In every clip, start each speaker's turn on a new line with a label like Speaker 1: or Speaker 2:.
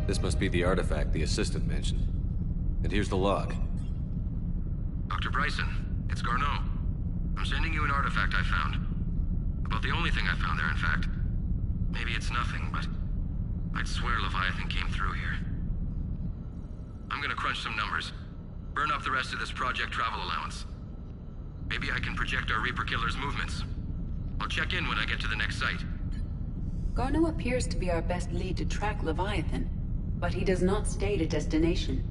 Speaker 1: This must be the artifact the assistant mentioned. And here's the log.
Speaker 2: Dr. Bryson, it's Garneau. I'm sending you an artifact I found. About the only thing I found there, in fact. Maybe it's nothing, but I'd swear Leviathan came through here. I'm gonna crunch some numbers. Burn up the rest of this project travel allowance. Maybe I can project our Reaper Killer's movements. I'll check in when I get to the next site.
Speaker 3: Garneau appears to be our best lead to track Leviathan, but he does not state a destination.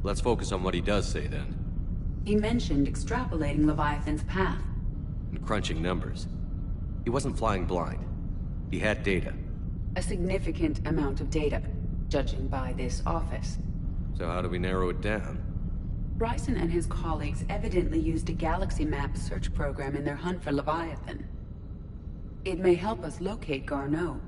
Speaker 1: Let's focus on what he does say, then.
Speaker 3: He mentioned extrapolating Leviathan's path.
Speaker 1: And crunching numbers. He wasn't flying blind. He had data.
Speaker 3: A significant amount of data, judging by this office.
Speaker 1: So how do we narrow it down?
Speaker 3: Bryson and his colleagues evidently used a galaxy map search program in their hunt for Leviathan. It may help us locate Garneau.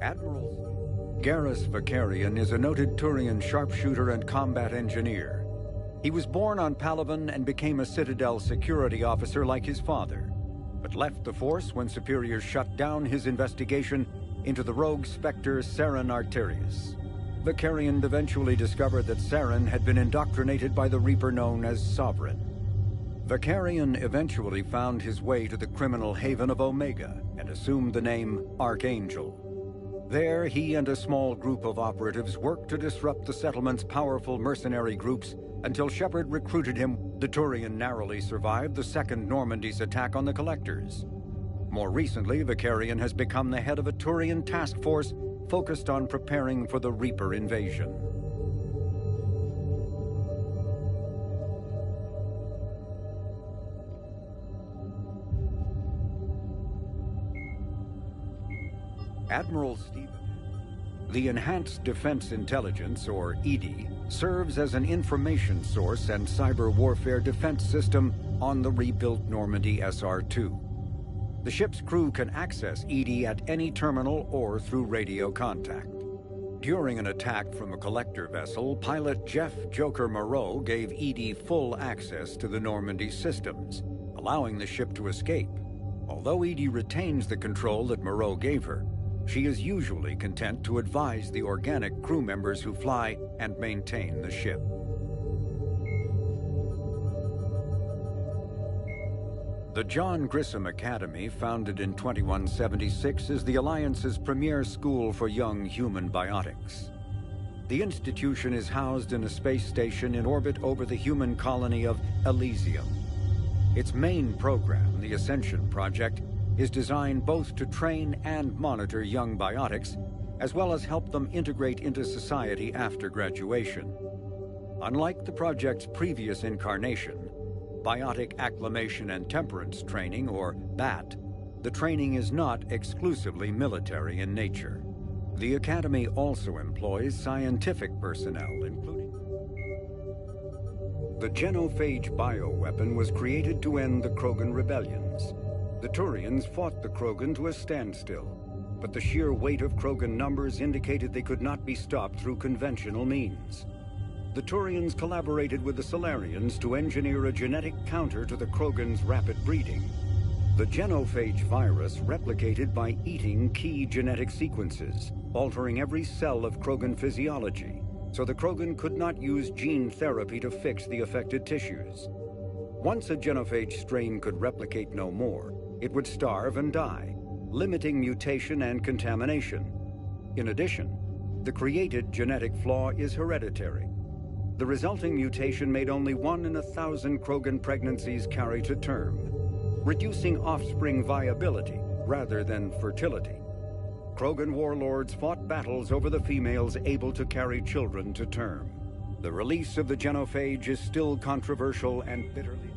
Speaker 4: Admiral Garrus Vakarian is a noted Turian sharpshooter and combat engineer. He was born on Palaven and became a Citadel security officer like his father, but left the Force when superiors shut down his investigation into the rogue Spectre Saren Arterius. Vakarian eventually discovered that Saren had been indoctrinated by the Reaper known as Sovereign. Vakarian eventually found his way to the criminal haven of Omega and assumed the name Archangel. There, he and a small group of operatives worked to disrupt the settlement's powerful mercenary groups until Shepard recruited him. The Turian narrowly survived the Second Normandy's attack on the Collectors. More recently, Vakarian has become the head of a Turian task force focused on preparing for the Reaper invasion. Admiral Stephen. The Enhanced Defense Intelligence, or EDI, serves as an information source and cyber warfare defense system on the rebuilt Normandy SR-2. The ship's crew can access EDI at any terminal or through radio contact. During an attack from a collector vessel, pilot Jeff Joker Moreau gave EDI full access to the Normandy systems, allowing the ship to escape. Although EDI retains the control that Moreau gave her, she is usually content to advise the organic crew members who fly and maintain the ship. The John Grissom Academy, founded in 2176, is the Alliance's premier school for young human biotics. The institution is housed in a space station in orbit over the human colony of Elysium. Its main program, the Ascension Project, is designed both to train and monitor young biotics, as well as help them integrate into society after graduation. Unlike the project's previous incarnation, Biotic Acclimation and Temperance Training, or BAT, the training is not exclusively military in nature. The Academy also employs scientific personnel, including... The genophage bioweapon was created to end the Krogan rebellions. The Turians fought the Krogan to a standstill, but the sheer weight of Krogan numbers indicated they could not be stopped through conventional means. The Turians collaborated with the Salarians to engineer a genetic counter to the Krogan's rapid breeding. The genophage virus replicated by eating key genetic sequences, altering every cell of Krogan physiology, so the Krogan could not use gene therapy to fix the affected tissues. Once a genophage strain could replicate no more, it would starve and die, limiting mutation and contamination. In addition, the created genetic flaw is hereditary. The resulting mutation made only 1 in 1,000 Krogan pregnancies carry to term, reducing offspring viability rather than fertility. Krogan warlords fought battles over the females able to carry children to term. The release of the genophage is still controversial and bitterly...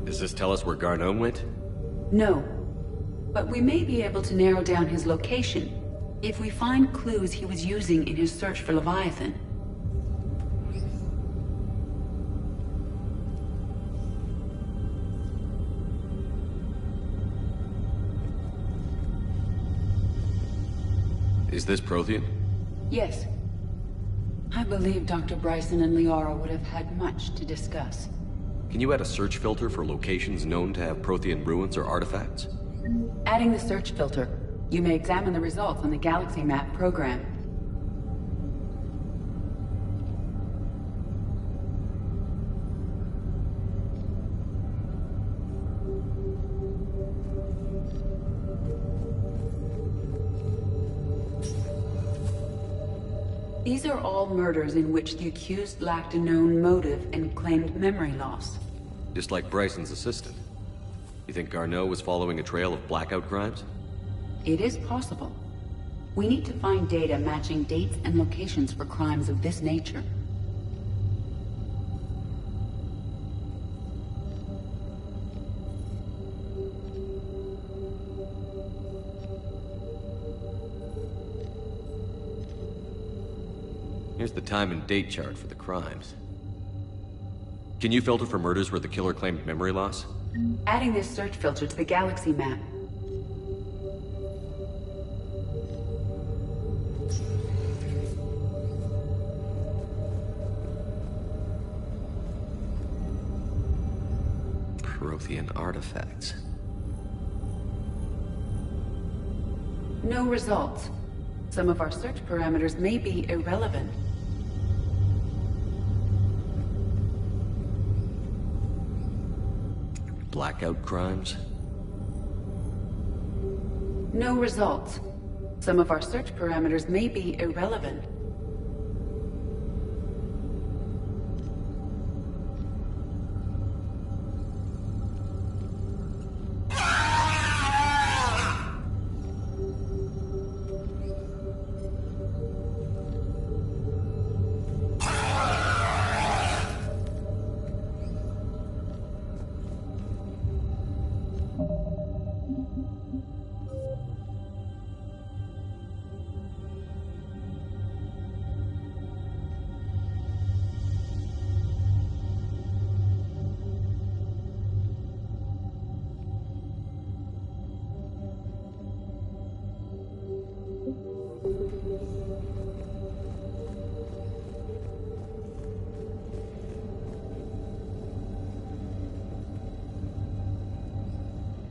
Speaker 1: Does this tell us where Garneau went?
Speaker 3: No. But we may be able to narrow down his location if we find clues he was using in his search for Leviathan.
Speaker 1: Is this Prothean?
Speaker 3: Yes. I believe Dr. Bryson and Liara would have had much to discuss.
Speaker 1: Can you add a search filter for locations known to have Prothean ruins or artifacts?
Speaker 3: Adding the search filter, you may examine the results on the Galaxy Map program. These are all murders in which the accused lacked a known motive and claimed memory loss.
Speaker 1: Just like Bryson's assistant. You think Garneau was following a trail of blackout crimes?
Speaker 3: It is possible. We need to find data matching dates and locations for crimes of this nature.
Speaker 1: Here's the time and date chart for the crimes. Can you filter for murders where the killer claimed memory loss?
Speaker 3: Adding this search filter to the Galaxy Map.
Speaker 1: Prothean artifacts.
Speaker 3: No results. Some of our search parameters may be irrelevant.
Speaker 1: Blackout crimes?
Speaker 3: No results. Some of our search parameters may be irrelevant.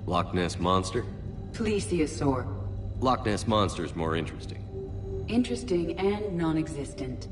Speaker 1: Loch Ness Monster?
Speaker 3: Plesiosaur.
Speaker 1: Loch Ness Monster is more interesting.
Speaker 3: Interesting and non-existent.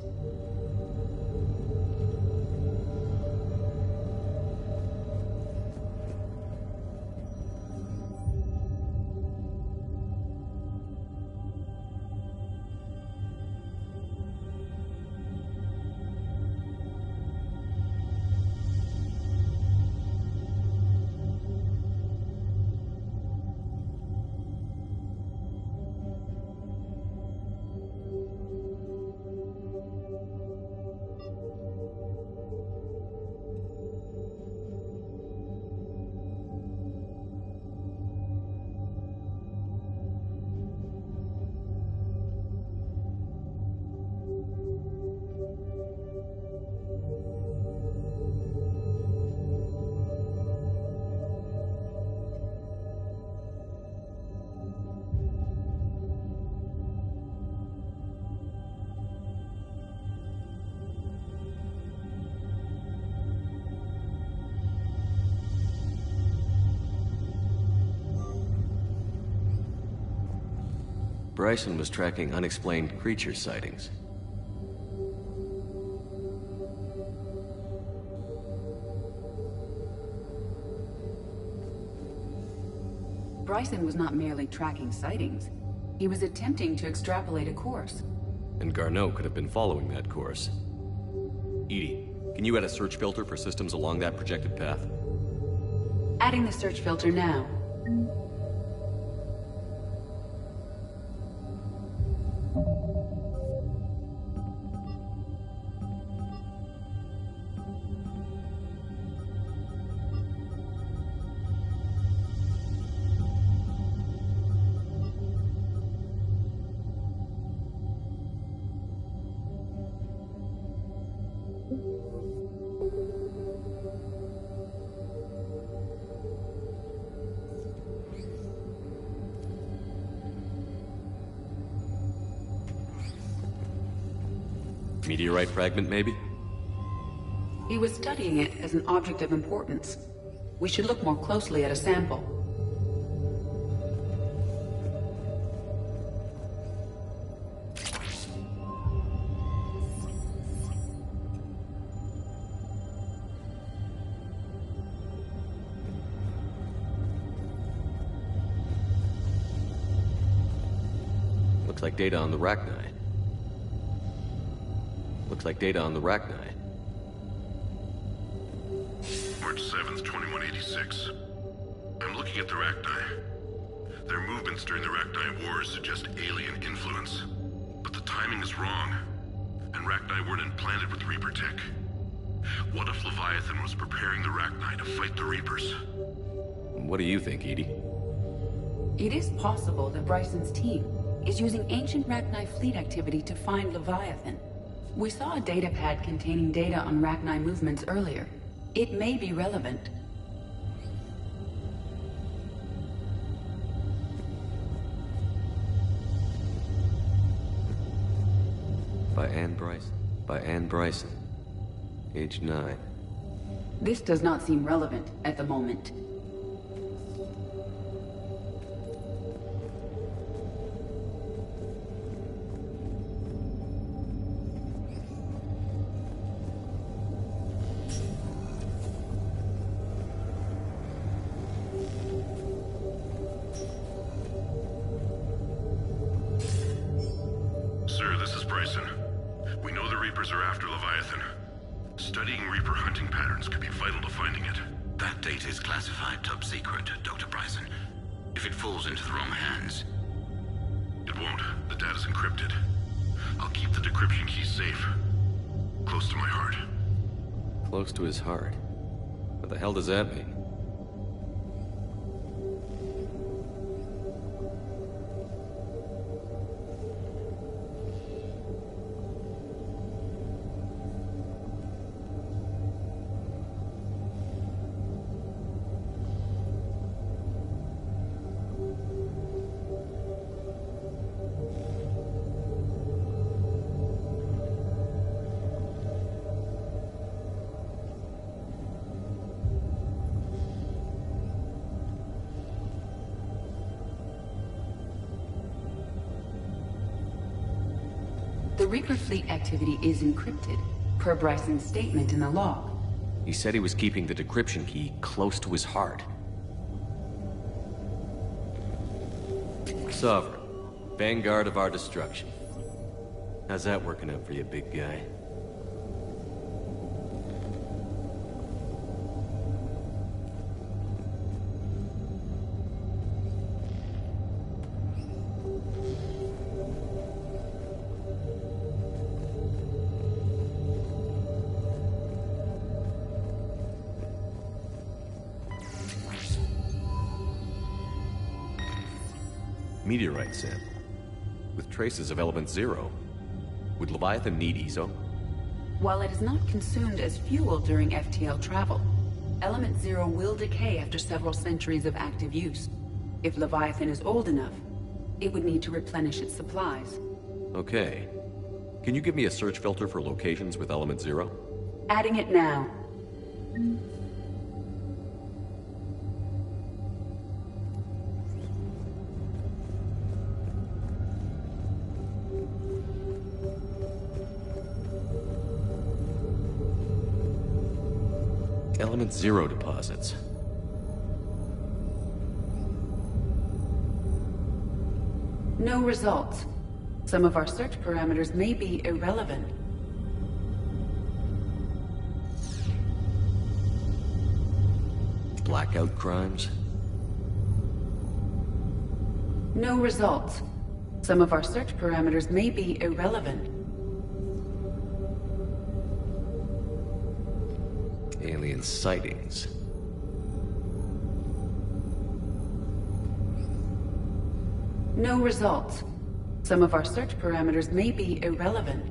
Speaker 1: Bryson was tracking unexplained creature sightings.
Speaker 3: Bryson was not merely tracking sightings. He was attempting to extrapolate a course.
Speaker 1: And Garneau could have been following that course. EDI, can you add a search filter for systems along that projected path?
Speaker 3: Adding the search filter now.
Speaker 1: Meteorite fragment, maybe?
Speaker 3: He was studying it as an object of importance. We should look more closely at a sample.
Speaker 1: Looks like data on the Rachni. Looks like data on the Rachni.
Speaker 5: March 7th, 2186. I'm looking at the Rachni. Their movements during the Rachni Wars suggest alien influence. But the timing is wrong. And Rachni weren't implanted with Reaper tech. What if Leviathan was preparing the Rachni to fight the Reapers?
Speaker 1: What do you think, EDI?
Speaker 3: It is possible that Bryson's team is using ancient Rachni fleet activity to find Leviathan. We saw a datapad containing data on Rachni movements earlier. It may be relevant.
Speaker 1: By Anne Bryson. By Anne Bryson. Age 9.
Speaker 3: This does not seem relevant at the moment.
Speaker 5: Sir, this is Bryson. We know the Reapers are after Leviathan. Studying Reaper hunting patterns could be vital to finding it.
Speaker 6: That data is classified top secret, Dr. Bryson. If it falls into the wrong hands...
Speaker 5: It won't. The data's encrypted. I'll keep the decryption key safe. Close to my heart.
Speaker 1: Close to his heart. What the hell does that mean?
Speaker 3: The Reaper fleet activity is encrypted, per Bryson's statement in the log.
Speaker 1: He said he was keeping the decryption key close to his heart. Sovereign, vanguard of our destruction. How's that working out for you, big guy? Meteorite sample, with traces of Element Zero. Would Leviathan need ESO?
Speaker 3: While it is not consumed as fuel during FTL travel, Element Zero will decay after several centuries of active use. If Leviathan is old enough, it would need to replenish its supplies.
Speaker 1: Okay. Can you give me a search filter for locations with Element Zero?
Speaker 3: Adding it now.
Speaker 1: Element Zero deposits.
Speaker 3: No results. Some of our search parameters may be irrelevant.
Speaker 1: Blackout crimes?
Speaker 3: No results. Some of our search parameters may be irrelevant.
Speaker 1: Alien sightings.
Speaker 3: No results. Some of our search parameters may be irrelevant.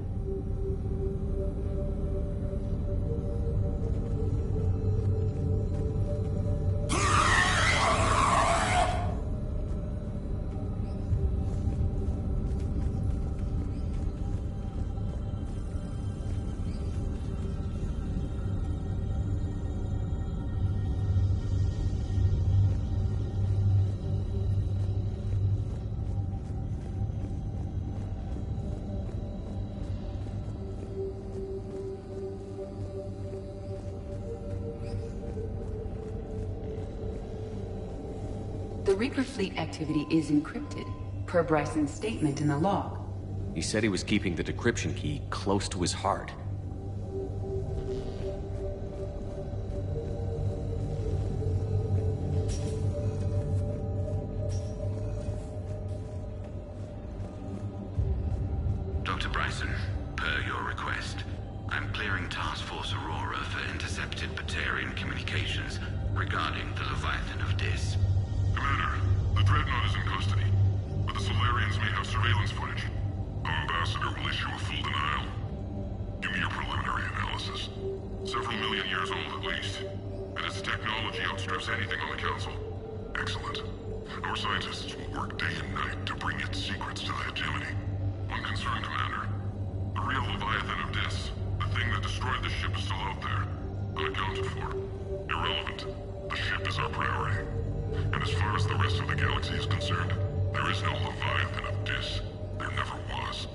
Speaker 3: The Reaper fleet activity is encrypted, per Bryson's statement in the log.
Speaker 1: He said he was keeping the decryption key close to his heart.
Speaker 6: Dr. Bryson, per your request, I'm clearing Task Force Aurora for intercepted Batarian communications regarding the Leviathan of Dis.
Speaker 5: Commander, the Dreadnought is in custody, but the Solarians may have surveillance footage. Our ambassador will issue a full denial. Give me your preliminary analysis. Several million years old at least, and its technology outstrips anything on the Council. Excellent. Our scientists will work day and night to bring its secrets to the hegemony. One concern, Commander. The real Leviathan of Dis, the thing that destroyed the ship, is still out there, unaccounted for. Irrelevant. The ship is our priority. And as far as the rest of the galaxy is concerned, there is no Leviathan of Dis. There never was.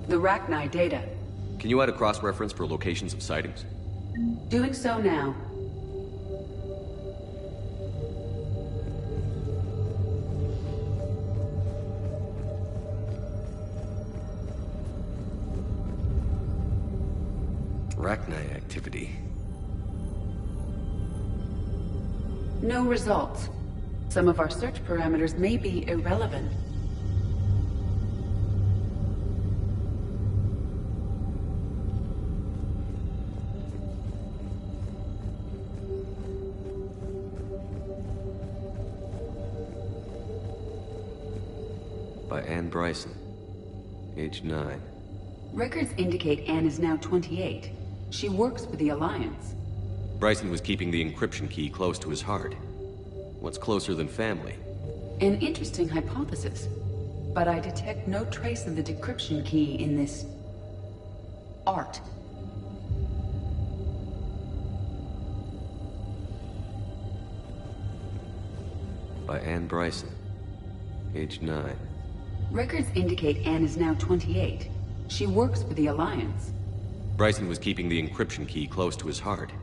Speaker 3: The Rachni data.
Speaker 1: Can you add a cross-reference for locations of sightings?
Speaker 3: Doing so now.
Speaker 1: Rachni activity.
Speaker 3: No results. Some of our search parameters may be irrelevant.
Speaker 1: By Anne Bryson. Age 9.
Speaker 3: Records indicate Anne is now 28. She works for the Alliance.
Speaker 1: Bryson was keeping the encryption key close to his heart. What's closer than family?
Speaker 3: An interesting hypothesis. But I detect no trace of the decryption key in this art.
Speaker 1: By Anne Bryson. Age 9.
Speaker 3: Records indicate Anne is now 28. She works for the Alliance.
Speaker 1: Bryson was keeping the encryption key close to his heart.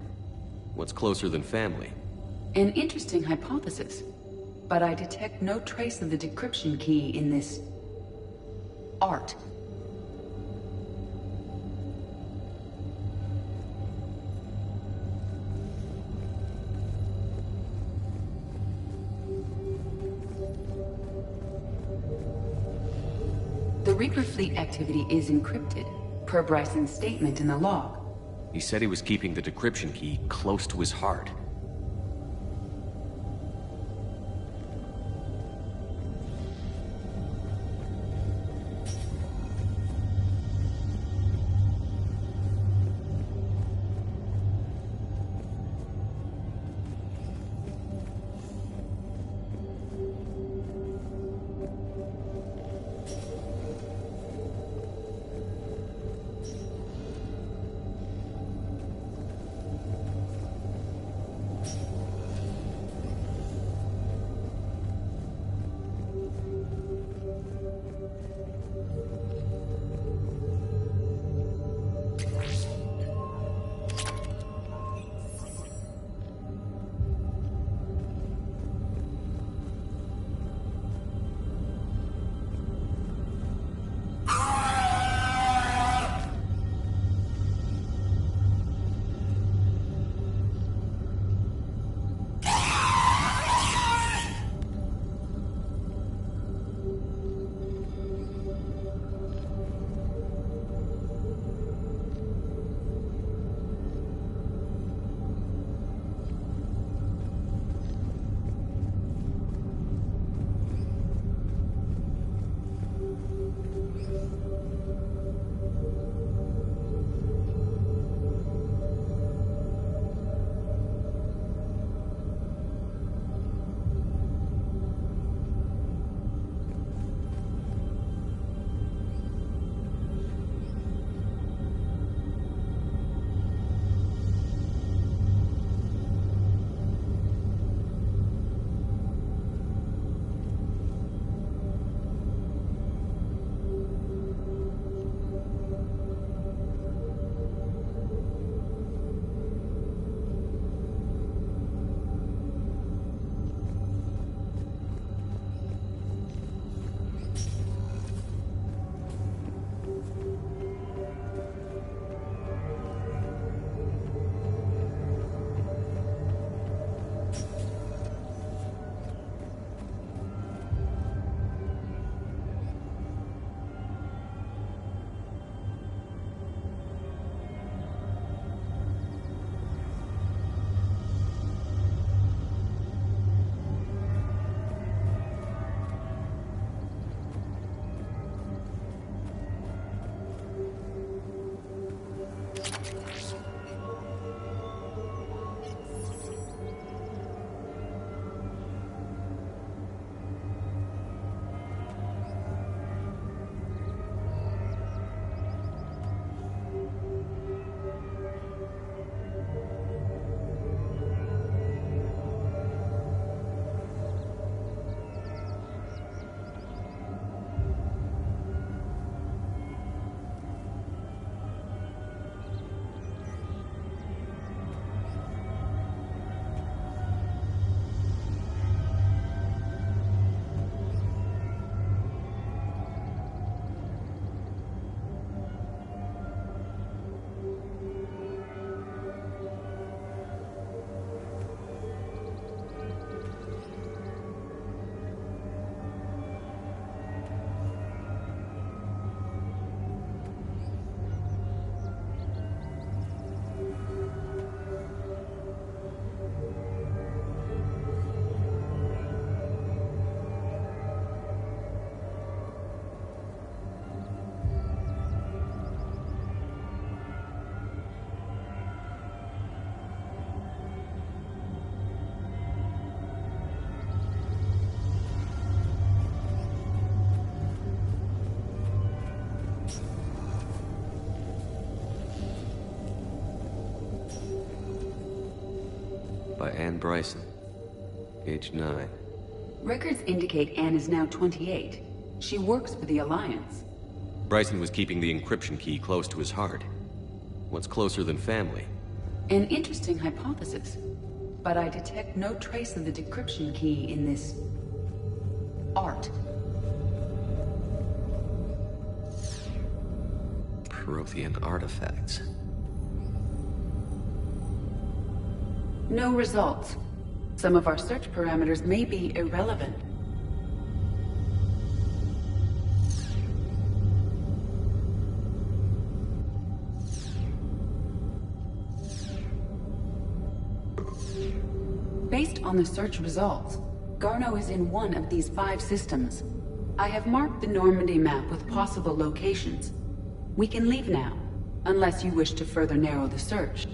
Speaker 1: What's closer than family?
Speaker 3: An interesting hypothesis. But I detect no trace of the decryption key in this... art. The Reaper fleet activity is encrypted, per Bryson's statement in the log.
Speaker 1: He said he was keeping the decryption key close to his heart. By Anne Bryson. Age 9.
Speaker 3: Records indicate Anne is now 28. She works for the Alliance.
Speaker 1: Bryson was keeping the encryption key close to his heart. What's closer than family?
Speaker 3: An interesting hypothesis. But I detect no trace of the decryption key in this... art.
Speaker 1: Prothean artifacts.
Speaker 3: No results. Some of our search parameters may be irrelevant. Based on the search results, Garneau is in one of these 5 systems. I have marked the Normandy map with possible locations. We can leave now, unless you wish to further narrow the search.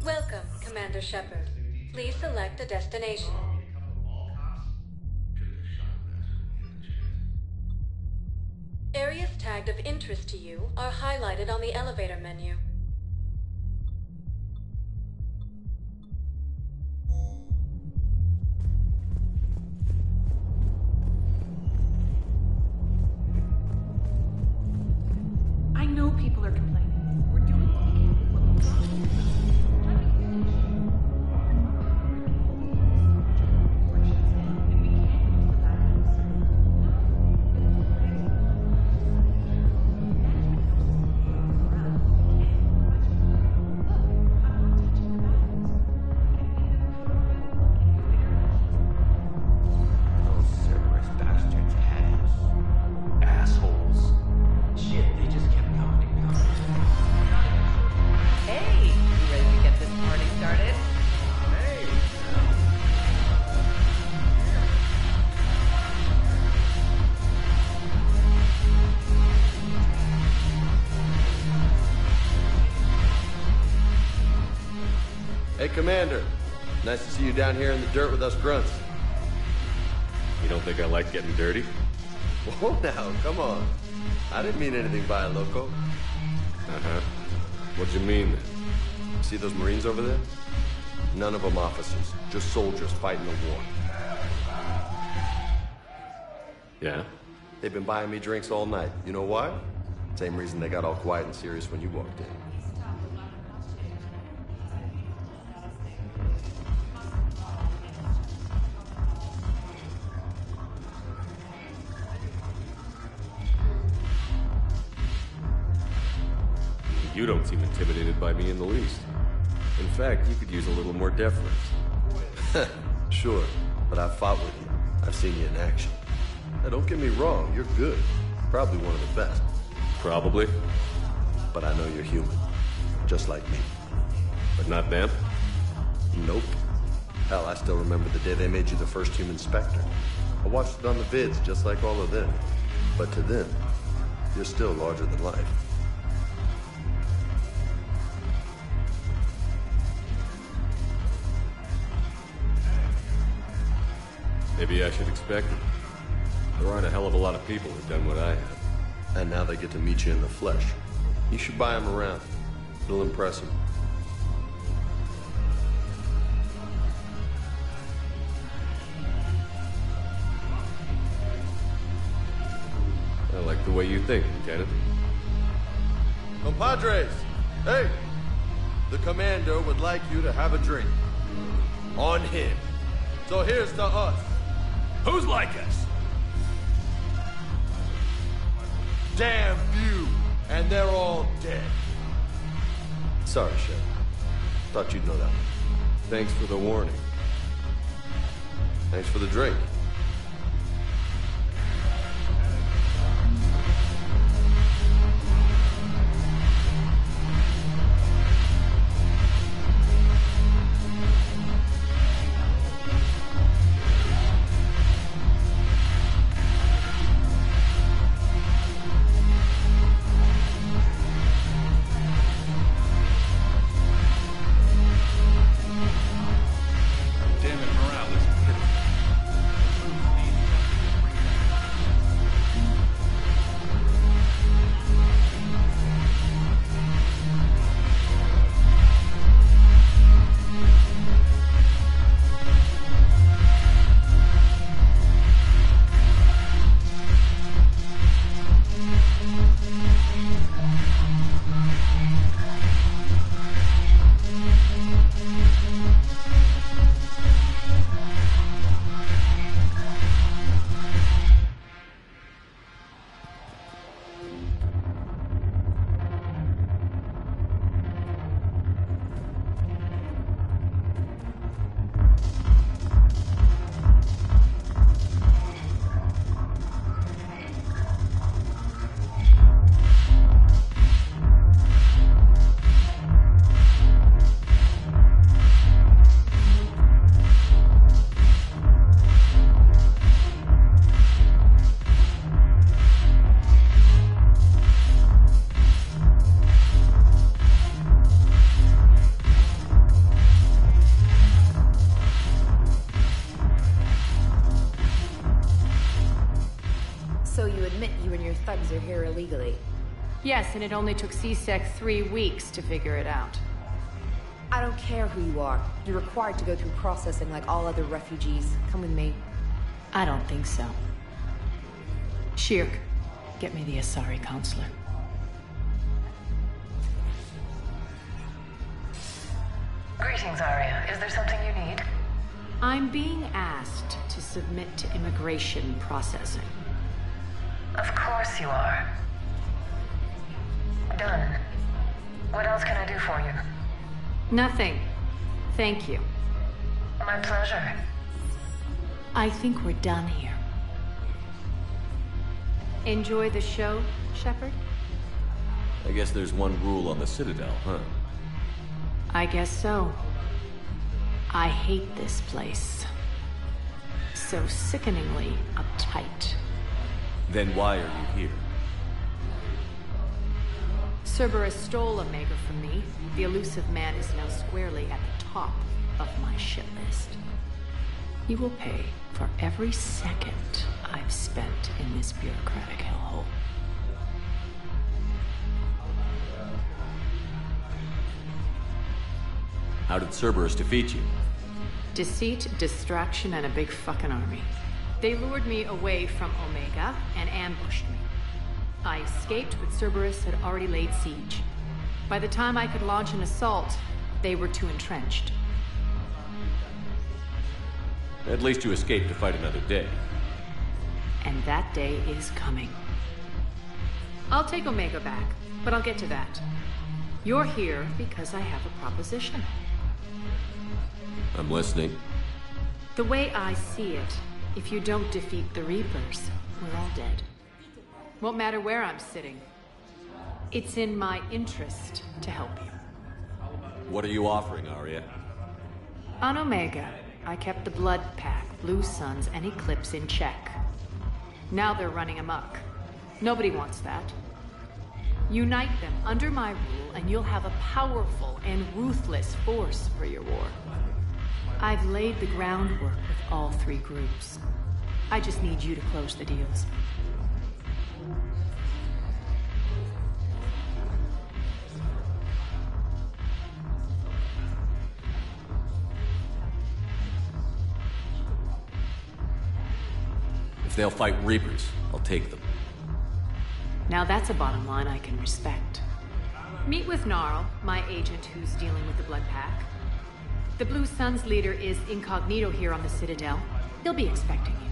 Speaker 7: Welcome, Commander Shepard. Please select a destination. Areas tagged artifact of interest to you are highlighted on the elevator menu.
Speaker 8: I know people are complaining. We're doing what we can with what we've got. And we can't use the bad news.
Speaker 9: Those Cerberus bastards had us. Assholes. Shit, they just kept coming and coming.
Speaker 8: Hey, you ready to get this party started?
Speaker 10: Hey, Commander. Nice to see you down here in the dirt with us grunts.
Speaker 1: You don't think I like getting dirty?
Speaker 10: Whoa now, come on. I didn't mean anything by it, Loco.
Speaker 1: Uh-huh. What'd you mean then?
Speaker 10: See those Marines over there? None of them officers, just soldiers fighting the war.
Speaker 1: Yeah?
Speaker 10: They've been buying me drinks all night. You know why? Same reason they got all quiet and serious when you walked in.
Speaker 1: You don't seem intimidated by me in the least. In fact, you could use a little more deference.
Speaker 10: Sure, but I've fought with you. I've seen you in action. Now, don't get me wrong, you're good. Probably one of the best.
Speaker 1: Probably.
Speaker 10: But I know you're human. Just like me.
Speaker 1: But not them?
Speaker 10: Nope. Hell, I still remember the day they made you the first human Spectre. I watched it on the vids, just like all of them. But to them, you're still larger than life.
Speaker 1: Maybe I should expect it. There aren't a hell of a lot of people who've done what I have.
Speaker 10: And now they get to meet you in the flesh. You should buy them around. It'll impress them.
Speaker 1: I like the way you think, Lieutenant.
Speaker 10: Compadres! Hey! The Commander would like you to have a drink. On him. So here's to us.
Speaker 9: Who's like us?
Speaker 10: Damn few, and they're all dead. Sorry, Shep. Thought you'd know that one.
Speaker 1: Thanks for the warning.
Speaker 10: Thanks for the drink.
Speaker 11: here illegally.
Speaker 12: Yes, and it only took C-Sec 3 weeks to figure it out.
Speaker 11: I don't care who you are. You're required to go through processing like all other refugees. Come with me.
Speaker 12: I don't think so. Shirk, get me the Asari counselor.
Speaker 13: Greetings, Arya. Is there something you need?
Speaker 12: I'm being asked to submit to immigration processing.
Speaker 13: Of course you are. Done. What else can I do for you?
Speaker 12: Nothing. Thank you.
Speaker 13: My pleasure.
Speaker 12: I think we're done here. Enjoy the show, Shepard?
Speaker 1: I guess there's one rule on the Citadel, huh?
Speaker 12: I guess so. I hate this place. So sickeningly uptight.
Speaker 1: Then why are you here?
Speaker 12: Cerberus stole Omega from me. The elusive man is now squarely at the top of my shit list. He will pay for every second I've spent in this bureaucratic hellhole.
Speaker 1: How did Cerberus defeat you?
Speaker 12: Deceit, distraction, and a big fucking army. They lured me away from Omega and ambushed me. I escaped, but Cerberus had already laid siege. By the time I could launch an assault, they were too entrenched.
Speaker 1: At least you escaped to fight another day.
Speaker 12: And that day is coming. I'll take Omega back, but I'll get to that. You're here because I have a proposition.
Speaker 1: I'm listening.
Speaker 12: The way I see it, if you don't defeat the Reapers, we're all dead. Won't matter where I'm sitting. It's in my interest to help you.
Speaker 1: What are you offering, Arya?
Speaker 12: On Omega, I kept the Blood Pack, Blue Suns, and Eclipse in check. Now they're running amok. Nobody wants that. Unite them under my rule, and you'll have a powerful and ruthless force for your war. I've laid the groundwork with all three groups. I just need you to close the deals.
Speaker 1: If they'll fight Reapers, I'll take them.
Speaker 12: Now that's a bottom line I can respect. Meet with Gnarl, my agent who's dealing with the Blood Pack. The Blue Suns leader is incognito here on the Citadel. He'll be expecting you.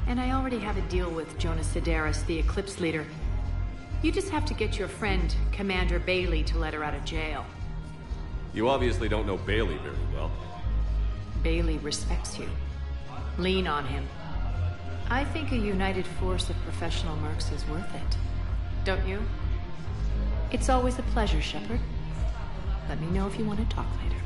Speaker 12: And I already have a deal with Jonas Sidaris, the Eclipse leader. You just have to get your friend, Commander Bailey, to let her out of jail.
Speaker 1: You obviously don't know Bailey very well.
Speaker 12: Bailey respects you. Lean on him. I think a united force of professional mercs is worth it. Don't you? It's always a pleasure, Shepard. Let me know if you want to talk later.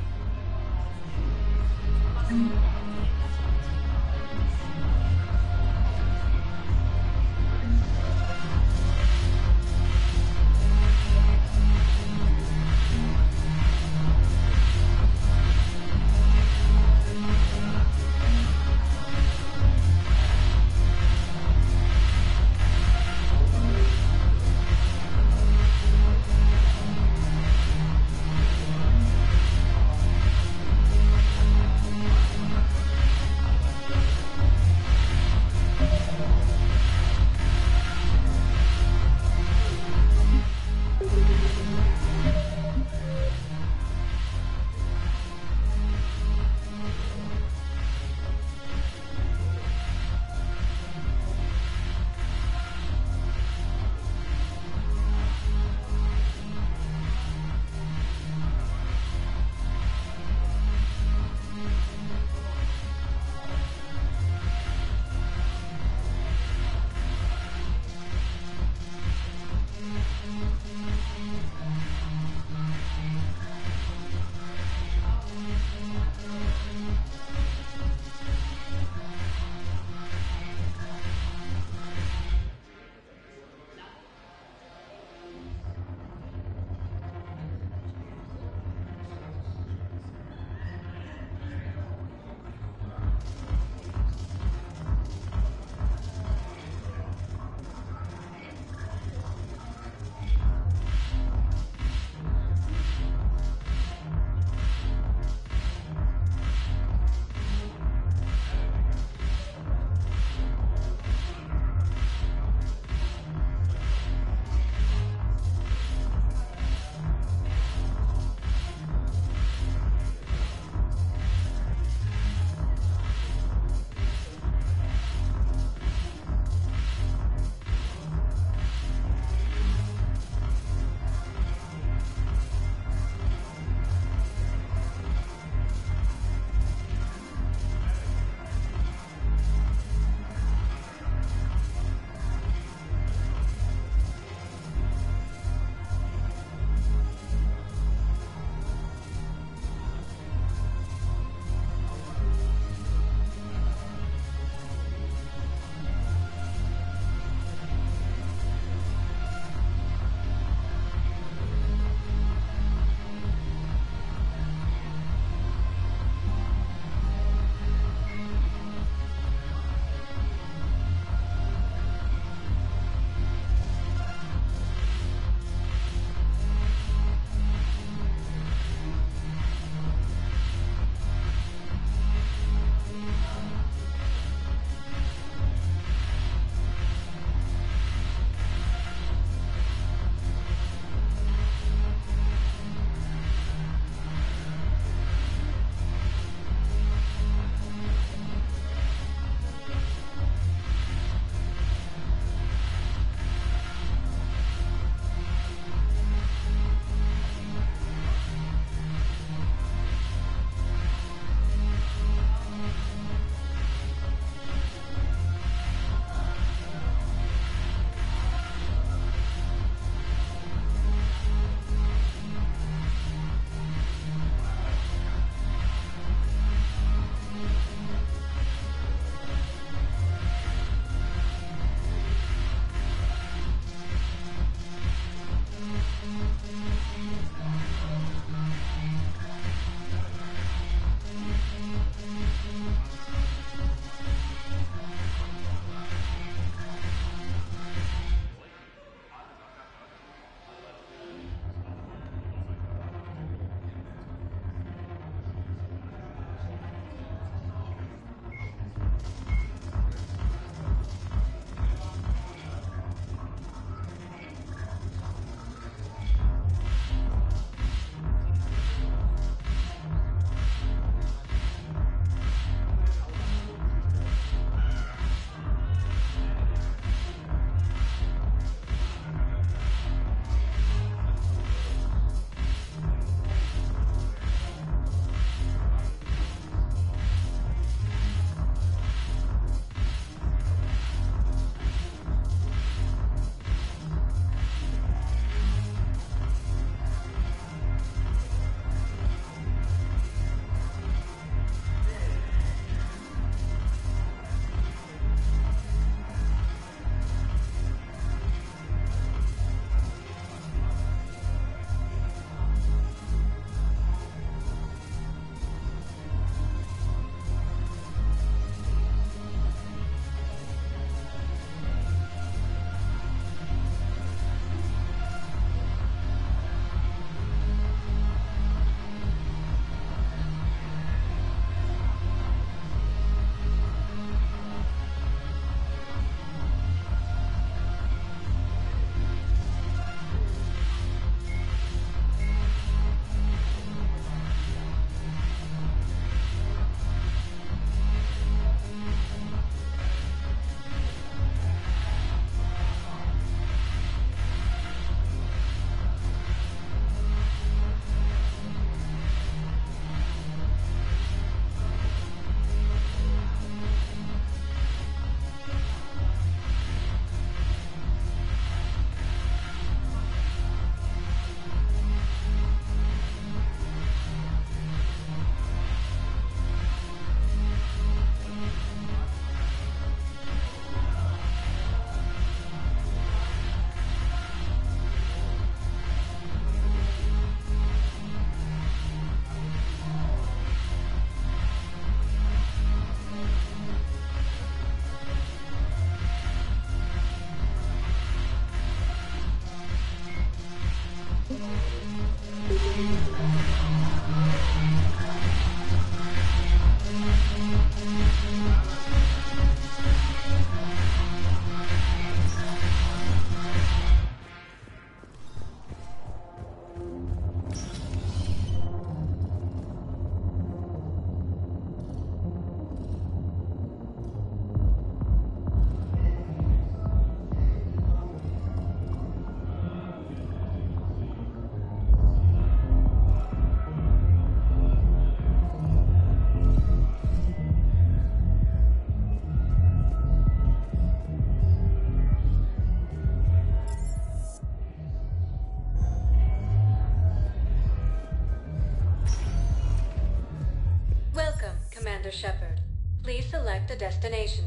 Speaker 7: Welcome, Commander Shepard. Please select a destination.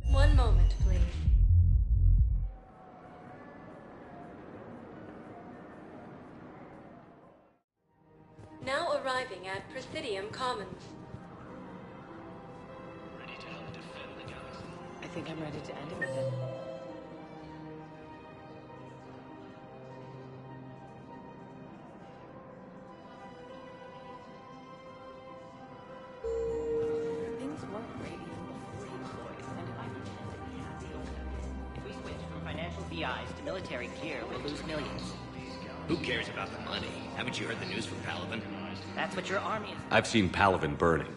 Speaker 7: One moment, please. Now arriving at Presidium Commons.
Speaker 14: I think I'm ready to end it with it. Things weren't great even before he deployed, and if I pretend to be happy with them, if we switch from financial VIs to military clear, we'll lose millions.
Speaker 15: Who cares about the money? Haven't you heard the news from Palaven?
Speaker 14: That's what your army is.
Speaker 1: I've seen Palaven burning.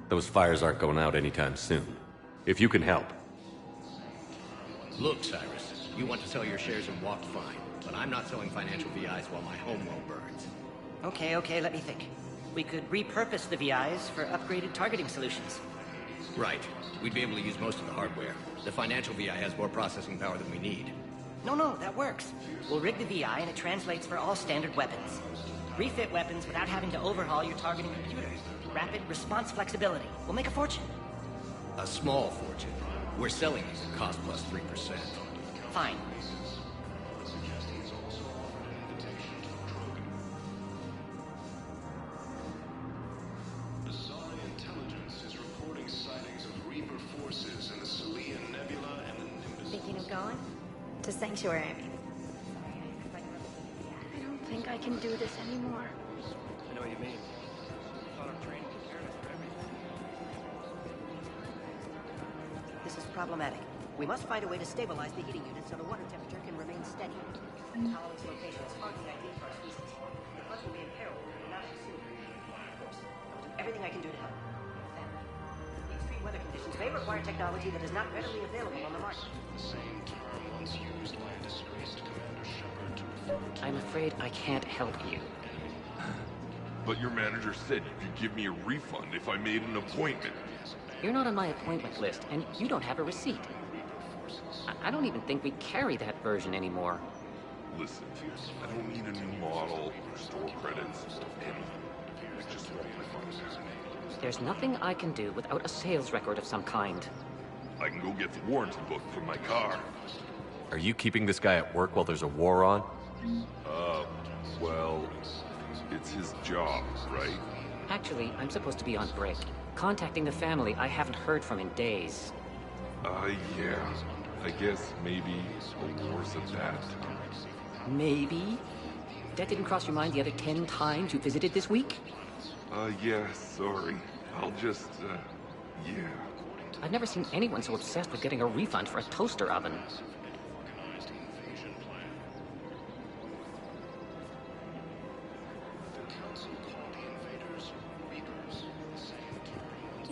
Speaker 1: Those fires aren't going out anytime soon. If you can help.
Speaker 15: Look, Cyrus, you want to sell your shares and walk fine, but I'm not selling financial VIs while my home well burns.
Speaker 14: Okay, let me think. We could repurpose the VIs for upgraded targeting solutions.
Speaker 15: Right. We'd be able to use most of the hardware. The financial VI has more processing power than we need.
Speaker 14: No, that works. We'll rig the VI and it translates for all standard weapons. Refit weapons without having to overhaul your targeting computer. Rapid response flexibility. We'll make a fortune.
Speaker 15: A small fortune. We're selling these at cost plus 3%.
Speaker 14: Fine.
Speaker 16: Thinking of going? To Sanctuary, I mean. I don't think I can do this anymore.
Speaker 17: I know what you mean. I thought our training prepared us for everything.
Speaker 14: This is problematic. We must find a way to stabilize the heating unit so the water temperature can remain steady. Tolerance location is hardly ideal for our species. The bus will be in peril if we not soon. Of course, I'll do everything I can do to help. Then, extreme weather conditions may require technology that is not readily available on the market. I'm afraid I can't help you.
Speaker 18: But your manager said you could give me a refund if I made an appointment.
Speaker 14: You're not on my appointment list, and you don't have a receipt. I don't even think we carry that version anymore.
Speaker 18: Listen, I don't need a new model or store credits or anything. I just want my funds.
Speaker 14: There's nothing I can do without a sales record of some kind.
Speaker 18: I can go get the warranty book from my car.
Speaker 1: Are you keeping this guy at work while there's a war on?
Speaker 18: Well, it's his job, right?
Speaker 14: Actually, I'm supposed to be on break. Contacting the family I haven't heard from in days.
Speaker 18: Yeah. I guess maybe a war's a bad time.
Speaker 14: Maybe? That didn't cross your mind the other 10 times you visited this week?
Speaker 18: Yeah, sorry. I'll just, yeah.
Speaker 14: I've never seen anyone so obsessed with getting a refund for a toaster oven.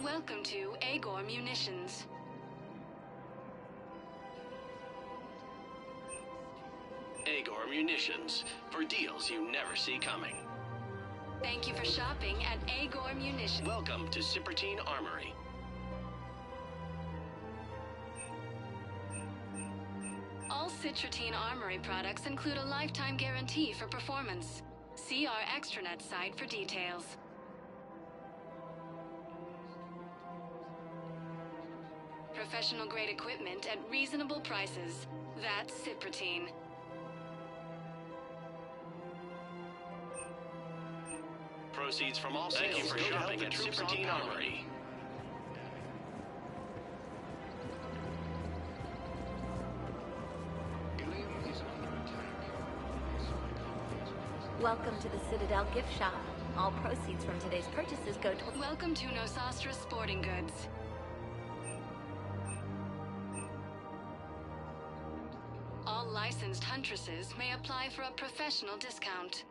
Speaker 19: Welcome to Agor Munitions.
Speaker 20: Agor Munitions, for deals you never see coming.
Speaker 19: Thank you for shopping at Agor Munitions.
Speaker 20: Welcome to Cipertine Armory.
Speaker 19: All Cipertine Armory products include a lifetime guarantee for performance. See our extranet site for details. Professional grade equipment at reasonable prices. That's Cipertine.
Speaker 20: Proceeds from all sales. Thank you for shopping at Cipertine Armory.
Speaker 21: Welcome to the Citadel gift shop. All proceeds from today's purchases go to...
Speaker 19: Welcome to Nosastra Sporting Goods. All licensed huntresses may apply for a professional discount.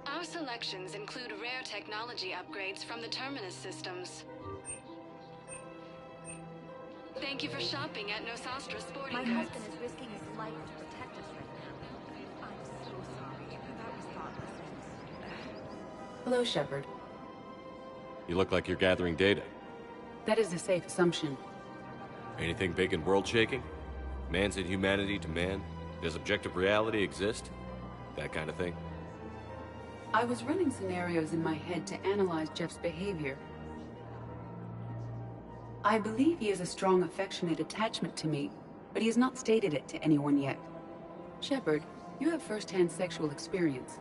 Speaker 19: Our selections include rare technology upgrades from the Terminus systems. Thank you for shopping at Nosastra Sporting Goods.
Speaker 21: My husband is risking his life to protect us right now. I'm so sorry. That was thoughtless.
Speaker 3: Hello, Shepard.
Speaker 1: You look like you're gathering data.
Speaker 3: That is a safe assumption.
Speaker 1: Anything big and world-shaking? Man's inhumanity to man? Does objective reality exist? That kind of thing?
Speaker 3: I was running scenarios in my head to analyze Jeff's behavior. I believe he has a strong affectionate attachment to me, but he has not stated it to anyone yet. Shepard, you have first-hand sexual experience.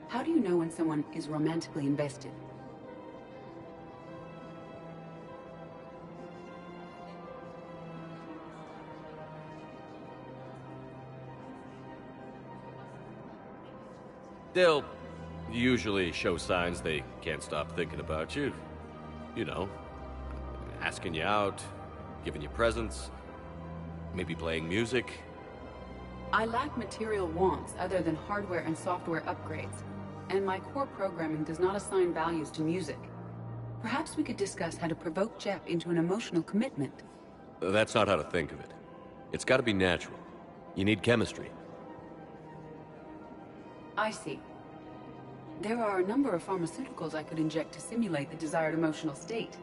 Speaker 3: How do you know when someone is romantically invested?
Speaker 1: They'll usually show signs they can't stop thinking about you. You know, asking you out, giving you presents, maybe playing music.
Speaker 3: I lack material wants other than hardware and software upgrades, and my core programming does not assign values to music. Perhaps we could discuss how to provoke Jeff into an emotional commitment.
Speaker 1: That's not how to think of it. It's got to be natural. You need chemistry.
Speaker 3: I see. There are a number of pharmaceuticals I could inject to simulate the desired emotional state.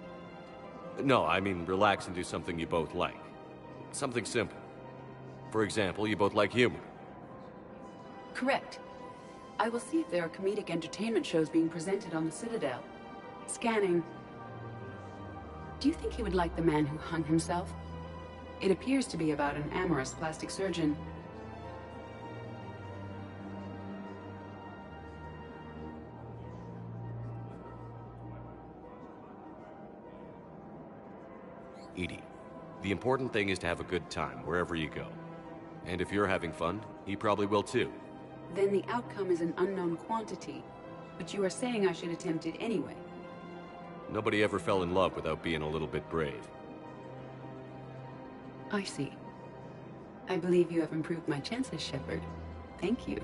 Speaker 1: No, I mean relax and do something you both like. Something simple. For example, you both like humor.
Speaker 3: Correct. I will see if there are comedic entertainment shows being presented on the Citadel. Scanning. Do you think he would like The Man Who Hung Himself? It appears to be about an amorous plastic surgeon.
Speaker 1: Edie, the important thing is to have a good time wherever you go. And if you're having fun, he probably will too.
Speaker 3: Then the outcome is an unknown quantity, but you are saying I should attempt it anyway.
Speaker 1: Nobody ever fell in love without being a little bit brave.
Speaker 3: I see. I believe you have improved my chances, Shepard. Thank you.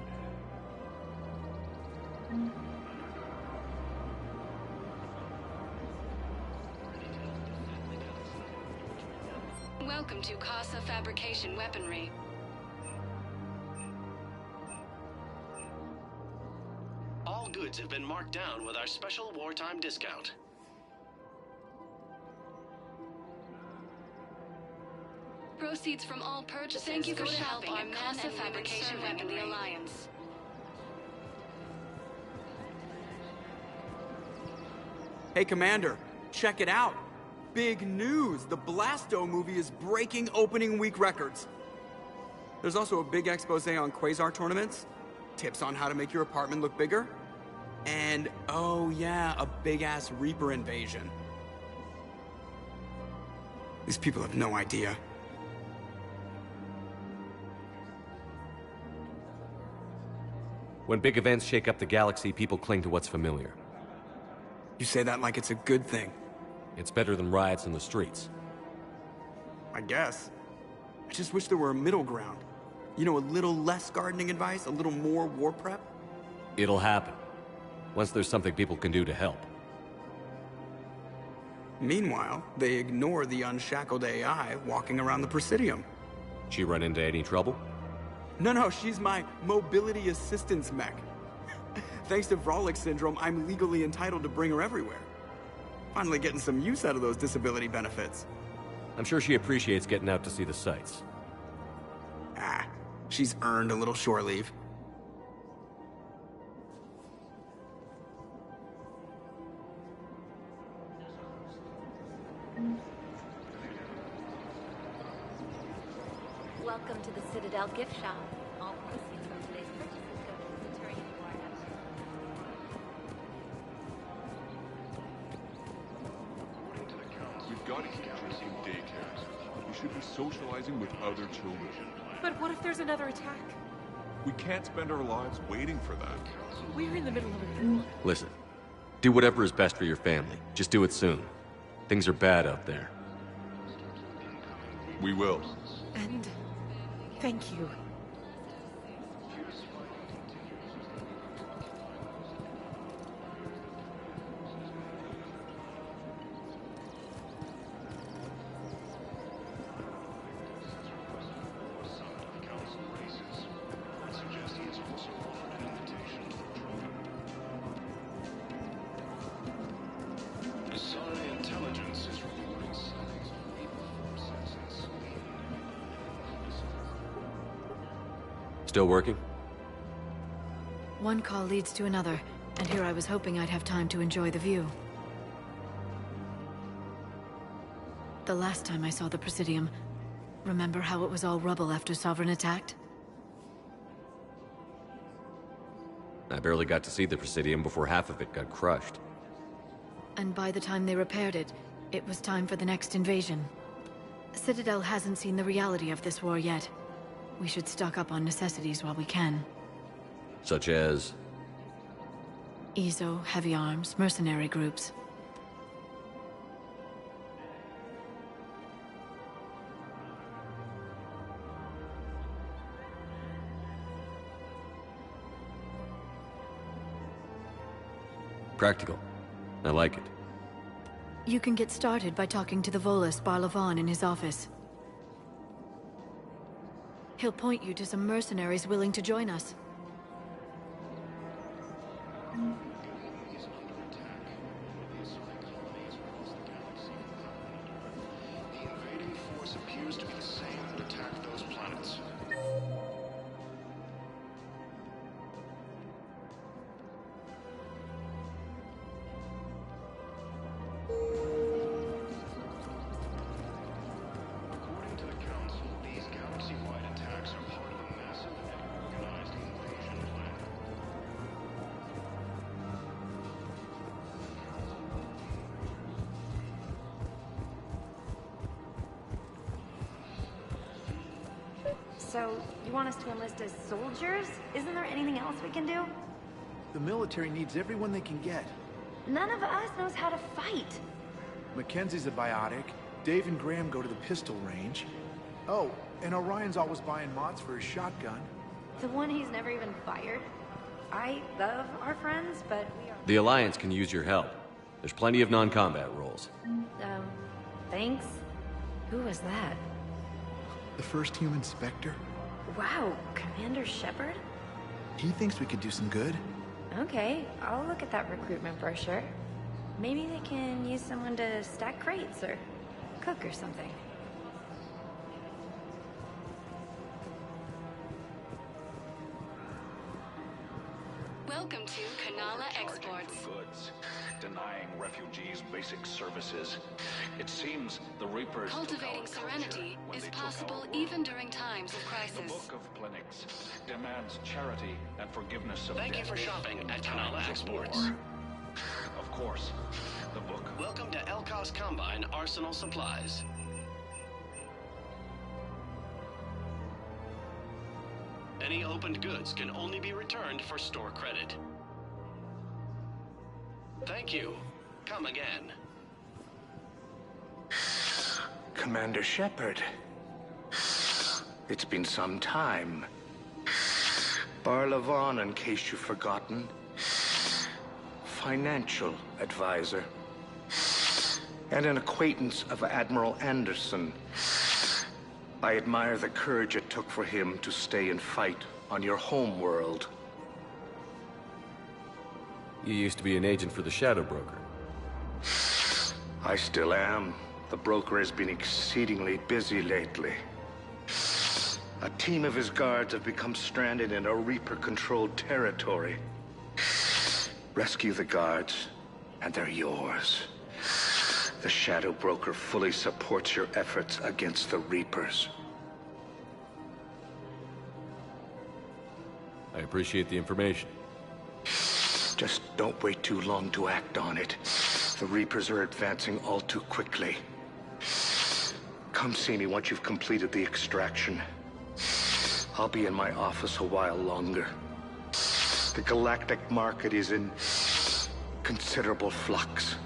Speaker 19: Welcome to Casa Fabrication Weaponry.
Speaker 20: All goods have been marked down with our special wartime discount.
Speaker 19: Proceeds from all purchases. Thank you for shopping at Casa Fabrication Weaponry, the Alliance.
Speaker 22: Hey, Commander, check it out. Big news! The Blasto movie is breaking opening week records. There's also a big expose on Quasar tournaments, tips on how to make your apartment look bigger, and, oh yeah, a big-ass Reaper invasion. These people have no idea.
Speaker 1: When big events shake up the galaxy, people cling to what's familiar.
Speaker 22: You say that like it's a good thing.
Speaker 1: It's better than riots in the streets.
Speaker 22: I guess. I just wish there were a middle ground. You know, a little less gardening advice, a little more war prep.
Speaker 1: It'll happen. Once there's something people can do to help.
Speaker 22: Meanwhile, they ignore the unshackled AI walking around the Presidium.
Speaker 1: She run into any trouble?
Speaker 22: No, she's my mobility assistance mech. Thanks to Vralik syndrome, I'm legally entitled to bring her everywhere. Finally getting some use out of those disability benefits.
Speaker 1: I'm sure she appreciates getting out to see the sights.
Speaker 22: Ah, she's earned a little shore leave.
Speaker 21: Welcome to the Citadel gift shop. All proceeds from today's purchases go to the Turian War effort.
Speaker 18: We've got to keep drinking daycares. We should be socializing with other children.
Speaker 8: But what if there's another attack?
Speaker 18: We can't spend our lives waiting for that.
Speaker 8: We're in the middle of a war.
Speaker 1: Listen, do whatever is best for your family. Just do it soon. Things are bad out there.
Speaker 18: We will.
Speaker 8: And thank you.
Speaker 1: Still working?
Speaker 2: One call leads to another, and here I was hoping I'd have time to enjoy the view. The last time I saw the Presidium, remember how it was all rubble after Sovereign attacked?
Speaker 1: I barely got to see the Presidium before half of it got crushed.
Speaker 2: And by the time they repaired it, it was time for the next invasion. Citadel hasn't seen the reality of this war yet. We should stock up on necessities while we can.
Speaker 1: Such as?
Speaker 2: EZO, heavy arms, mercenary groups.
Speaker 1: Practical. I like it.
Speaker 2: You can get started by talking to the Volus Barlavan in his office. He'll point you to some mercenaries willing to join us.
Speaker 5: The invading force appears to be the same that attacked those planets. According to the Council, these galaxy-wide attacks are part of a massive and organized invasion plan.
Speaker 21: So, you want us to enlist as soldiers? Isn't there anything else we can do?
Speaker 4: The military needs everyone they can get.
Speaker 21: None of us knows how to fight.
Speaker 4: Mackenzie's a biotic. Dave and Graham go to the pistol range. Oh, and Orion's always buying mods for his shotgun.
Speaker 21: The one he's never even fired. I love our friends, but we are...
Speaker 1: The Alliance can use your help. There's plenty of non-combat roles.
Speaker 21: Thanks. Who was that?
Speaker 4: The first human Spectre?
Speaker 21: Wow, Commander Shepard?
Speaker 4: He thinks we could do some good.
Speaker 21: Okay, I'll look at that recruitment brochure. Maybe they can use someone to stack crates or cook or something.
Speaker 19: Welcome to Kanala Exports.
Speaker 23: Goods, denying refugees basic services. It seems the Reapers
Speaker 19: Cultivating serenity is possible even during times of
Speaker 23: The
Speaker 19: crisis.
Speaker 23: Book of Clinics demands charity and forgiveness of
Speaker 20: Thank you
Speaker 23: debt
Speaker 20: for shopping
Speaker 23: in
Speaker 20: at
Speaker 23: times
Speaker 20: Kanala
Speaker 23: of
Speaker 20: Exports.
Speaker 23: war. Of course, the book.
Speaker 20: Welcome to Elkos Combine Arsenal Supplies. Any opened goods can only be returned for store credit. Thank you. Come again.
Speaker 24: Commander Shepard. It's been some time. Barlavan, in case you've forgotten. Financial advisor. And an acquaintance of Admiral Anderson. I admire the courage it took for him to stay and fight on your home world.
Speaker 1: You used to be an agent for the Shadow Broker.
Speaker 24: I still am. The broker has been exceedingly busy lately. A team of his guards have become stranded in a Reaper-controlled territory. Rescue the guards, and they're yours. The Shadow Broker fully supports your efforts against the Reapers.
Speaker 1: I appreciate the information.
Speaker 24: Just don't wait too long to act on it. The Reapers are advancing all too quickly. Come see me once you've completed the extraction. I'll be in my office a while longer. The galactic market is in considerable flux.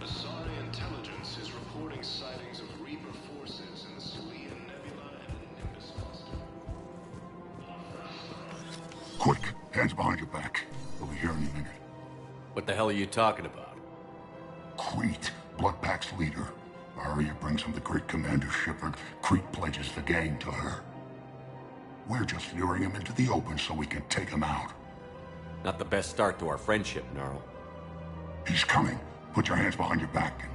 Speaker 5: Asari intelligence is reporting sightings of Reaper forces in the Sulian Nebula and Nimbus cluster.
Speaker 6: Quick, hands behind your back. We'll be here any minute.
Speaker 1: What the hell are you talking about?
Speaker 6: Crete, Bloodpack's leader. Arya brings him the great Commander Shepard. Crete pledges the gang to her. We're just luring him into the open so we can take him out.
Speaker 1: Not the best start to our friendship, Gnarl.
Speaker 6: He's coming. Put your hands behind your back and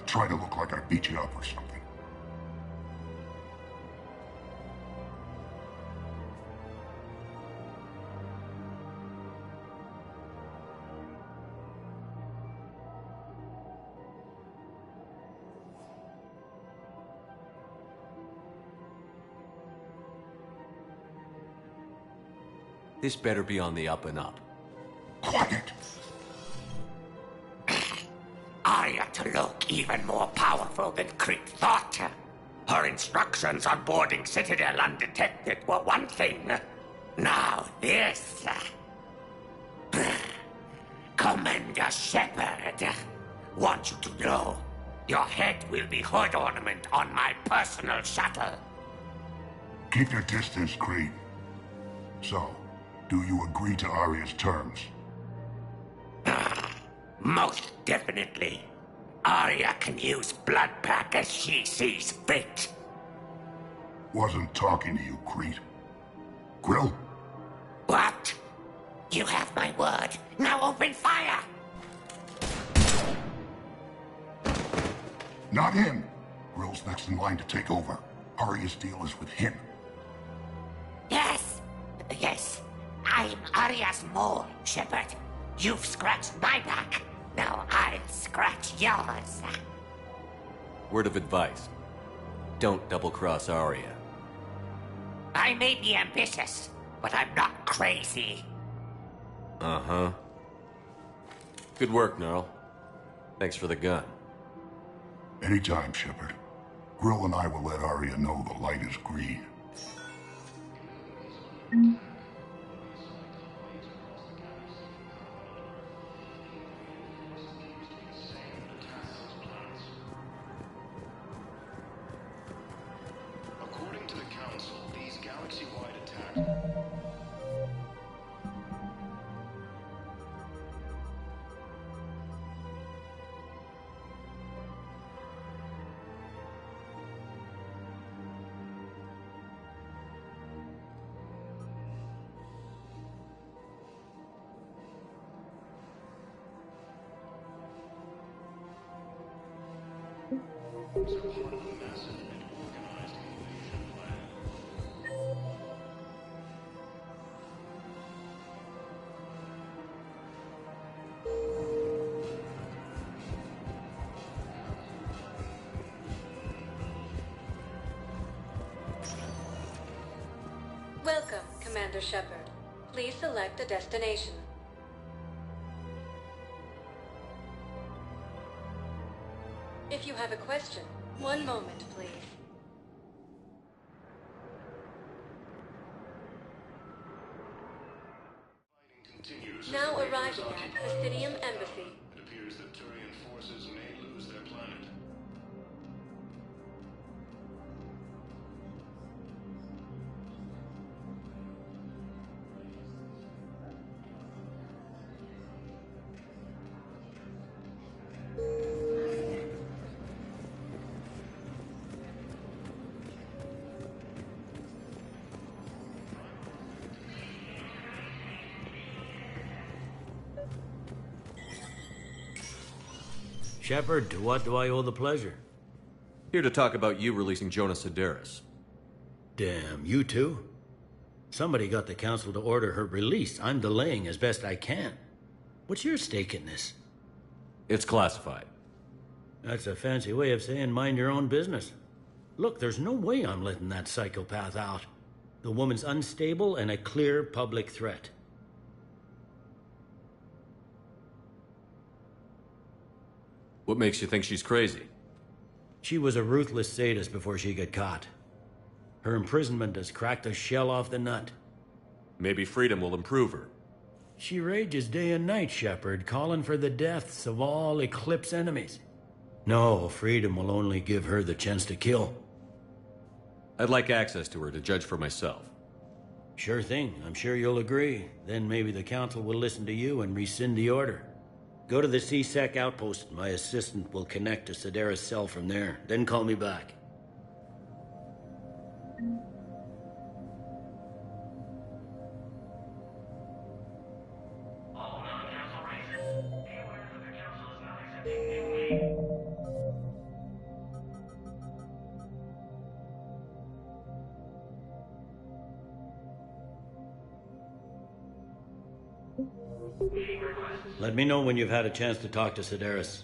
Speaker 6: try to look like I beat you up or something.
Speaker 1: This better be on the up and up.
Speaker 6: Quiet!
Speaker 9: Arya to look even more powerful than Crete thought. Her instructions on boarding Citadel undetected were one thing. Now this. Commander Shepard, want you to know, your head will be hood ornament on my personal shuttle.
Speaker 6: Keep your distance, Crete. So, do you agree to Arya's terms?
Speaker 9: Most definitely. Arya can use Bloodpack as she sees fit.
Speaker 6: Wasn't talking to you, Crete. Grill?
Speaker 9: What? You have my word. Now open fire!
Speaker 6: Not him! Grill's next in line to take over. Arya's deal is with him.
Speaker 9: Yes. I'm Arya's mole, Shepard. You've scratched my back. Now I'll scratch yours.
Speaker 1: Word of advice. Don't double-cross Arya.
Speaker 9: I may be ambitious, but I'm not crazy.
Speaker 1: Uh-huh. Good work, Gnarl. Thanks for the gun.
Speaker 6: Anytime, Shepard. Grill and I will let Arya know the light is green.
Speaker 5: According to the Council, these galaxy-wide attacks...
Speaker 7: Welcome, Commander Shepard. Please select a destination. If you have a question, one moment, please. Now arriving at Presidium Embassy.
Speaker 5: It appears that Turian forces may lose their planet.
Speaker 10: Shepard, to what do I owe the pleasure?
Speaker 1: Here to talk about you releasing Jonah Sedaris.
Speaker 10: Damn, you too? Somebody got the council to order her release. I'm delaying as best I can. What's your stake in this?
Speaker 1: It's classified.
Speaker 10: That's a fancy way of saying mind your own business. Look, there's no way I'm letting that psychopath out. The woman's unstable and a clear public threat.
Speaker 1: What makes you think she's crazy?
Speaker 10: She was a ruthless sadist before she got caught. Her imprisonment has cracked the shell off the nut.
Speaker 1: Maybe freedom will improve her.
Speaker 10: She rages day and night, Shepard, calling for the deaths of all Eclipse enemies. No, freedom will only give her the chance to kill.
Speaker 1: I'd like access to her to judge for myself.
Speaker 10: Sure thing. I'm sure you'll agree. Then maybe the council will listen to you and rescind the order. Go to the C-Sec outpost. My assistant will connect to Sedaris' cell from there. Then call me back. Let me know when you've had a chance to talk to Sedaris.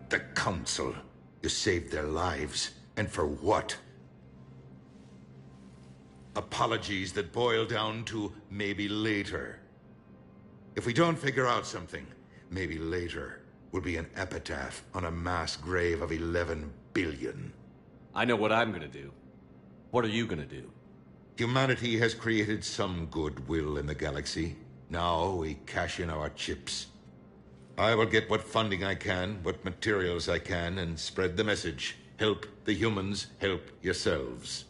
Speaker 6: The Council. You saved their lives. And for what? Apologies that boil down to maybe later. If we don't figure out something, maybe later will be an epitaph on a mass grave of 11 billion.
Speaker 1: I know what I'm gonna do. What are you gonna do?
Speaker 6: Humanity has created some goodwill in the galaxy. Now we cash in our chips. I will get what funding I can, what materials I can, and spread the message. Help the humans, help yourselves.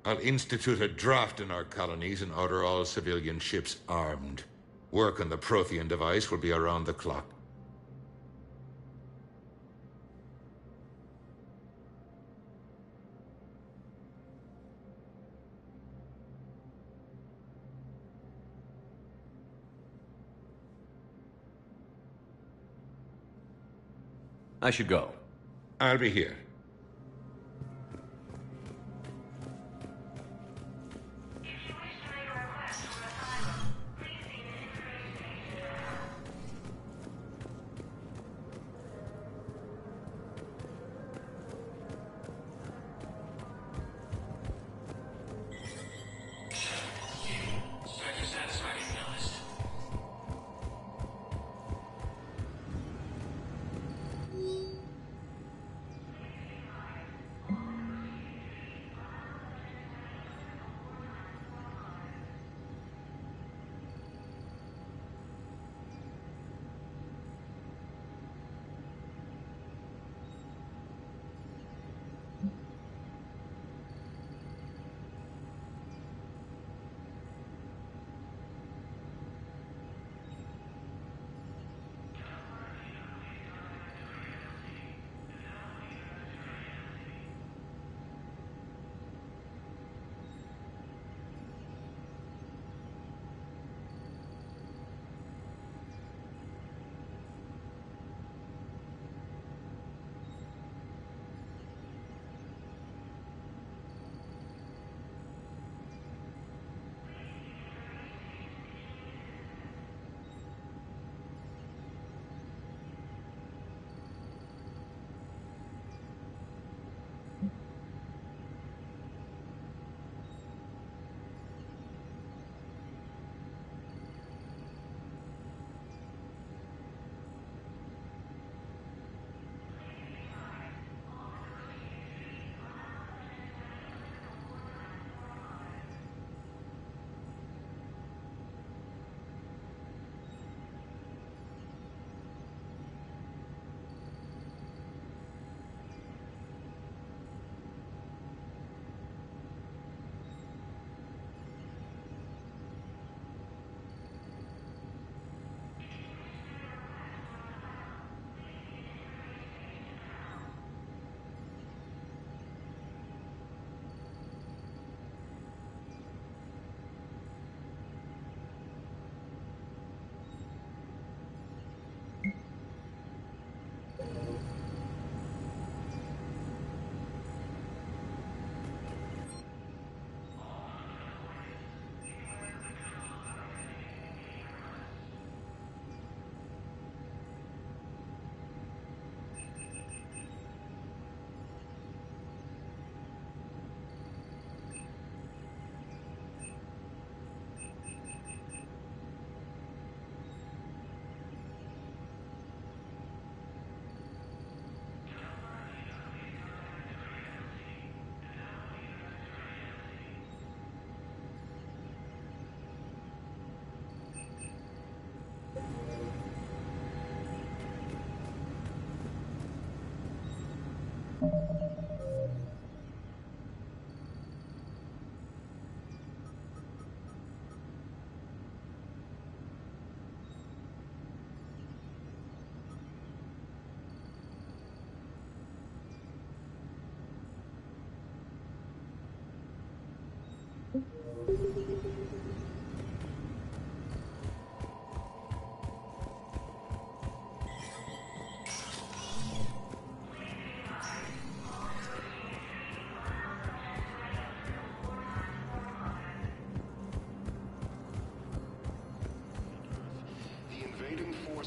Speaker 6: I'll institute a draft in our colonies and order all civilian ships armed. Work on the Prothean device will be around the clock.
Speaker 1: I should go.
Speaker 6: I'll be here.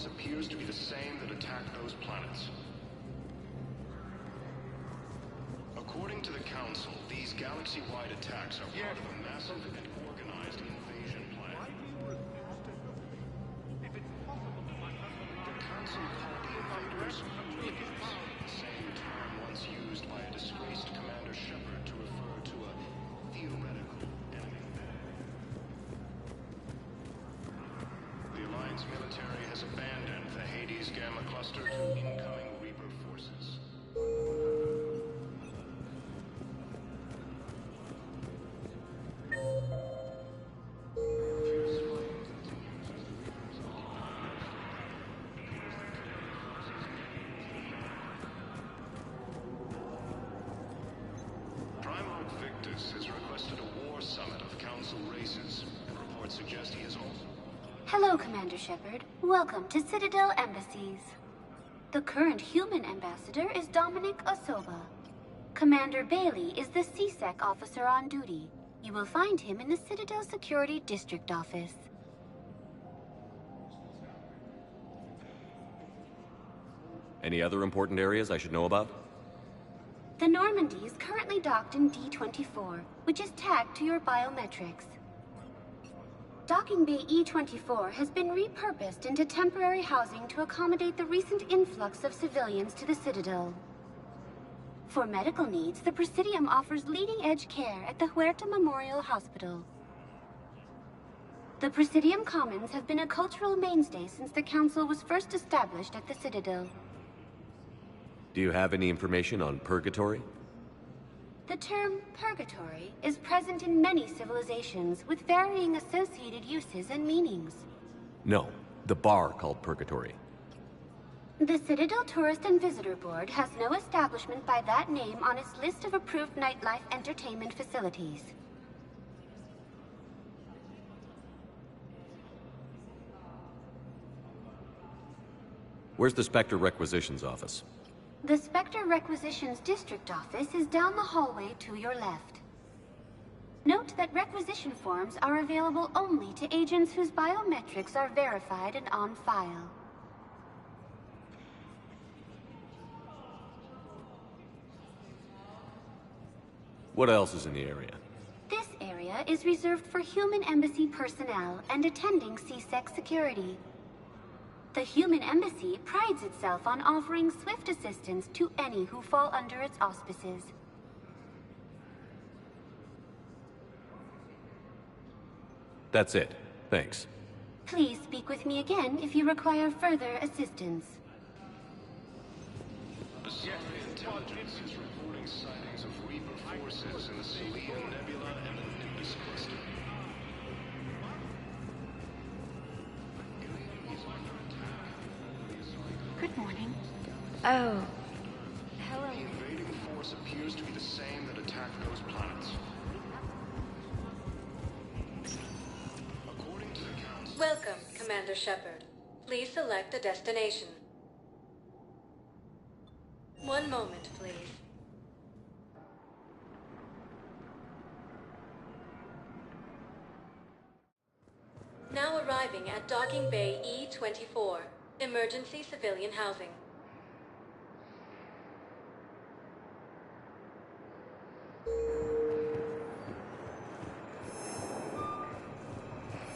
Speaker 11: force appears to be the same that attacked those planets. According to the Council, these galaxy-wide attacks are part of a massive and organized invasion plan. The Council called the invaders Reapers, the same term once used by a disgraced Commander Shepard to refer to a theoretical enemy. The Alliance military has abandoned the Hades Gamma Cluster to incoming Reaper forces. Primarch Victus has requested a war summit of Council races, and reports suggest he is also...
Speaker 12: Hello, Commander Shepard. Welcome to Citadel Embassies. The current human ambassador is Dominic Osoba. Commander Bailey is the CSEC officer on duty. You will find him in the Citadel Security District office.
Speaker 1: Any other important areas I should know about?
Speaker 12: The Normandy is currently docked in D-24, which is tagged to your biometrics. Docking Bay E-24 has been repurposed into temporary housing to accommodate the recent influx of civilians to the Citadel. For medical needs, the Presidium offers leading-edge care at the Huerta Memorial Hospital. The Presidium Commons have been a cultural mainstay since the Council was first established at the Citadel.
Speaker 1: Do you have any information on Purgatory?
Speaker 12: The term purgatory is present in many civilizations with varying associated uses and meanings.
Speaker 1: No, the bar called Purgatory.
Speaker 12: The Citadel Tourist and Visitor Board has no establishment by that name on its list of approved nightlife entertainment facilities.
Speaker 1: Where's the Spectre Requisitions office?
Speaker 12: The Spectre Requisitions District Office is down the hallway to your left. Note that requisition forms are available only to agents whose biometrics are verified and on file.
Speaker 1: What else is in the area?
Speaker 12: This area is reserved for human embassy personnel and attending CSEC security. The Human Embassy prides itself on offering swift assistance to any who fall under its auspices.
Speaker 1: That's it. Thanks.
Speaker 12: Please speak with me again if you require further assistance.
Speaker 11: Intelligence is reporting sightings of Reaper forces in the Selene Nebula and the Nimbus Cluster.
Speaker 8: Good morning.
Speaker 21: Oh. Hello.
Speaker 11: The invading force appears to be the same that attacked those planets. According to the Council...
Speaker 7: Welcome, Commander Shepard. Please select a destination. One moment, please. Now arriving at Docking Bay E-24. Emergency civilian housing.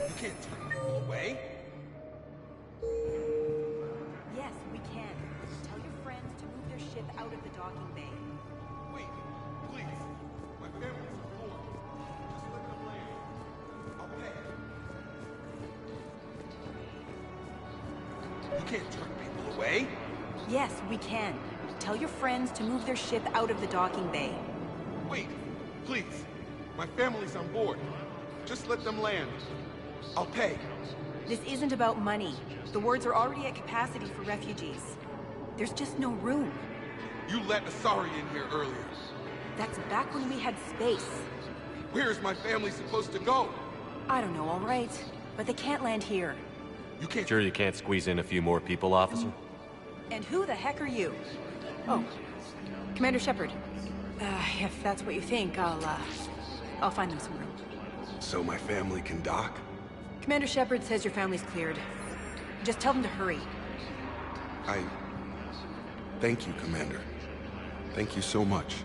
Speaker 13: You can't turn people away.
Speaker 14: Yes, we can. Tell your friends to move their ship out of the docking bay.
Speaker 13: Wait, please. My family's on board. Just let them land. I'll pay. You can't turn people away.
Speaker 14: Yes, we can. Tell your friends to move their ship out of the docking bay.
Speaker 13: Wait, please. My family's on board. Just let them land. I'll pay.
Speaker 14: This isn't about money. The wards are already at capacity for refugees. There's just no room.
Speaker 13: You let Asari in here earlier.
Speaker 14: That's back when we had space.
Speaker 13: Where is my family supposed to go?
Speaker 14: I don't know, all right. But they can't land here.
Speaker 13: You can't...
Speaker 1: Sure you can't squeeze in a few more people, officer?
Speaker 14: And who the heck are you? Oh, Commander Shepard. If that's what you think, I'll find them some room.
Speaker 13: So my family can dock?
Speaker 14: Commander Shepard says your family's cleared. Just tell them to hurry.
Speaker 13: Thank you, Commander. Thank you so much.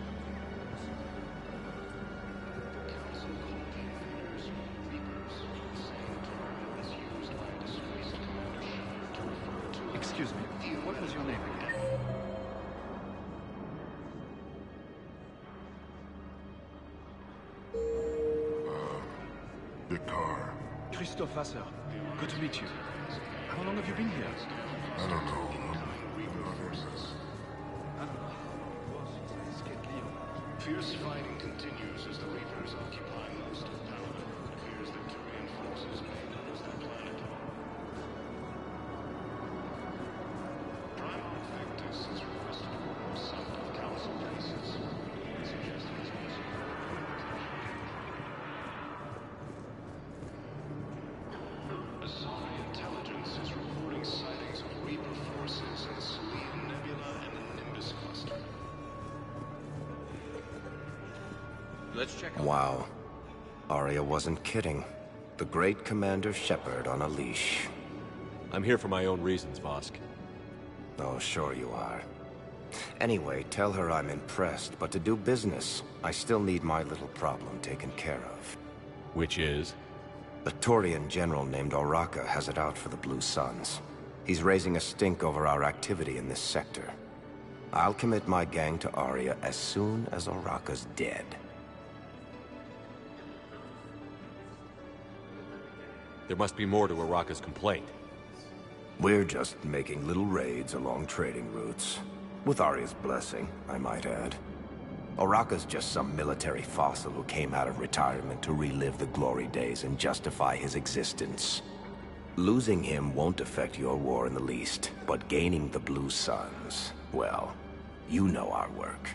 Speaker 11: Excuse me, what was your name again?
Speaker 6: Vikar.
Speaker 11: Christophe Vasseur. Good to meet you. How long have you been here?
Speaker 6: I don't know.
Speaker 11: Fierce fighting continues as the Reapers occupy most of Paladin. It appears that Turian forces may lose the planet. Primarch Victus has requested a more south of Council bases. Asari intelligence is reporting sightings of Reaper forces in the Selene Nebula and the Nimbus cluster.
Speaker 3: Let's check out. Wow. Arya wasn't kidding. The great Commander Shepard on a leash.
Speaker 1: I'm here for my own reasons, Vosk.
Speaker 3: Oh, sure you are. Anyway, tell her I'm impressed, but to do business, I still need my little problem taken care of.
Speaker 1: Which is?
Speaker 3: A Turian general named Oraka has it out for the Blue Suns. He's raising a stink over our activity in this sector. I'll commit my gang to Arya as soon as Oraka's dead.
Speaker 1: There must be more to Oraka's complaint.
Speaker 3: We're just making little raids along trading routes. With Arya's blessing, I might add. Oraka's just some military fossil who came out of retirement to relive the glory days and justify his existence. Losing him won't affect your war in the least, but gaining the Blue Suns, well, you know our work.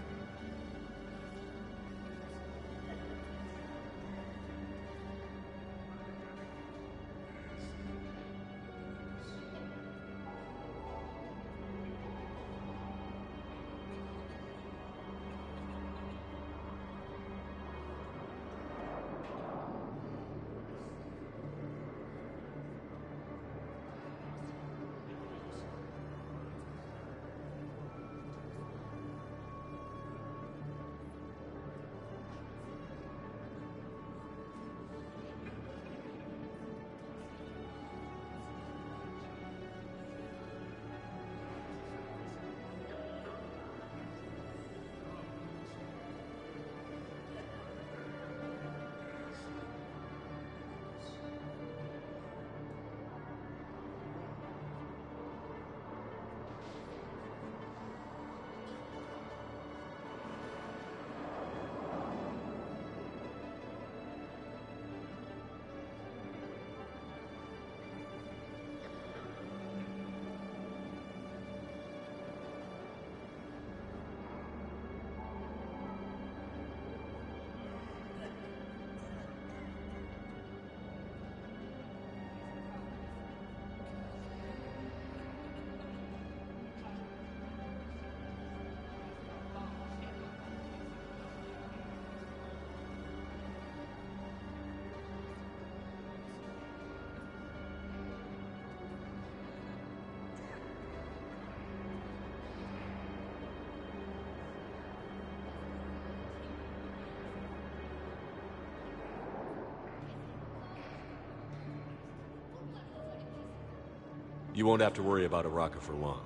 Speaker 1: You won't have to worry about Oraka for long.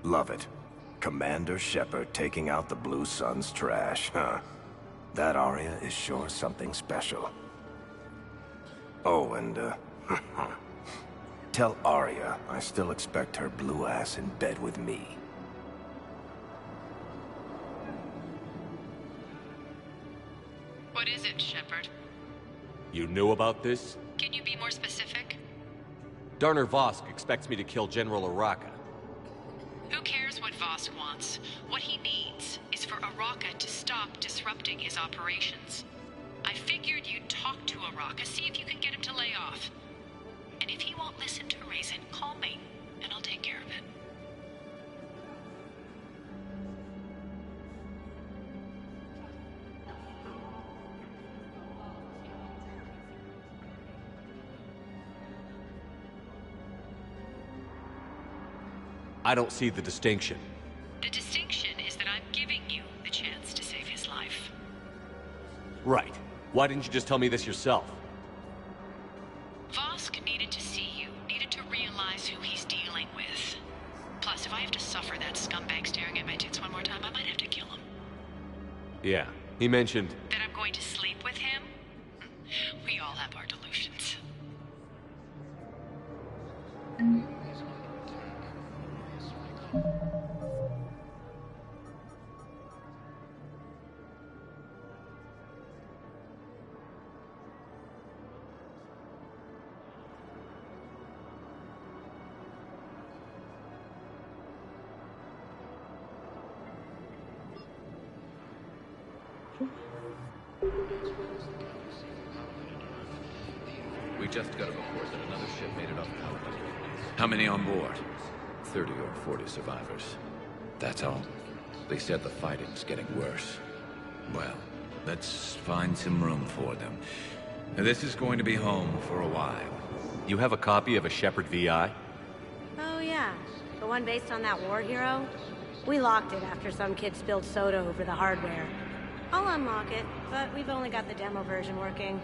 Speaker 3: Love it. Commander Shepard taking out the Blue Suns trash, huh? That Arya is sure something special. Oh, and, tell Arya I still expect her blue ass in bed with me.
Speaker 15: What is it, Shepard?
Speaker 1: You knew about this?
Speaker 15: Can you be more specific?
Speaker 1: Darner Vosk expects me to kill General Oraka.
Speaker 15: Who cares what Vosk wants? What he needs is for Oraka to stop disrupting his operations. I figured you'd talk to Oraka, see if you can get him to lay off. And if he won't listen to reason, call me, and I'll take care of it.
Speaker 1: I don't see the distinction.
Speaker 15: The distinction is that I'm giving you the chance to save his life.
Speaker 1: Right. Why didn't you just tell me this yourself?
Speaker 15: Vosk needed to see you, needed to realize who he's dealing with. Plus, if I have to suffer that scumbag staring at my tits one more time, I might have to kill him.
Speaker 1: Yeah, he mentioned...
Speaker 15: That I'm going to sleep with him? We all have our delusions.
Speaker 16: We just got a report that another ship made it off Paladin. How many on board? 30 or 40 survivors. That's all. They said the fighting's getting worse.
Speaker 17: Well, let's find some room for them. This is going to be home for a while.
Speaker 1: You have a copy of a Shepard VI?
Speaker 18: Oh yeah, the one based on that war hero? We locked it after some kid spilled soda over the hardware. I'll unlock it, but we've only got the demo version working.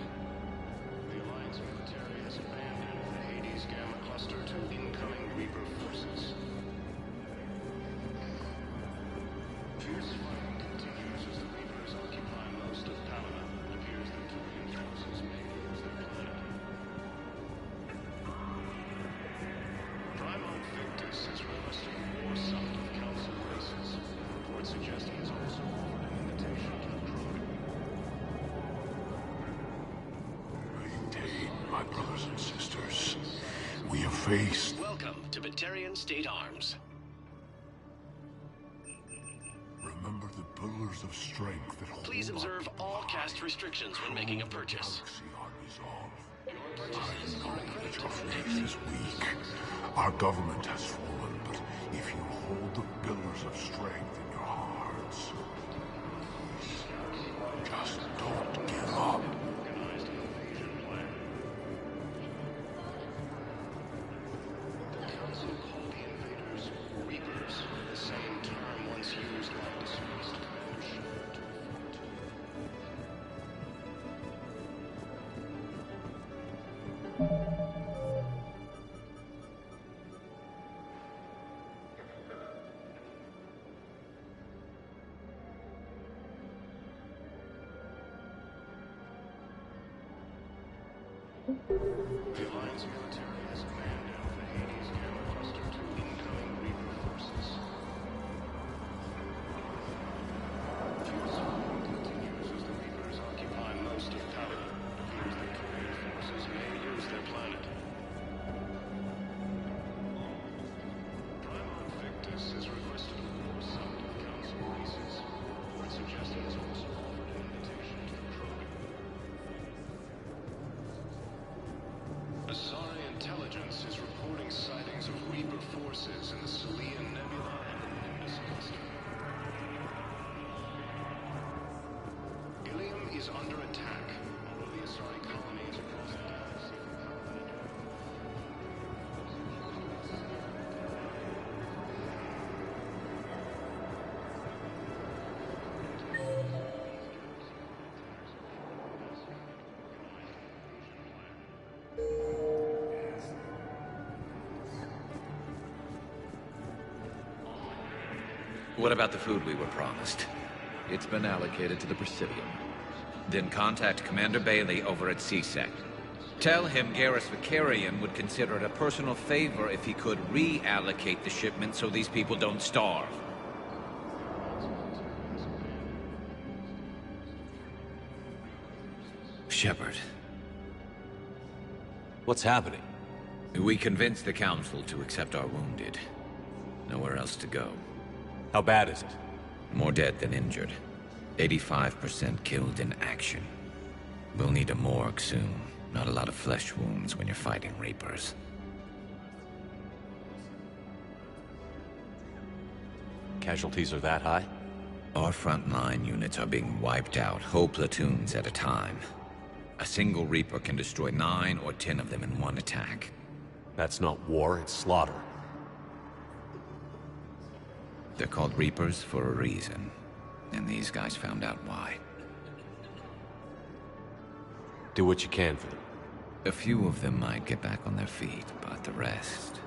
Speaker 11: The Alliance military has abandoned the Hades Gamma cluster to incoming Reaper forces. Fierce fighting continues as the Reapers occupy most of Paladin. It appears that Turian forces may lose their planet. Primon Victus has requested a war summit of Council races. Reports suggest he has also offered an invitation to the Krogan.
Speaker 6: Maintain, my brothers and sisters. We have faced...
Speaker 20: Welcome to Batarian State Arms.
Speaker 6: Remember the pillars of strength that hold
Speaker 20: Please observe all cast restrictions when making a purchase.
Speaker 6: I know that your faith is weak. Our government has fallen, but if you hold the pillars of strength in your hearts, just don't give up.
Speaker 11: The Council called the invaders Reapers, the same term once used by disgraced Commander Shepard to refer to. The Alliance military has abandoned the Hades Gamma cluster to incoming Reaper forces. Fierce fighting continues as the Reapers occupy most of Paladin. It appears that Turian forces may use their planet. Primon Victus has requested a war summit of Council races. Reports suggest he has also offered an invitation to the Krogan. Asari intelligence is reporting sightings of Reaper forces in the Selian Nebula and the Nimbus cluster. Ilium is under attack, although the Asari colonies across the galaxy from Paladin.
Speaker 17: What about the food we were promised?
Speaker 16: It's been allocated to the Presidium.
Speaker 17: Then contact Commander Bailey over at CSEC. Tell him Garrus Vakarian would consider it a personal favor if he could reallocate the shipment so these people don't starve.
Speaker 16: Shepard.
Speaker 1: What's happening?
Speaker 17: We convinced the Council to accept our wounded. Nowhere else to go.
Speaker 1: How bad is it?
Speaker 17: More dead than injured. 85% killed in action. We'll need a morgue soon. Not a lot of flesh wounds when you're fighting Reapers.
Speaker 1: Casualties are that high?
Speaker 17: Our frontline units are being wiped out, whole platoons at a time. A single Reaper can destroy 9 or 10 of them in one attack.
Speaker 1: That's not war, it's slaughter.
Speaker 16: They're called Reapers for a reason. And these guys found out why.
Speaker 1: Do what you can for them.
Speaker 16: A few of them might get back on their feet, but the rest...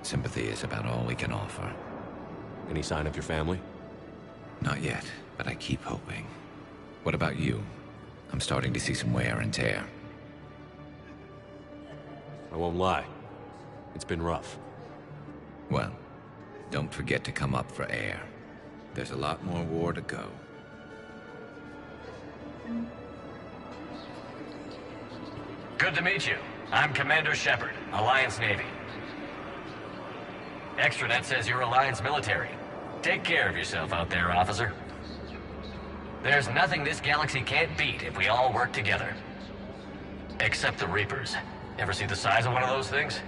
Speaker 16: sympathy is about all we can offer.
Speaker 1: Any sign of your family?
Speaker 16: Not yet, but I keep hoping. What about you? I'm starting to see some wear and tear.
Speaker 1: I won't lie. It's been rough.
Speaker 16: Well, don't forget to come up for air. There's a lot more war to go.
Speaker 2: Good to meet you. I'm Commander Shepard, Alliance Navy. Extranet says you're Alliance military. Take care of yourself out there, officer. There's nothing this galaxy can't beat if we all work together. Except the Reapers. Ever see the size of one of those things?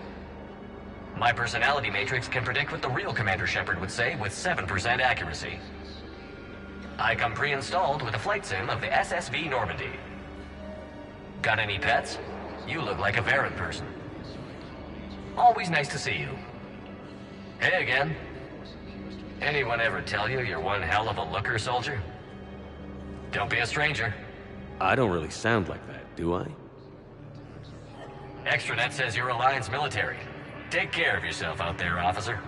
Speaker 2: My personality matrix can predict what the real Commander Shepard would say with 7% accuracy. I come pre-installed with a flight sim of the SSV Normandy. Got any pets? You look like a Varren person. Always nice to see you. Hey again. Anyone ever tell you you're one hell of a looker, soldier? Don't be a stranger.
Speaker 1: I don't really sound like that, do I?
Speaker 2: Extranet says you're Alliance military. Take care of yourself out there, officer.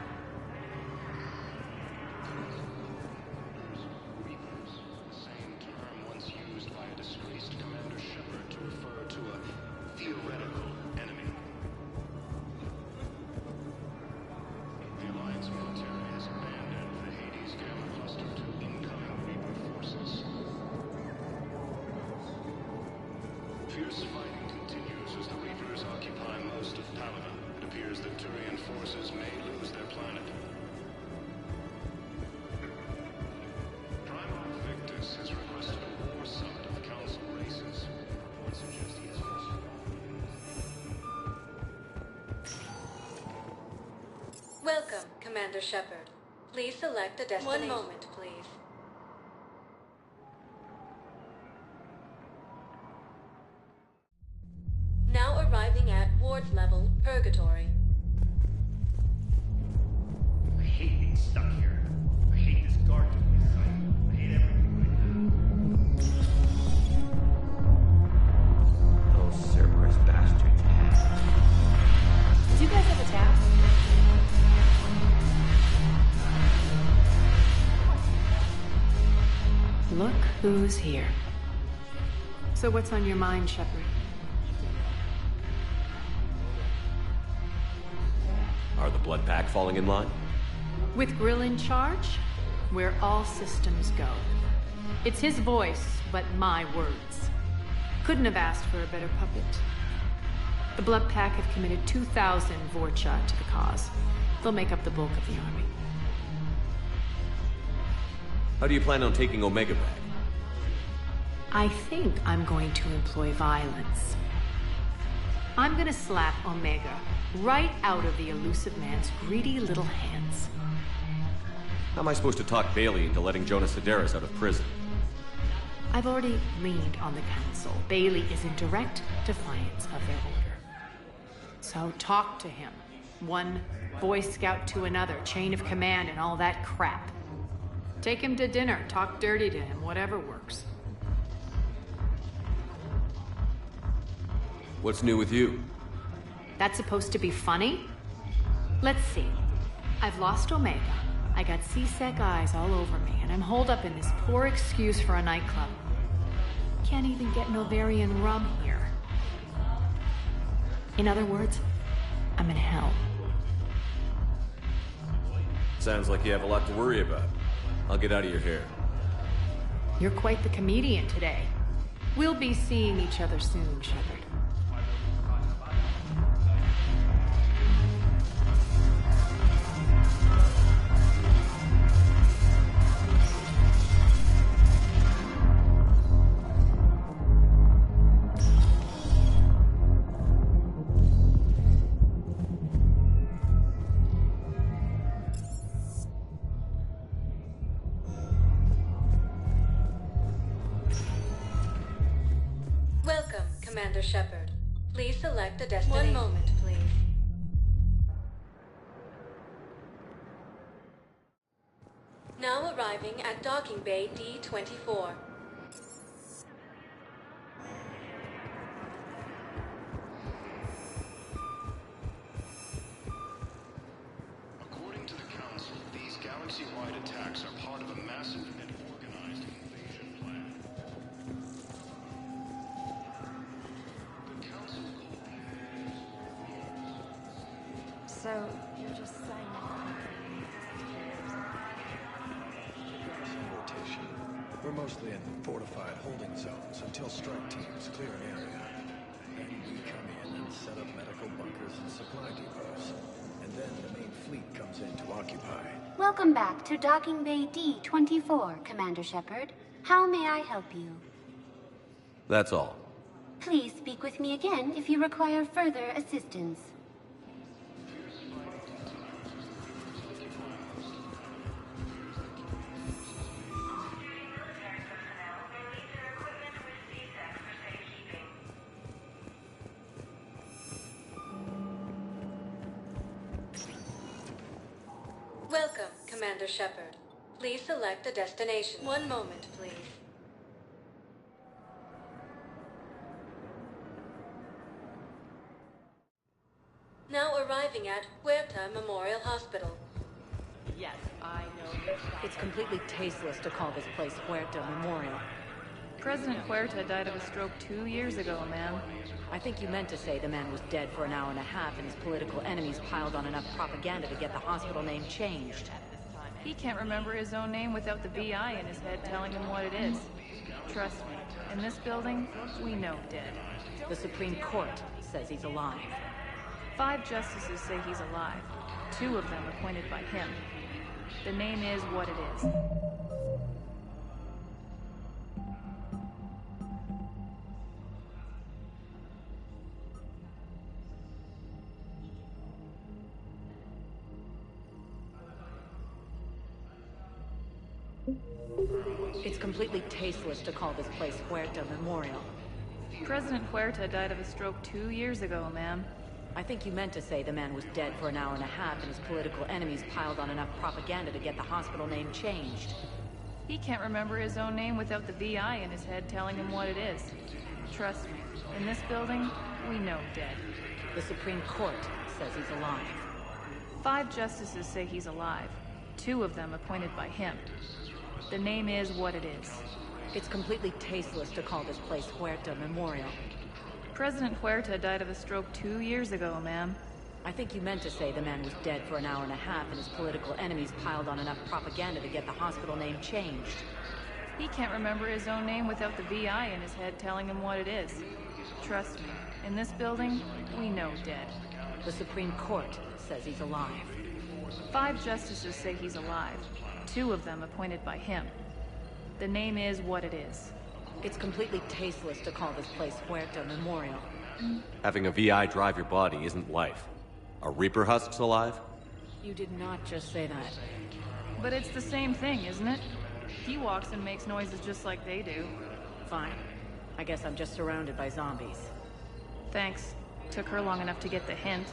Speaker 11: Fierce fighting continues as the Reapers occupy most of Paladin. It appears that Turian forces may lose their planet. Primal Victus has requested a war summit of Council races. Reports suggest he has also...
Speaker 7: Welcome, Commander Shepard. Please select a destination. 1 moment, please. Now arriving at Ward Level, Purgatory.
Speaker 4: I hate being stuck here. I hate this guard doing this site. I hate everything right now. Those Cerberus bastards.
Speaker 8: Do you guys have a task?
Speaker 21: Look who's here.
Speaker 8: So what's on your mind, Shepard?
Speaker 1: Are the Blood Pack falling in line?
Speaker 8: With Grill in charge, where all systems go. It's his voice, but my words. Couldn't have asked for a better puppet. The Blood Pack have committed 2,000 Vorcha to the cause. They'll make up the bulk of the army.
Speaker 1: How do you plan on taking Omega back?
Speaker 8: I think I'm going to employ violence. I'm gonna slap Omega right out of the elusive man's greedy little hands.
Speaker 1: How am I supposed to talk Bailey into letting Jonas Sederis out of prison?
Speaker 8: I've already leaned on the Council. Bailey is in direct defiance of their order. So talk to him. One Boy Scout to another, chain of command and all that crap. Take him to dinner, talk dirty to him, whatever works.
Speaker 1: What's new with you?
Speaker 8: That's supposed to be funny? Let's see. I've lost Omega. I got C-Sec eyes all over me, and I'm holed up in this poor excuse for a nightclub. Can't even get Novarian rum here. In other words, I'm in hell.
Speaker 1: Sounds like you have a lot to worry about. I'll get out of your hair.
Speaker 8: You're quite the comedian today. We'll be seeing each other soon, Shepard.
Speaker 7: Commander Shepard. Please select a destination. 1 moment, please. arriving at Docking Bay D-24.
Speaker 11: According to the Council, these galaxy-wide attacks are part of a massive and organized invasion plan. The Council
Speaker 21: So, you're just saying
Speaker 19: rotation. We're mostly in fortified holding zones until strike teams clear an area. Then we come in and set up medical bunkers and supply depots. And then the main fleet comes in to occupy.
Speaker 12: Welcome back to Docking Bay D-24, Commander Shepard. How may I help you?
Speaker 1: That's all.
Speaker 12: Please speak with me again if you require further assistance.
Speaker 7: Welcome, Commander Shepard. Please select a destination. One moment, please. Now arriving at Huerta Memorial Hospital.
Speaker 22: Yes, I know. It's completely tasteless to call this place Huerta Memorial.
Speaker 23: President Huerta died of a stroke 2 years ago, ma'am.
Speaker 22: I think you meant to say the man was dead for an hour and a half and his political enemies piled on enough propaganda to get the hospital name changed.
Speaker 23: He can't remember his own name without the VI in his head telling him what it is. Trust me, in this building, we know dead.
Speaker 22: The Supreme Court says he's alive.
Speaker 23: 5 justices say he's alive. 2 of them appointed by him. The name is what it is.
Speaker 22: It's completely tasteless to call this place Huerta Memorial.
Speaker 23: President Huerta died of a stroke 2 years ago, ma'am.
Speaker 22: I think you meant to say the man was dead for an hour and a half and his political enemies piled on enough propaganda to get the hospital name changed.
Speaker 23: He can't remember his own name without the VI in his head telling him what it is. Trust me, in this building, we know dead.
Speaker 22: The Supreme Court says he's alive.
Speaker 23: 5 justices say he's alive. 2 of them appointed by him. The name is what it is.
Speaker 22: It's completely tasteless to call this place Huerta Memorial.
Speaker 23: President Huerta died of a stroke 2 years ago, ma'am.
Speaker 22: I think you meant to say the man was dead for an hour and a half and his political enemies piled on enough propaganda to get the hospital name changed.
Speaker 23: He can't remember his own name without the VI in his head telling him what it is. Trust me, in this building, we know dead.
Speaker 22: The Supreme Court says he's alive.
Speaker 23: 5 justices say he's alive. 2 of them appointed by him. The name is what it is.
Speaker 22: It's completely tasteless to call this place Huerta Memorial.
Speaker 1: Having a VI drive your body isn't life. Are Reaper husks alive?
Speaker 22: You did not just say that.
Speaker 23: But it's the same thing, isn't it? He walks and makes noises just like they do.
Speaker 22: Fine. I guess I'm just surrounded by zombies.
Speaker 23: Thanks. Took her long enough to get the hint.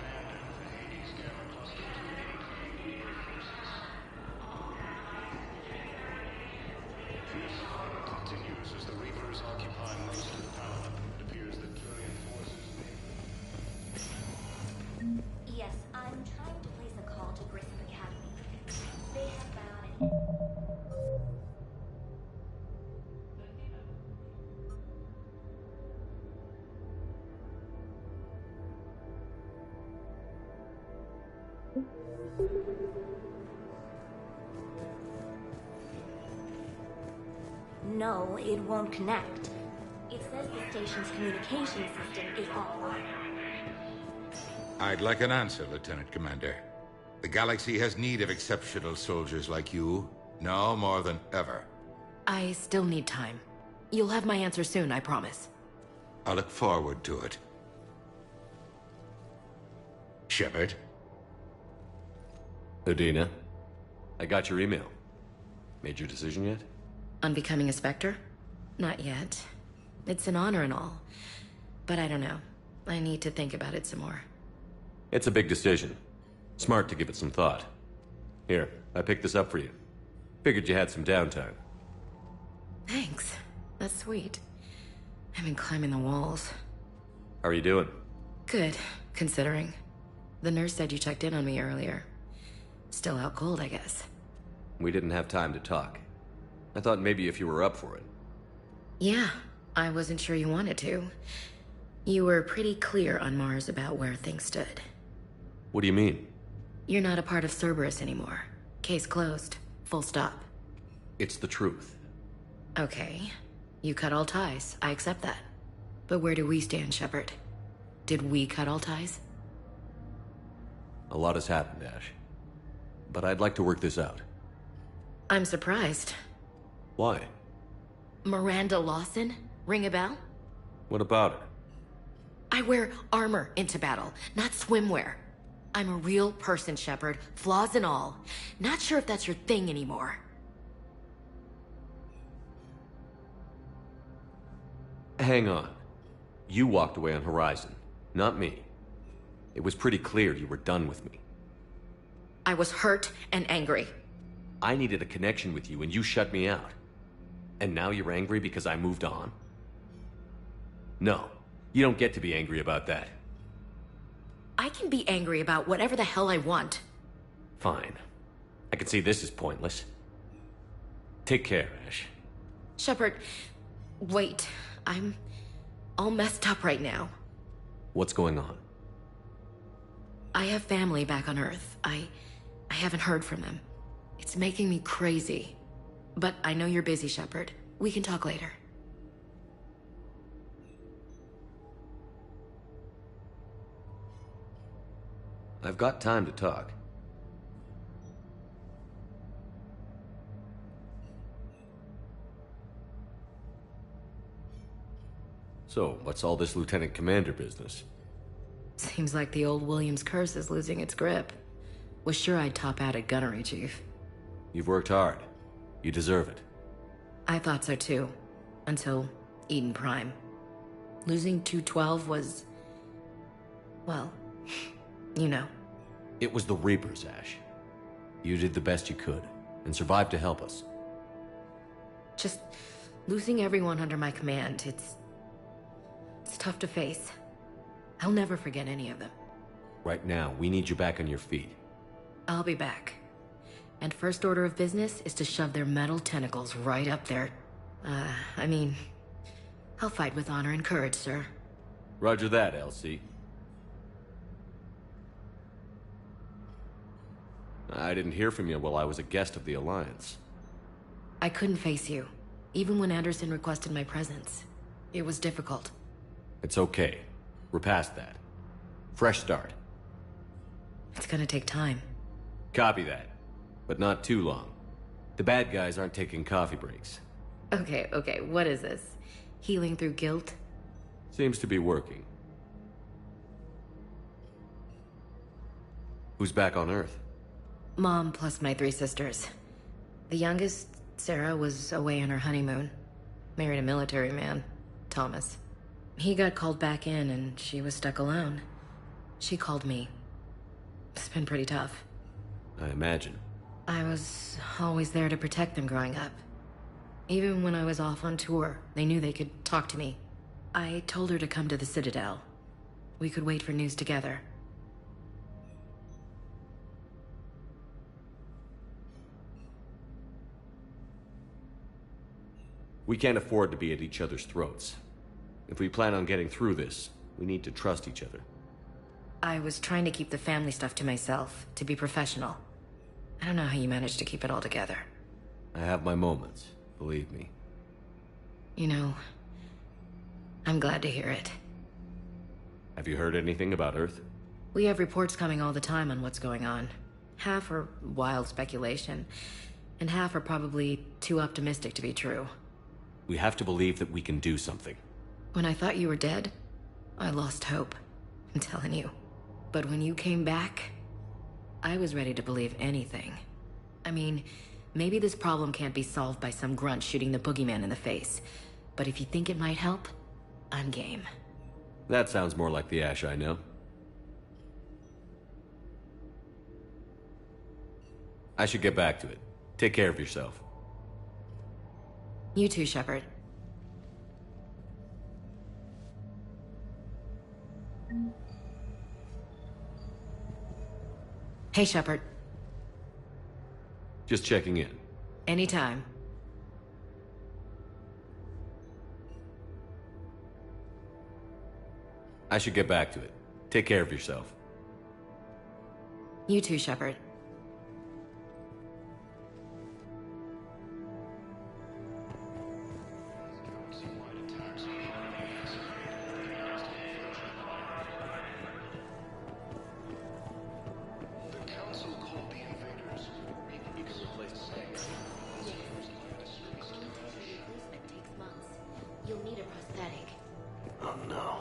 Speaker 12: Yes, I'm trying to place a call to Grissom Academy. They have found it. No, it won't connect. It says the station's communication system is offline.
Speaker 24: I'd like an answer, Lieutenant Commander. The galaxy has need of exceptional soldiers like you, now more than ever.
Speaker 25: I still need time. You'll have my answer soon, I promise.
Speaker 24: I look forward to it. Shepard?
Speaker 1: Udina, I got your email. Made your decision yet?
Speaker 25: On becoming a Spectre? Not yet. It's an honor and all. But I don't know. I need to think about it some more.
Speaker 1: It's a big decision. Smart to give it some thought. Here, I picked this up for you. Figured you had some downtime.
Speaker 25: Thanks. That's sweet. I've been climbing the walls.
Speaker 1: How are you doing?
Speaker 25: Good, considering. The nurse said you checked in on me earlier. Still out cold, I guess.
Speaker 1: We didn't have time to talk. I thought maybe if you were up for it.
Speaker 25: Yeah, I wasn't sure you wanted to. You were pretty clear on Mars about where things stood.
Speaker 1: What do you mean?
Speaker 25: You're not a part of Cerberus anymore. Case closed. Full stop.
Speaker 1: It's the truth.
Speaker 25: Okay. You cut all ties. I accept that. But where do we stand, Shepard? Did we cut all ties?
Speaker 1: A lot has happened, Ash. But I'd like to work this out.
Speaker 25: I'm surprised.
Speaker 1: Why?
Speaker 25: Miranda Lawson? Ring a bell?
Speaker 1: What about her?
Speaker 25: I wear armor into battle, not swimwear. I'm a real person, Shepard, flaws and all. Not sure if that's your thing anymore.
Speaker 1: Hang on. You walked away on Horizon, not me. It was pretty clear you were done with me.
Speaker 25: I was hurt and angry.
Speaker 1: I needed a connection with you and you shut me out. And now you're angry because I moved on? No, you don't get to be angry about that.
Speaker 25: I can be angry about whatever the hell I want.
Speaker 1: Fine. I can see this is pointless. Take care, Ash.
Speaker 25: Shepard, wait. I'm all messed up right now.
Speaker 1: What's going on?
Speaker 25: I have family back on Earth. I haven't heard from them. It's making me crazy. But I know you're busy, Shepard. We can talk later.
Speaker 1: I've got time to talk. So, what's all this Lieutenant Commander business?
Speaker 25: Seems like the old Williams curse is losing its grip. Was sure I'd top out at gunnery, Chief.
Speaker 1: You've worked hard. You deserve it.
Speaker 25: I thought so too. Until Eden Prime. Losing 212 was... well, you know.
Speaker 1: It was the Reapers, Ash. You did the best you could, and survived to help us.
Speaker 25: Just losing everyone under my command, it's tough to face. I'll never forget any of them.
Speaker 1: Right now, we need you back on your feet.
Speaker 25: I'll be back. And first order of business is to shove their metal tentacles right up there. I mean, I'll fight with honor and courage, sir.
Speaker 1: Roger that, Elsie. I didn't hear from you while I was a guest of the Alliance.
Speaker 25: I couldn't face you, even when Anderson requested my presence. It was difficult.
Speaker 1: It's okay. We're past that. Fresh start.
Speaker 25: It's gonna take time.
Speaker 1: Copy that. But not too long. The bad guys aren't taking coffee breaks.
Speaker 25: Okay, what is this? Healing through guilt?
Speaker 1: Seems to be working. Who's back on Earth?
Speaker 25: Mom plus my 3 sisters. The youngest, Sarah, was away on her honeymoon. Married a military man, Thomas. He got called back in and she was stuck alone. She called me. It's been pretty tough.
Speaker 1: I imagine.
Speaker 25: I was always there to protect them growing up. Even when I was off on tour, they knew they could talk to me. I told her to come to the Citadel. We could wait for news together.
Speaker 1: We can't afford to be at each other's throats. If we plan on getting through this, we need to trust each other.
Speaker 25: I was trying to keep the family stuff to myself, to be professional. I don't know how you managed to keep it all together.
Speaker 1: I have my moments, believe me.
Speaker 25: You know, I'm glad to hear it.
Speaker 1: Have you heard anything about Earth?
Speaker 25: We have reports coming all the time on what's going on. Half are wild speculation, and half are probably too optimistic to be true.
Speaker 1: We have to believe that we can do something.
Speaker 25: When I thought you were dead, I lost hope. I'm telling you. But when you came back, I was ready to believe anything. I mean, maybe this problem can't be solved by some grunt shooting the boogeyman in the face. But if you think it might help, I'm game.
Speaker 1: That sounds more like the Ash I know. I should get back to it. Take care of yourself.
Speaker 25: You too, Shepard. Hey, Shepard.
Speaker 1: Just checking in.
Speaker 25: Anytime.
Speaker 1: I should get back to it. Take care of yourself.
Speaker 25: You too, Shepard. You'll need a prosthetic.
Speaker 3: Oh no.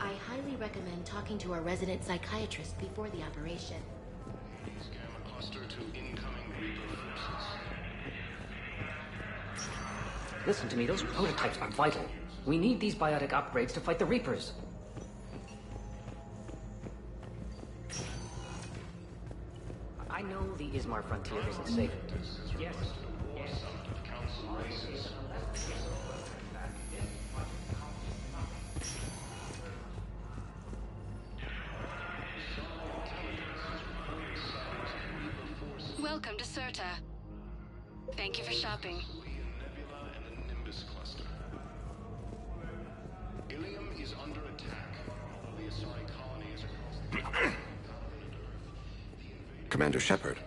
Speaker 25: I highly recommend talking to a resident psychiatrist before the operation.
Speaker 11: Gamma cluster to incoming Reaper forces.
Speaker 5: Listen to me, those prototypes are vital. We need these biotic upgrades to fight the Reapers. I know the Ismar frontier isn't safe. Yes.
Speaker 15: Welcome to Serta. Thank you for shopping.
Speaker 11: Nebula and the Nimbus cluster. Ilium is under attack, although the Asari colony is across the
Speaker 9: Commander Shepard.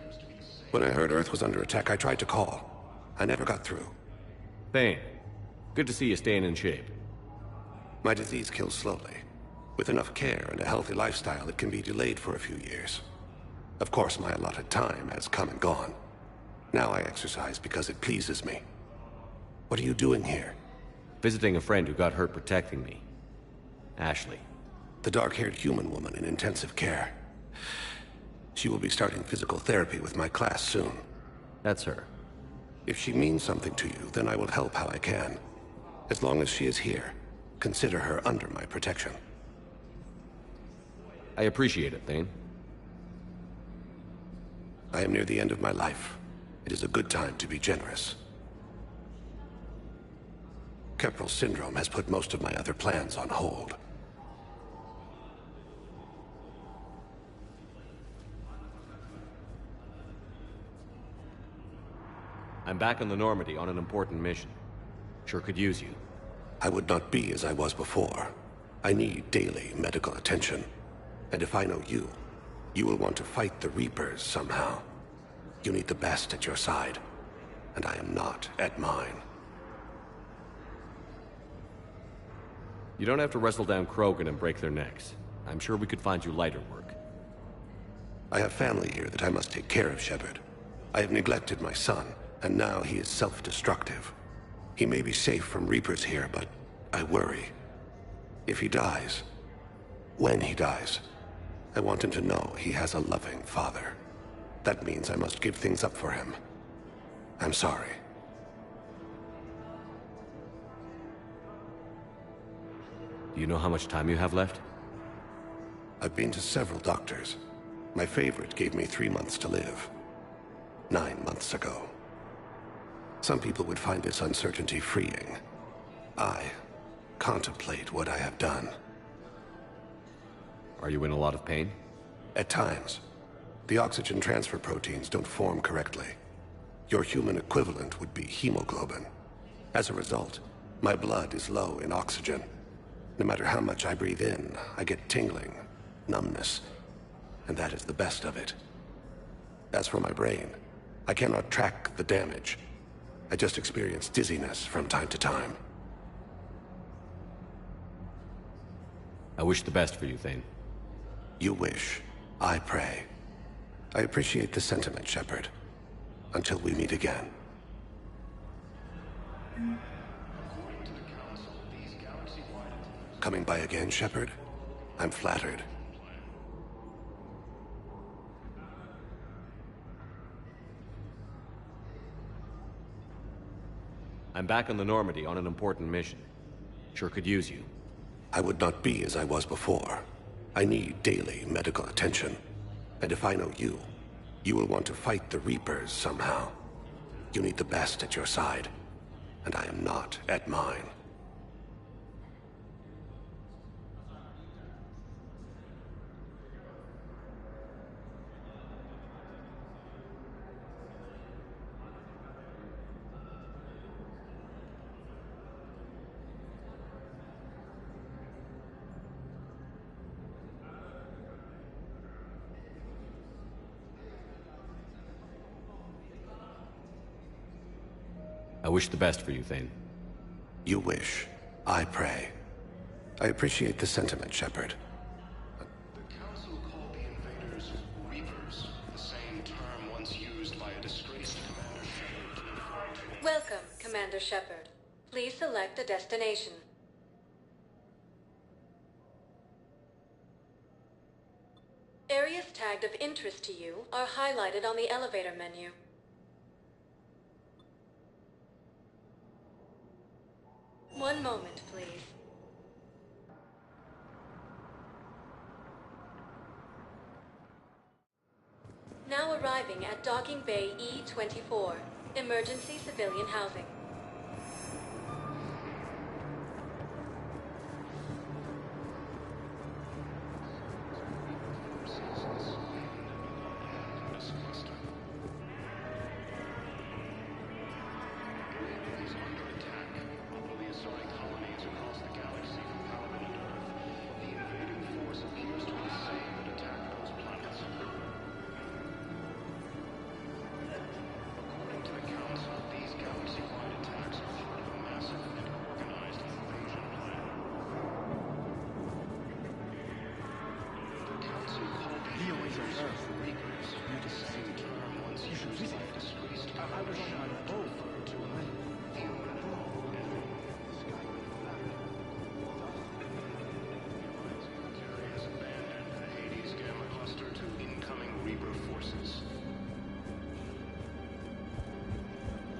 Speaker 9: When I heard Earth was under attack, I tried to call. I never got through.
Speaker 1: Thane, good to see you staying in shape.
Speaker 9: My disease kills slowly. With enough care and a healthy lifestyle, it can be delayed for a few years. Of course, my allotted time has come and gone. Now I exercise because it pleases me. What are you doing here?
Speaker 1: Visiting a friend who got hurt protecting me. Ashley.
Speaker 9: The dark-haired human woman in intensive care. She will be starting physical therapy with my class soon.
Speaker 1: That's her.
Speaker 9: If she means something to you, then I will help how I can. As long as she is here, consider her under my protection.
Speaker 1: I appreciate it, Thane.
Speaker 9: I am near the end of my life. It is a good time to be generous. Keppel syndrome has put most of my other plans on hold.
Speaker 1: I'm back on the Normandy on an important mission. Sure could use you.
Speaker 9: I would not be as I was before. I need daily medical attention. And if I know you, you will want to fight the Reapers somehow. You need the best at your side, and I am not at mine.
Speaker 1: You don't have to wrestle down Krogan and break their necks. I'm sure we could find you lighter work.
Speaker 9: I have family here that I must take care of, Shepard. I have neglected my son, and now he is self-destructive. He may be safe from Reapers here, but I worry. If he dies, when he dies, I want him to know he has a loving father. That means I must give things up for him. I'm sorry.
Speaker 1: Do you know how much time you have left?
Speaker 9: I've been to several doctors. My favorite gave me 3 months to live. 9 months ago. Some people would find this uncertainty freeing. I contemplate what I have done.
Speaker 1: Are you in a lot of pain?
Speaker 9: At times. The oxygen transfer proteins don't form correctly. Your human equivalent would be hemoglobin. As a result, my blood is low in oxygen. No matter how much I breathe in, I get tingling, numbness, and that is the best of it. As for my brain, I cannot track the damage. I just experience dizziness from time to time.
Speaker 1: I wish the best for you, Thane.
Speaker 9: You wish, I pray. I appreciate the sentiment, Shepard. Until we meet again. Coming by again, Shepard? I'm flattered.
Speaker 1: I'm back on the Normandy on an important mission. Sure could use you.
Speaker 9: I would not be as I was before. I need daily medical attention. And if I know you, you will want to fight the Reapers somehow. You need the best at your side, and I am not at mine.
Speaker 1: I wish the best for you, Thane.
Speaker 9: You wish. I pray. I appreciate the sentiment, Shepard.
Speaker 11: The Council called the invaders Reapers, the same term once used by a disgraced Commander Shepard to refer to...
Speaker 7: Welcome, Commander Shepard. Please select a destination. Areas tagged of interest to you are highlighted on the elevator menu. One moment, please. Now arriving at Docking Bay E-24, Emergency Civilian Housing.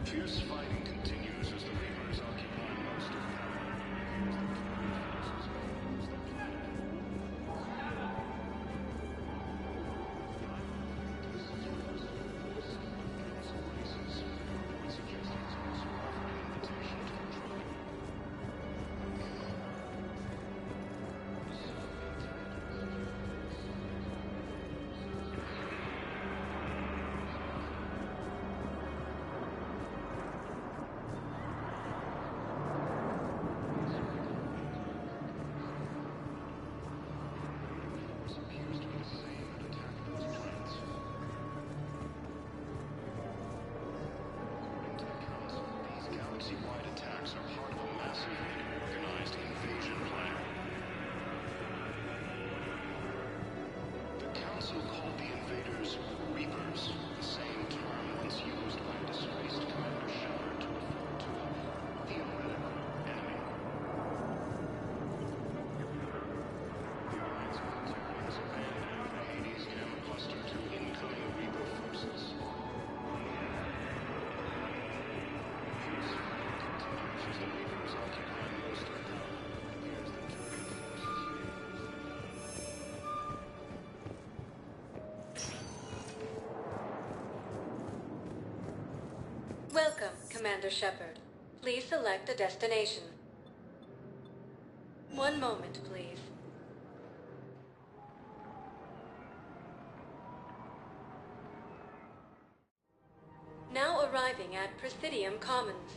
Speaker 11: Fierce fighting continues as the Reapers occupy most of galaxy-wide attacks are part of a massive and organized invasion plan. The Council called the invaders Reapers, the same term once used by a disgraced Commander Shepard to refer to a theoretical enemy. The Alliance military has abandoned the Hades Gamma cluster to incoming Reaper forces.
Speaker 7: Welcome, Commander Shepard. Please select a destination. One moment, please. Now arriving at Presidium Commons.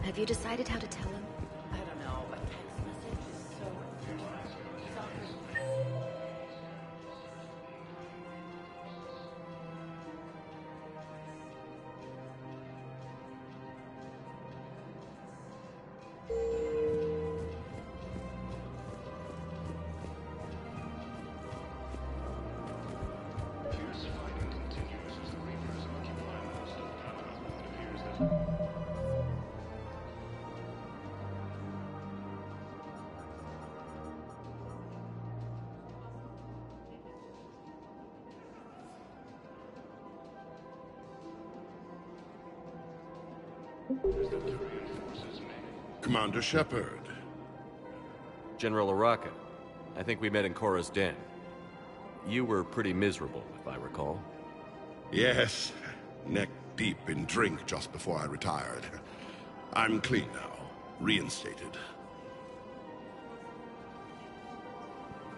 Speaker 21: Have you decided how to tell him?
Speaker 8: I don't know. A text message is so
Speaker 10: Commander Shepard.
Speaker 1: General Araka. I think we met in Korra's den. You were pretty miserable, if I recall.
Speaker 10: Yes, neck deep in drink just before I retired. I'm clean now, reinstated.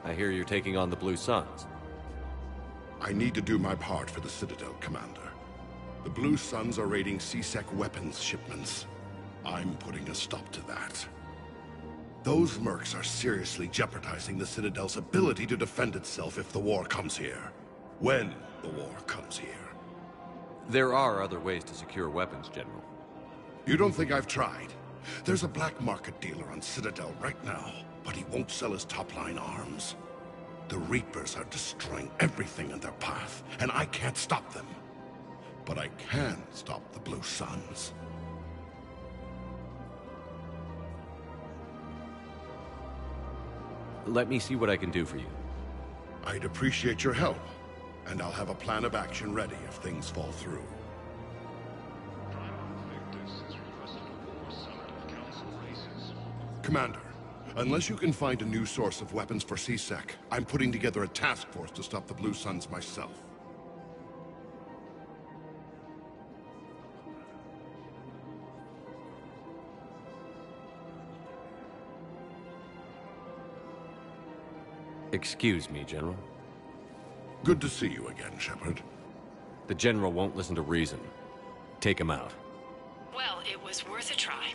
Speaker 1: I hear you're taking on the Blue Suns.
Speaker 10: I need to do my part for the Citadel, Commander. The Blue Suns are raiding C-Sec weapons shipments. I'm putting a stop to that. Those mercs are seriously jeopardizing the Citadel's ability to defend itself if the war comes here. When the war comes here.
Speaker 1: There are other ways to secure weapons, General.
Speaker 10: You don't think I've tried? There's a black market dealer on Citadel right now, but he won't sell his top-line arms. The Reapers are destroying everything in their path, and I can't stop them. But I can stop the Blue Suns.
Speaker 1: Let me see what I can do for you.
Speaker 10: I'd appreciate your help, and I'll have a plan of action ready if things fall through. Commander, unless you can find a new source of weapons for C-Sec, I'm putting together a task force to stop the Blue Suns myself.
Speaker 1: Excuse me, General.
Speaker 10: Good to see you again, Shepard.
Speaker 1: The General won't listen to reason. Take him out.
Speaker 15: Well, it was worth a try.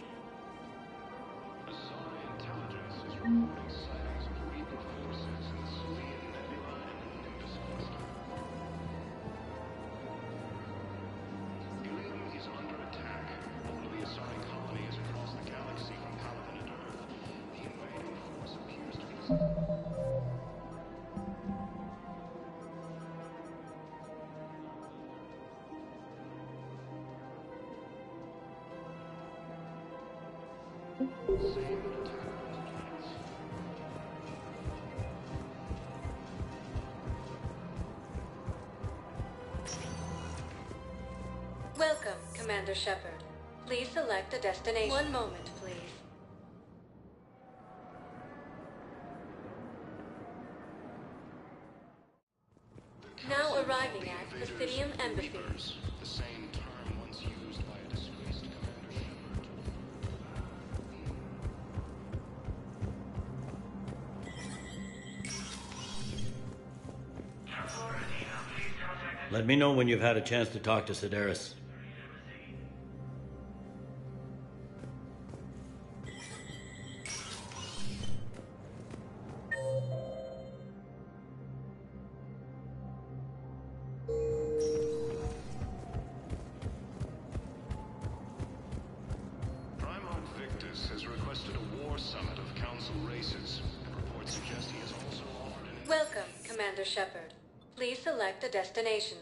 Speaker 7: Welcome, Commander Shepard. Please select a destination. One moment, please. Now arriving at Presidium Embassy.
Speaker 11: The same term once used by a disgraced Commander
Speaker 13: Shepard. Let me know when you've had a chance to talk to Sedaris.
Speaker 7: Welcome, Commander Shepard. Please select a destination.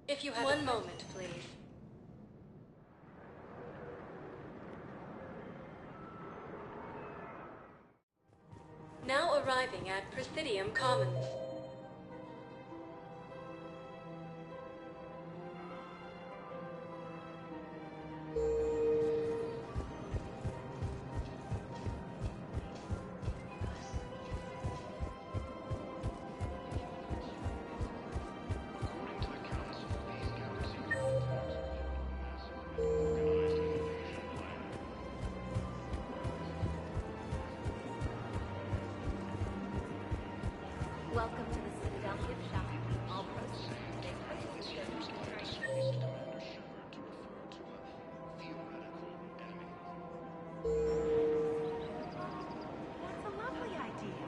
Speaker 7: If you have one moment, please. Now arriving at Presidium Commons.
Speaker 12: Welcome to the Citadel gift shop. All proceeds from today's purchase go to Commander Shepard to refer to a theoretical enemy.
Speaker 21: That's a lovely idea.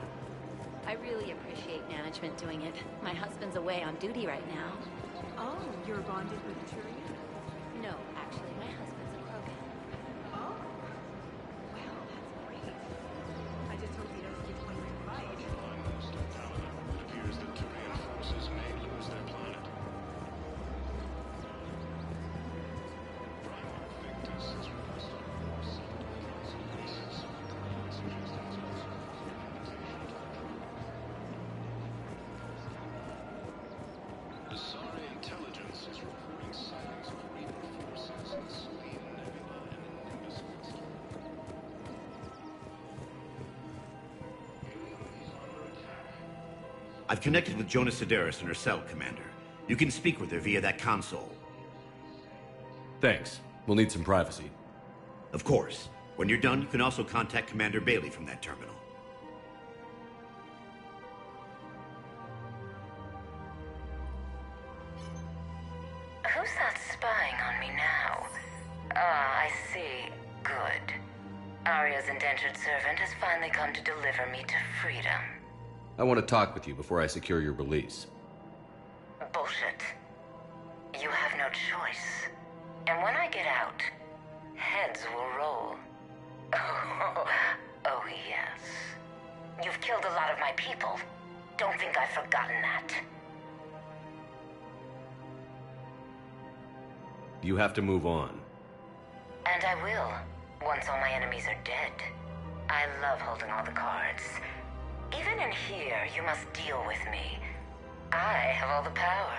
Speaker 21: I really appreciate management doing it. My husband's away on duty right now.
Speaker 14: Oh, you're bonded with Tyrion?
Speaker 21: No, actually, my husband's a Krogan.
Speaker 14: Oh. Well, that's great. I just hope he doesn't get one right.
Speaker 11: It appears that Tyrian forces may lose their planet. Primarch Victus has requested a war summit of council races. Suggestions also invitation to the Asari
Speaker 6: I've connected with Jonas Sedaris in her cell, Commander. You can speak with her via that console.
Speaker 1: Thanks. We'll need some privacy.
Speaker 6: Of course. When you're done, you can also contact Commander Bailey from that terminal.
Speaker 16: Who's that spying on me now? Ah, I see. Good. Arya's indentured servant has finally come to deliver me to freedom.
Speaker 1: I want to talk with you before I secure your release.
Speaker 16: Bullshit. You have no choice. And when I get out, heads will roll. Oh, yes. You've killed a lot of my people. Don't think I've forgotten that.
Speaker 1: You have to move on.
Speaker 16: And I will, once all my enemies are dead. I love holding all the cards. Even in here, you must deal with me. I have all the power.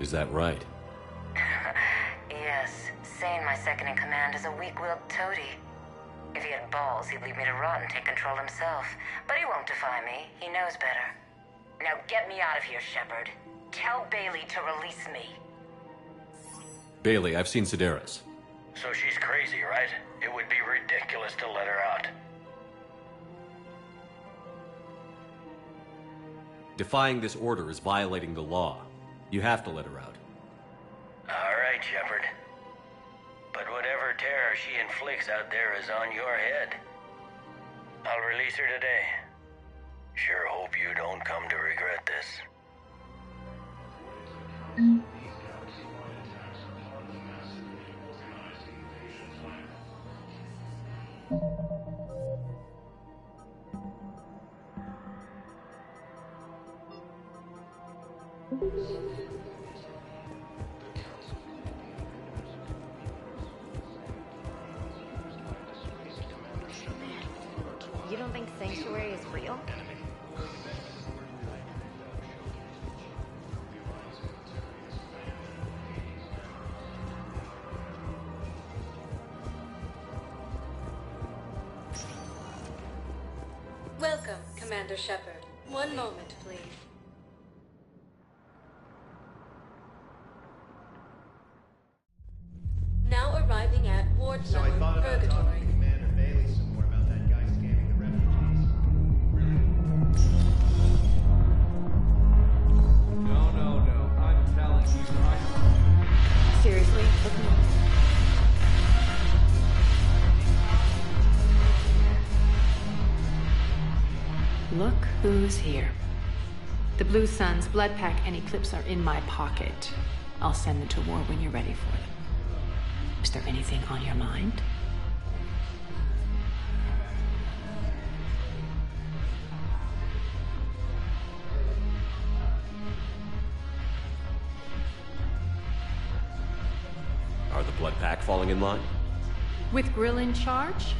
Speaker 1: Is that right?
Speaker 16: Yes, Sane, my second-in-command, is a weak-willed toady. If he had balls, he'd leave me to rot and take control himself. But he won't defy me. He knows better. Now get me out of here, Shepard. Tell Bailey to release me.
Speaker 1: Bailey, I've seen Sedaris.
Speaker 17: So she's crazy, right? It would be ridiculous to let her out.
Speaker 1: Defying this order is violating the law. You have to let her out.
Speaker 17: All right, Shepard. But whatever terror she inflicts out there is on your head. I'll release her today. Sure hope you don't come to regret this.
Speaker 21: You don't think Sanctuary is real?
Speaker 7: Welcome, Commander Shepard. One moment, please. Now arriving at Ward
Speaker 4: So I thought about talking to
Speaker 7: Purgatory.
Speaker 4: Commander Bailey some more about that guy scamming the refugees.
Speaker 18: No. I'm telling you,
Speaker 8: Seriously? Look who's here. The Blue Suns, Blood Pack, and Eclipse are in my pocket. I'll send them to war when you're ready for them. Is there anything on your mind?
Speaker 1: Are the Blood Pack falling in line?
Speaker 8: With Grill in charge,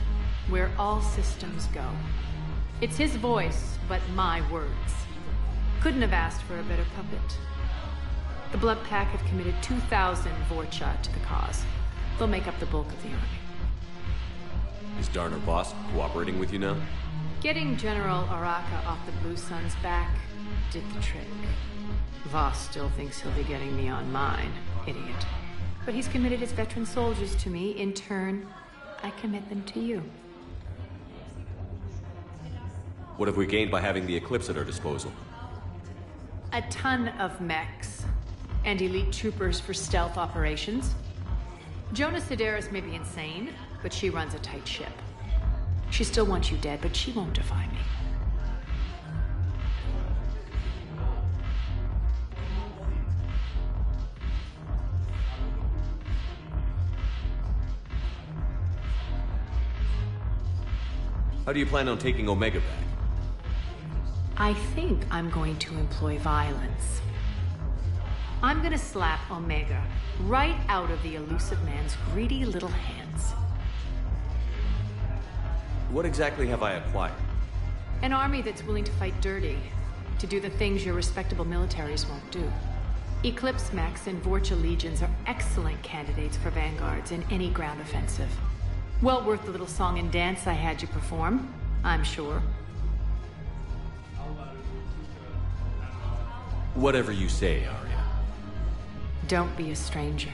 Speaker 8: where all systems go. It's his voice, but my words. Couldn't have asked for a better puppet. The Blood Pack have committed 2,000 Vorcha to the cause. They'll make up the bulk of the army.
Speaker 1: Is Darner Boss cooperating with you now?
Speaker 8: Getting General Araka off the Blue Sun's back did the trick. Voss still thinks he'll be getting me on mine, idiot. But he's committed his veteran soldiers to me. In turn, I commit them to you.
Speaker 1: What have we gained by having the Eclipse at our disposal?
Speaker 8: A ton of mechs and elite troopers for stealth operations. Jonas Sedaris may be insane, but she runs a tight ship. She still wants you dead, but she won't defy me.
Speaker 1: How do you plan on taking Omega back?
Speaker 8: I think I'm going to employ violence. I'm gonna slap Omega right out of the elusive man's greedy little hands.
Speaker 1: What exactly have I acquired?
Speaker 8: An army that's willing to fight dirty, to do the things your respectable militaries won't do. Eclipse mechs and Vorcha legions are excellent candidates for vanguards in any ground offensive. Well worth the little song and dance I had you perform, I'm sure.
Speaker 1: Whatever you say, Arya.
Speaker 8: Don't be a stranger.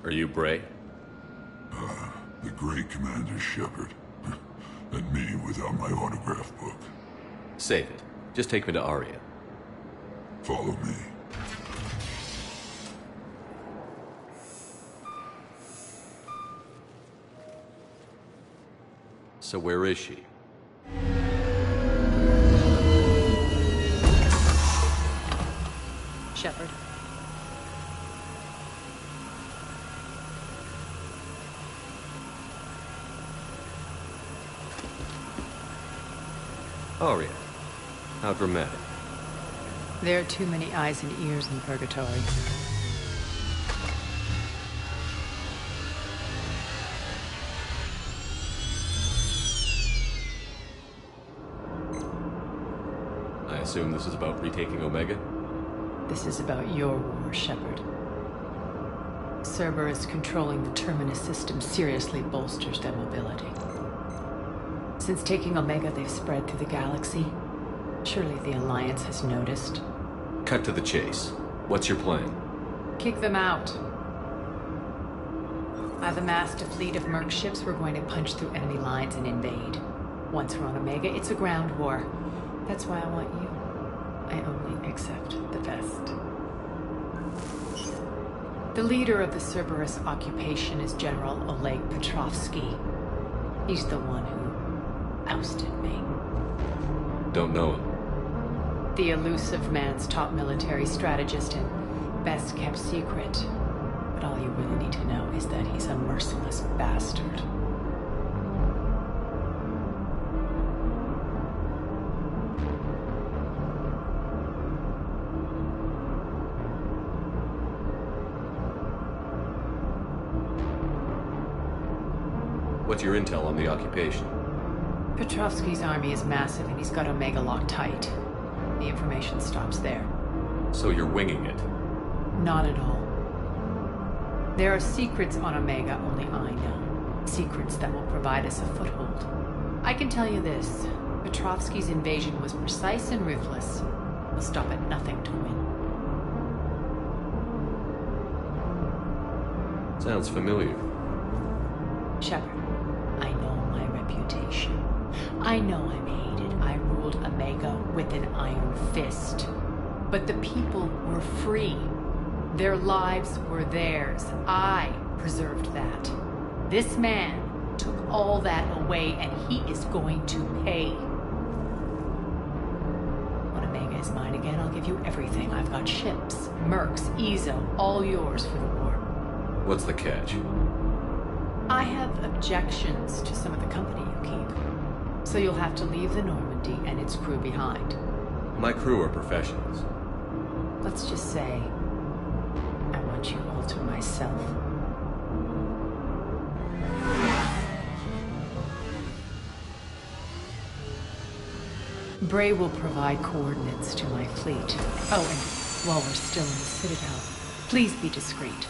Speaker 1: Are you Bray?
Speaker 2: The great Commander Shepard. And me without my autograph book.
Speaker 1: Save it. Just take me to Arya.
Speaker 2: Follow me.
Speaker 1: So where is she?
Speaker 8: Shepard.
Speaker 1: Arya. How dramatic.
Speaker 8: There are too many eyes and ears in Purgatory.
Speaker 1: I assume this is about retaking Omega?
Speaker 8: This is about your war, Shepard. Cerberus controlling the Terminus system seriously bolsters their mobility. Since taking Omega, they've spread through the galaxy. Surely the Alliance has noticed.
Speaker 1: Cut to the chase. What's your plan?
Speaker 8: Kick them out. I've amassed a fleet of merc ships. We're going to punch through enemy lines and invade. Once we're on Omega, it's a ground war. That's why I want you. I only accept the best. The leader of the Cerberus occupation is General Oleg Petrovsky. He's the one who ousted me.
Speaker 1: Don't know him.
Speaker 8: The elusive man's top military strategist and best kept secret. But all you really need to know is that he's a merciless bastard.
Speaker 1: What's your intel on the occupation?
Speaker 8: Petrovsky's army is massive and he's got Omega locked tight. The information stops there.
Speaker 1: So you're winging it?
Speaker 8: Not at all. There are secrets on Omega only I know. Secrets that will provide us a foothold. I can tell you this. Petrovsky's invasion was precise and ruthless. He'll stop at nothing to win.
Speaker 1: Sounds familiar.
Speaker 8: Shepard, I know my reputation. I know I'm hated. I ruled Omega with an iron fist. But the people were free. Their lives were theirs. I preserved that. This man took all that away, and he is going to pay. When Omega is mine again, I'll give you everything. I've got ships, mercs, Ezo, all yours for the war.
Speaker 1: What's the catch?
Speaker 8: I have objections to some of the company you keep. So you'll have to leave the Normandy and its crew behind.
Speaker 1: My crew are professionals.
Speaker 8: Let's just say, I want you all to myself. Bray will provide coordinates to my fleet. Oh, and while we're still in the Citadel, please be discreet.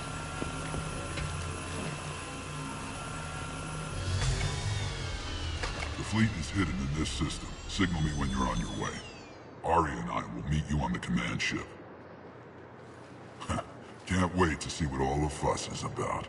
Speaker 2: fleet is hidden in this system. Signal me when you're on your way. Arya and I will meet you on the command ship. Can't wait to see what all the fuss is about.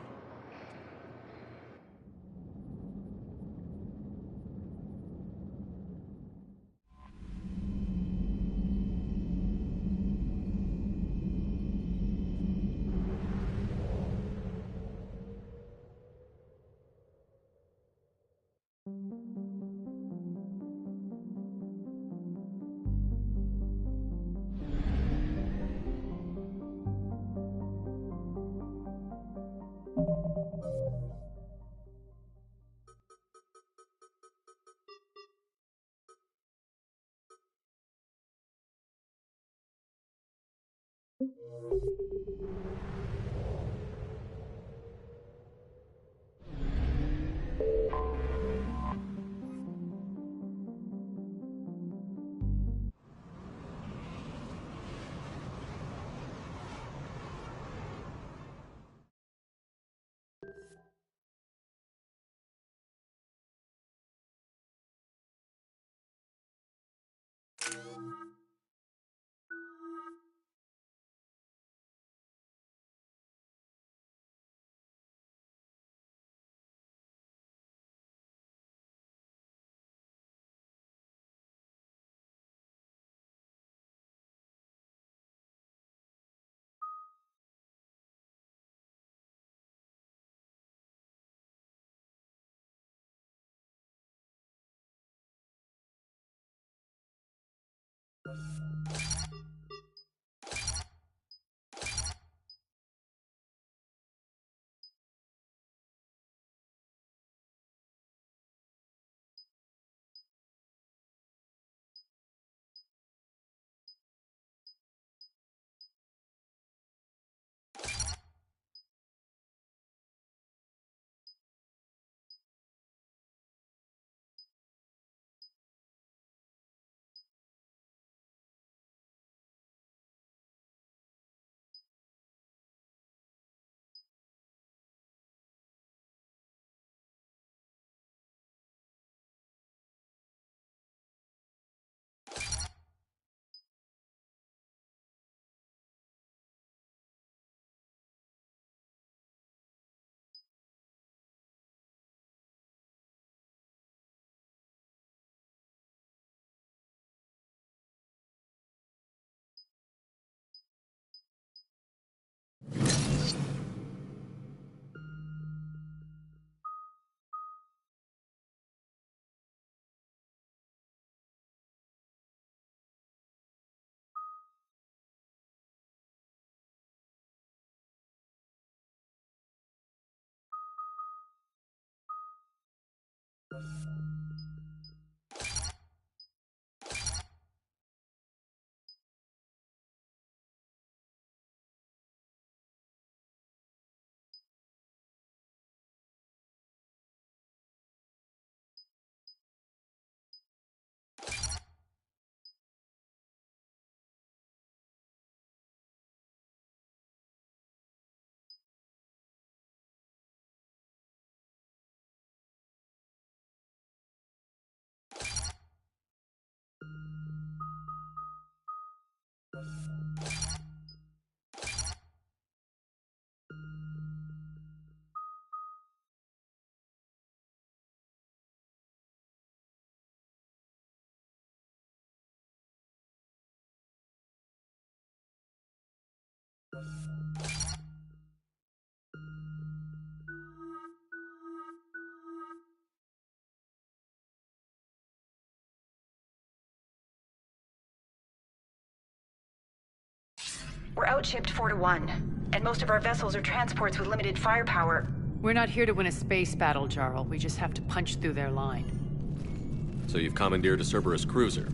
Speaker 19: We're outshipped 4-1, and most of our vessels are transports with limited firepower.
Speaker 8: We're not here to win a space battle, Jarl. We just have to punch through their line.
Speaker 1: So you've commandeered a Cerberus cruiser.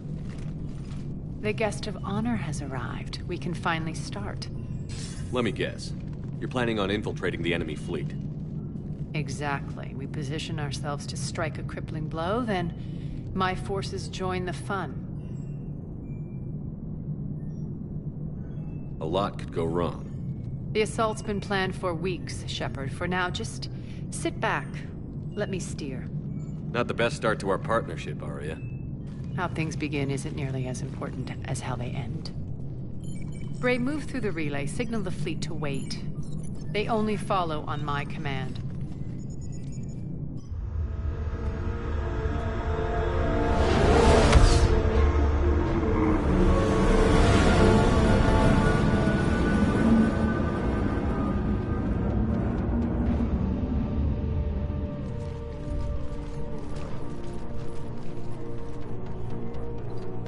Speaker 8: The guest of honor has arrived. We can finally start.
Speaker 1: Let me guess. You're planning on infiltrating the enemy fleet.
Speaker 8: Exactly. We position ourselves to strike a crippling blow, then my forces join the fun.
Speaker 1: A lot could go wrong.
Speaker 8: The assault's been planned for weeks, Shepard. For now, just sit back. Let me steer.
Speaker 1: Not the best start to our partnership, Arya.
Speaker 8: How things begin isn't nearly as important as how they end. Bray, move through the relay. Signal the fleet to wait. They only follow on my command.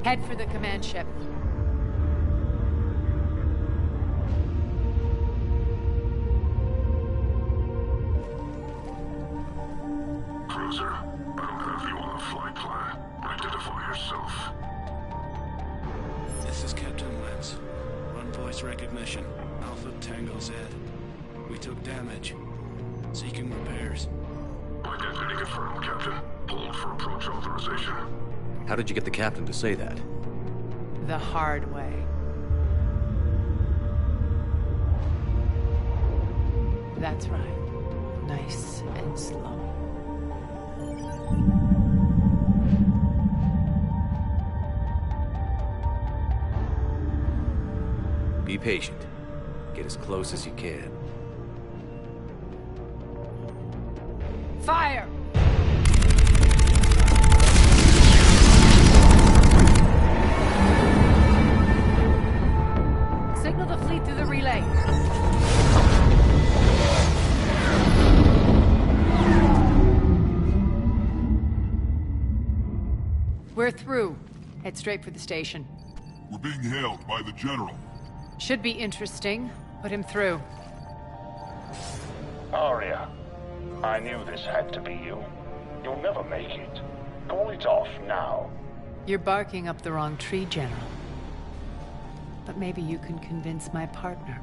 Speaker 8: Head for the command ship.
Speaker 2: Cruiser, I don't have you on the flight plan. Identify yourself.
Speaker 3: This is Captain Lance. Run voice recognition. Alpha Tango Z. We took damage. Seeking repairs.
Speaker 2: Identity confirmed, Captain. Hold for approach authorization.
Speaker 1: How did you get the captain to say that?
Speaker 8: The hard way. That's right. Nice and slow.
Speaker 1: Be patient. Get as close as you can.
Speaker 8: Fire! Signal the fleet through the relay. We're through. Head straight for the station.
Speaker 2: We're being hailed by the General.
Speaker 8: Should be interesting. Put him through.
Speaker 11: Arya, I knew this had to be you. You'll never make it. Call it off now.
Speaker 8: You're barking up the wrong tree, General. But maybe you can convince my partner.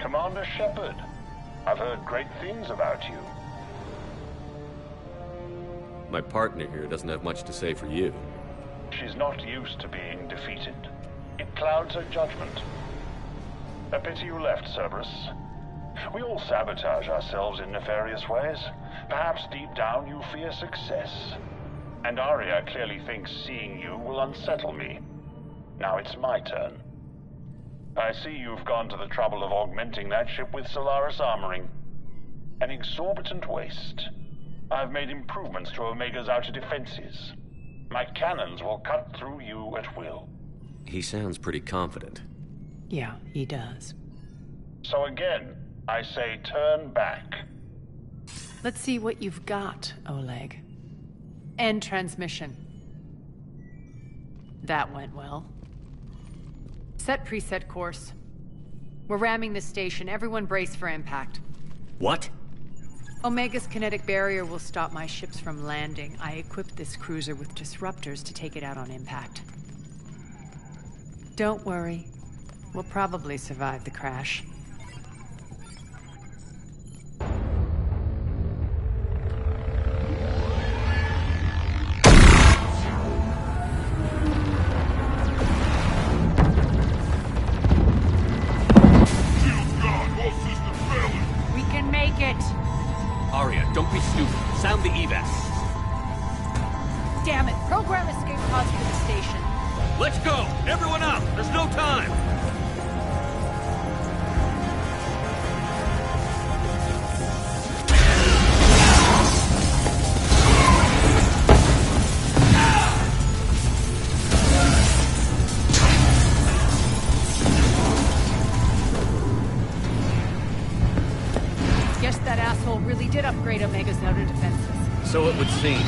Speaker 11: Commander Shepard, I've heard great things about you.
Speaker 1: My partner here doesn't have much to say for you.
Speaker 11: She's not used to being defeated. It clouds her judgment. A pity you left, Cerberus. We all sabotage ourselves in nefarious ways. Perhaps deep down you fear success. And Arya clearly thinks seeing you will unsettle me. Now it's my turn. I see you've gone to the trouble of augmenting that ship with Solaris armoring. An exorbitant waste. I've made improvements to Omega's outer defenses. My cannons will cut through you at will.
Speaker 1: He sounds pretty confident.
Speaker 8: Yeah, he does.
Speaker 11: So again, I say turn back.
Speaker 8: Let's see what you've got, Oleg. End transmission. That went well. Set preset course. We're ramming the station. Everyone brace for impact.
Speaker 1: What?
Speaker 8: Omega's kinetic barrier will stop my ships from landing. I equipped this cruiser with disruptors to take it out on impact. Don't worry. We'll probably survive the crash. We can make it!
Speaker 1: Arya, don't be stupid. Sound the evac.
Speaker 8: Damn it! Program escape pods for the station.
Speaker 1: Let's go! Everyone out! There's no time!
Speaker 8: Guess that asshole really did upgrade Omega's outer defenses.
Speaker 1: So it would seem.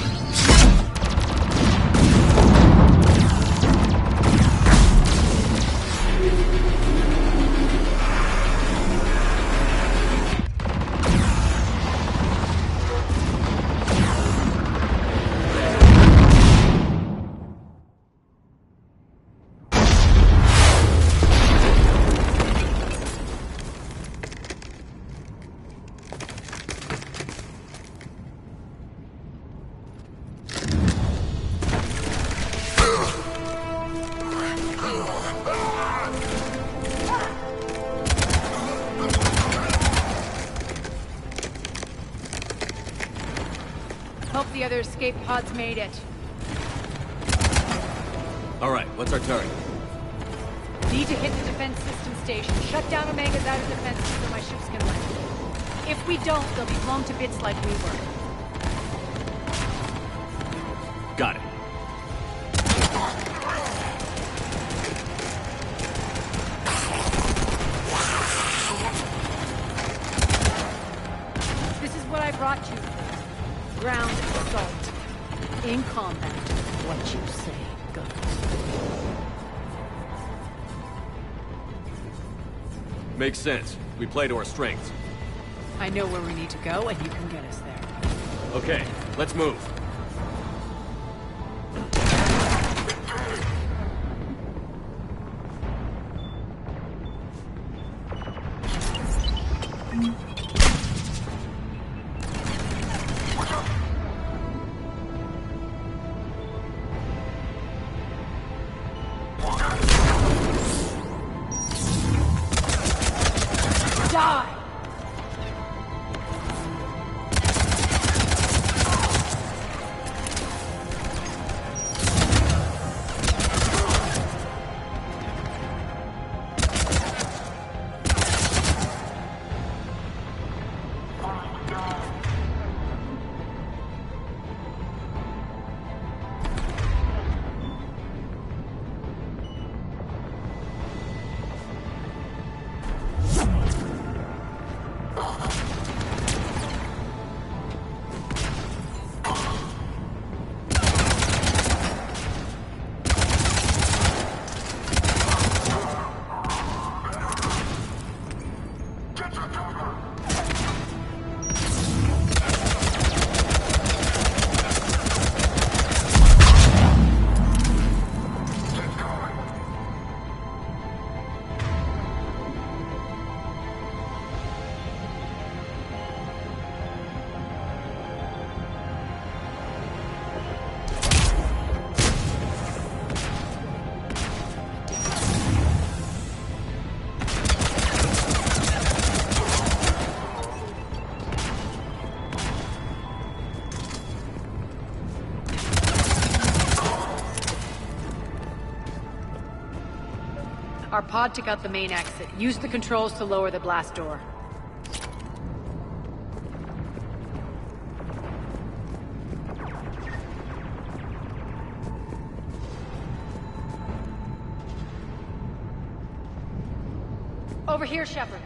Speaker 8: the other escape pods made it.
Speaker 1: Alright, what's our target?
Speaker 8: Need to hit the defense system station. Shut down Omega's outer defenses so my ships can land. If we don't, they'll be blown to bits like we were.
Speaker 1: Got it.
Speaker 8: This is what I brought you. Ground assault. In combat, what you say goes.
Speaker 1: Makes sense. We play to our strengths.
Speaker 8: I know where we need to go, and you can get us there.
Speaker 1: Okay, let's move.
Speaker 8: Die! Our pod took out the main exit. Use the controls to lower the blast door. Over here, Shepard.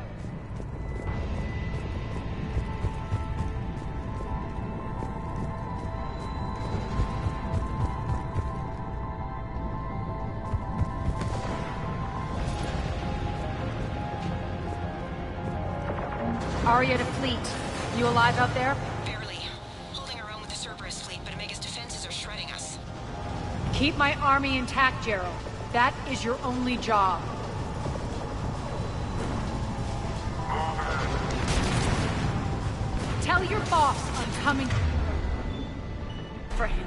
Speaker 8: Aria to fleet. You alive out there?
Speaker 19: Barely. Holding our own with the Cerberus fleet, but Omega's defenses are shredding us.
Speaker 8: Keep my army intact, Gerald. That is your only job. Tell your boss I'm coming for him.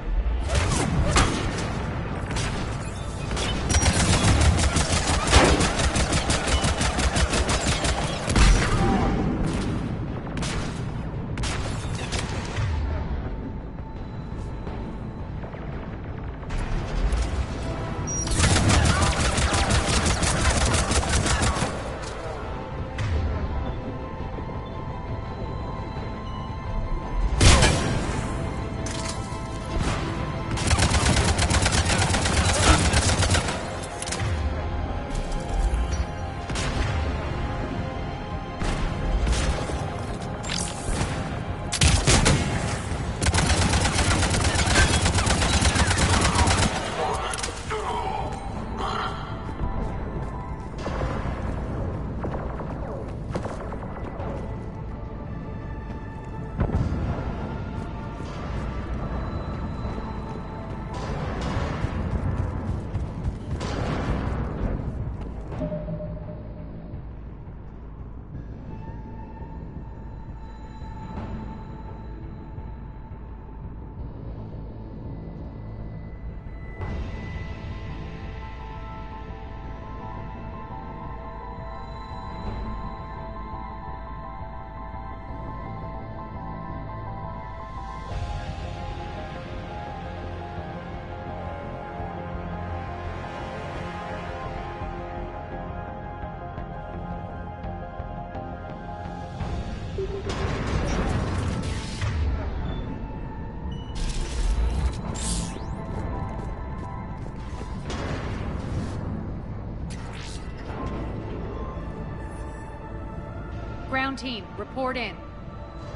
Speaker 8: ground team, report in.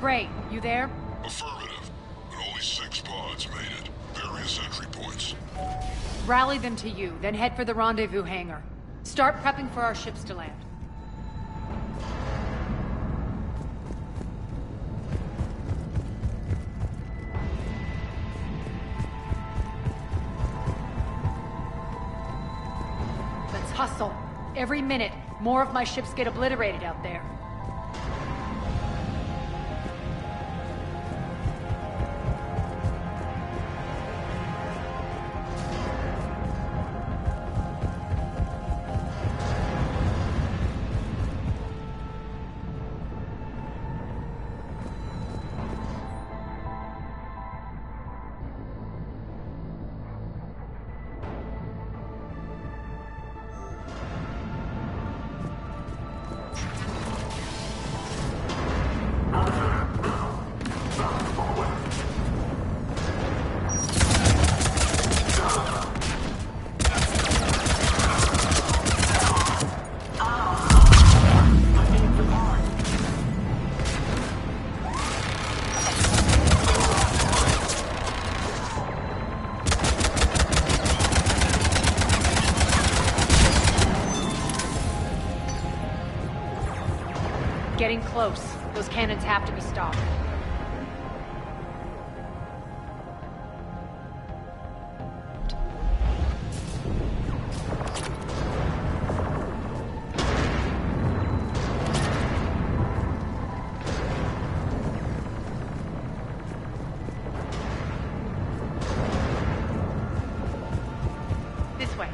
Speaker 8: Gray, you there?
Speaker 2: Affirmative. But only 6 pods made it. Various entry points.
Speaker 8: Rally them to you, then head for the rendezvous hangar. Start prepping for our ships to land. Let's hustle. Every minute, more of my ships get obliterated out there. Getting close. Those cannons have to be stopped. This way.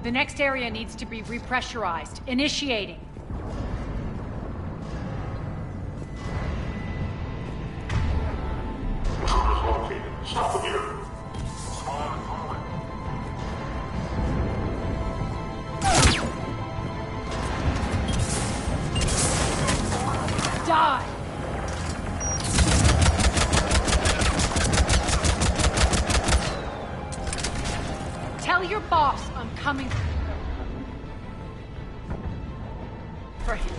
Speaker 8: The next area needs to be repressurized. Initiating.
Speaker 2: Stop here.
Speaker 8: Die! Tell your boss I'm coming for him.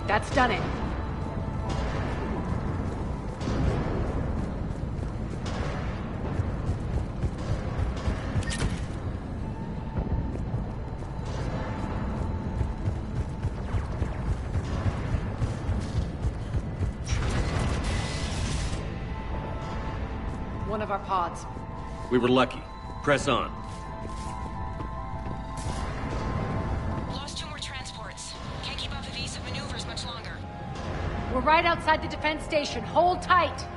Speaker 8: That's done it. one of our pods.
Speaker 1: We were lucky. Press on.
Speaker 21: Lost 2 more transports. Can't keep up evasive maneuvers much longer.
Speaker 8: We're right outside the defense station. Hold tight!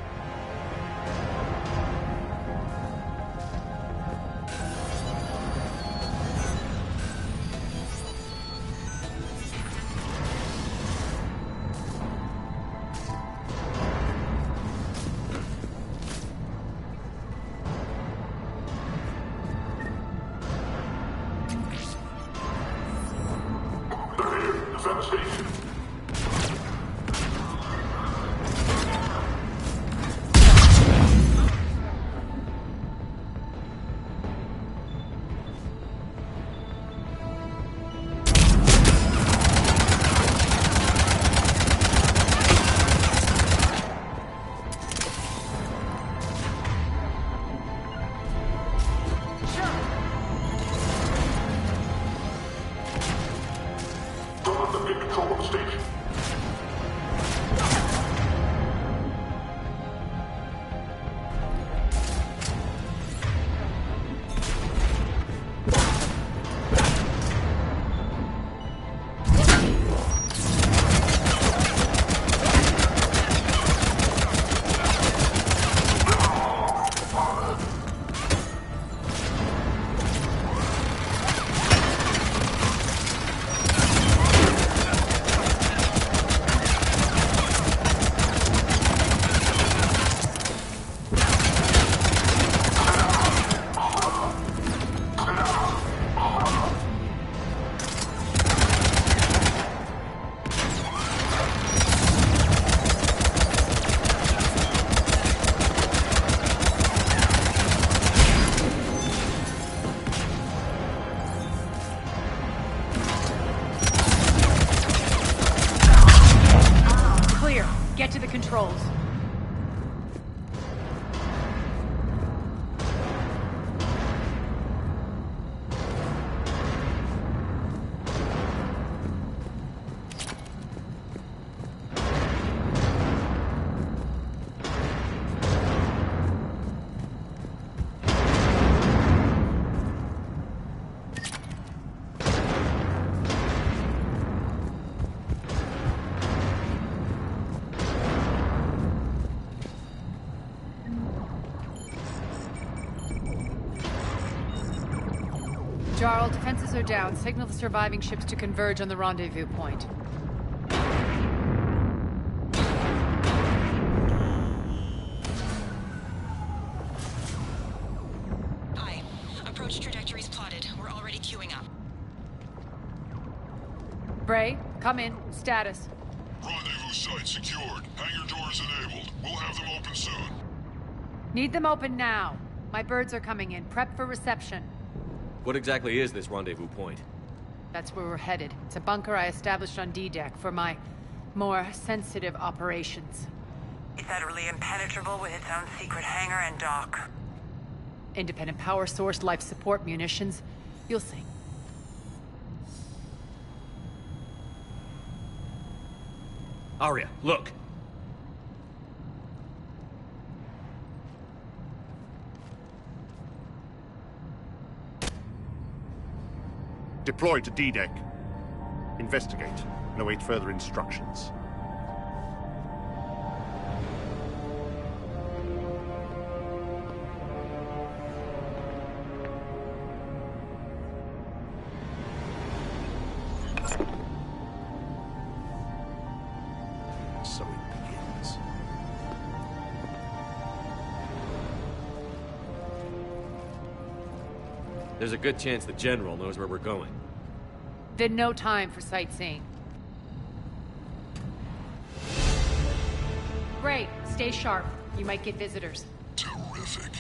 Speaker 2: Defense station. Don't let them get control of the station.
Speaker 8: Clear. Get to the controls. Jarl, defenses are down. Signal the surviving ships to converge on the rendezvous point.
Speaker 19: Aye. Approach trajectories plotted. We're already queuing up.
Speaker 8: Bray, come in. Status.
Speaker 2: Rendezvous site secured. Hangar doors enabled. We'll have them open soon.
Speaker 8: Need them open now. My birds are coming in. Prep for reception.
Speaker 1: What exactly is this rendezvous point?
Speaker 8: That's where we're headed. It's a bunker I established on D-Deck for my more sensitive operations.
Speaker 19: Federally impenetrable with its own secret hangar and dock.
Speaker 8: Independent power source, life support, munitions. You'll see.
Speaker 1: Arya, look!
Speaker 20: Deploy to D-Deck. Investigate and await further instructions. So it begins.
Speaker 1: There's a good chance the General knows where we're going.
Speaker 8: Then no time for sightseeing. Great. Stay sharp. You might get visitors.
Speaker 2: Terrific.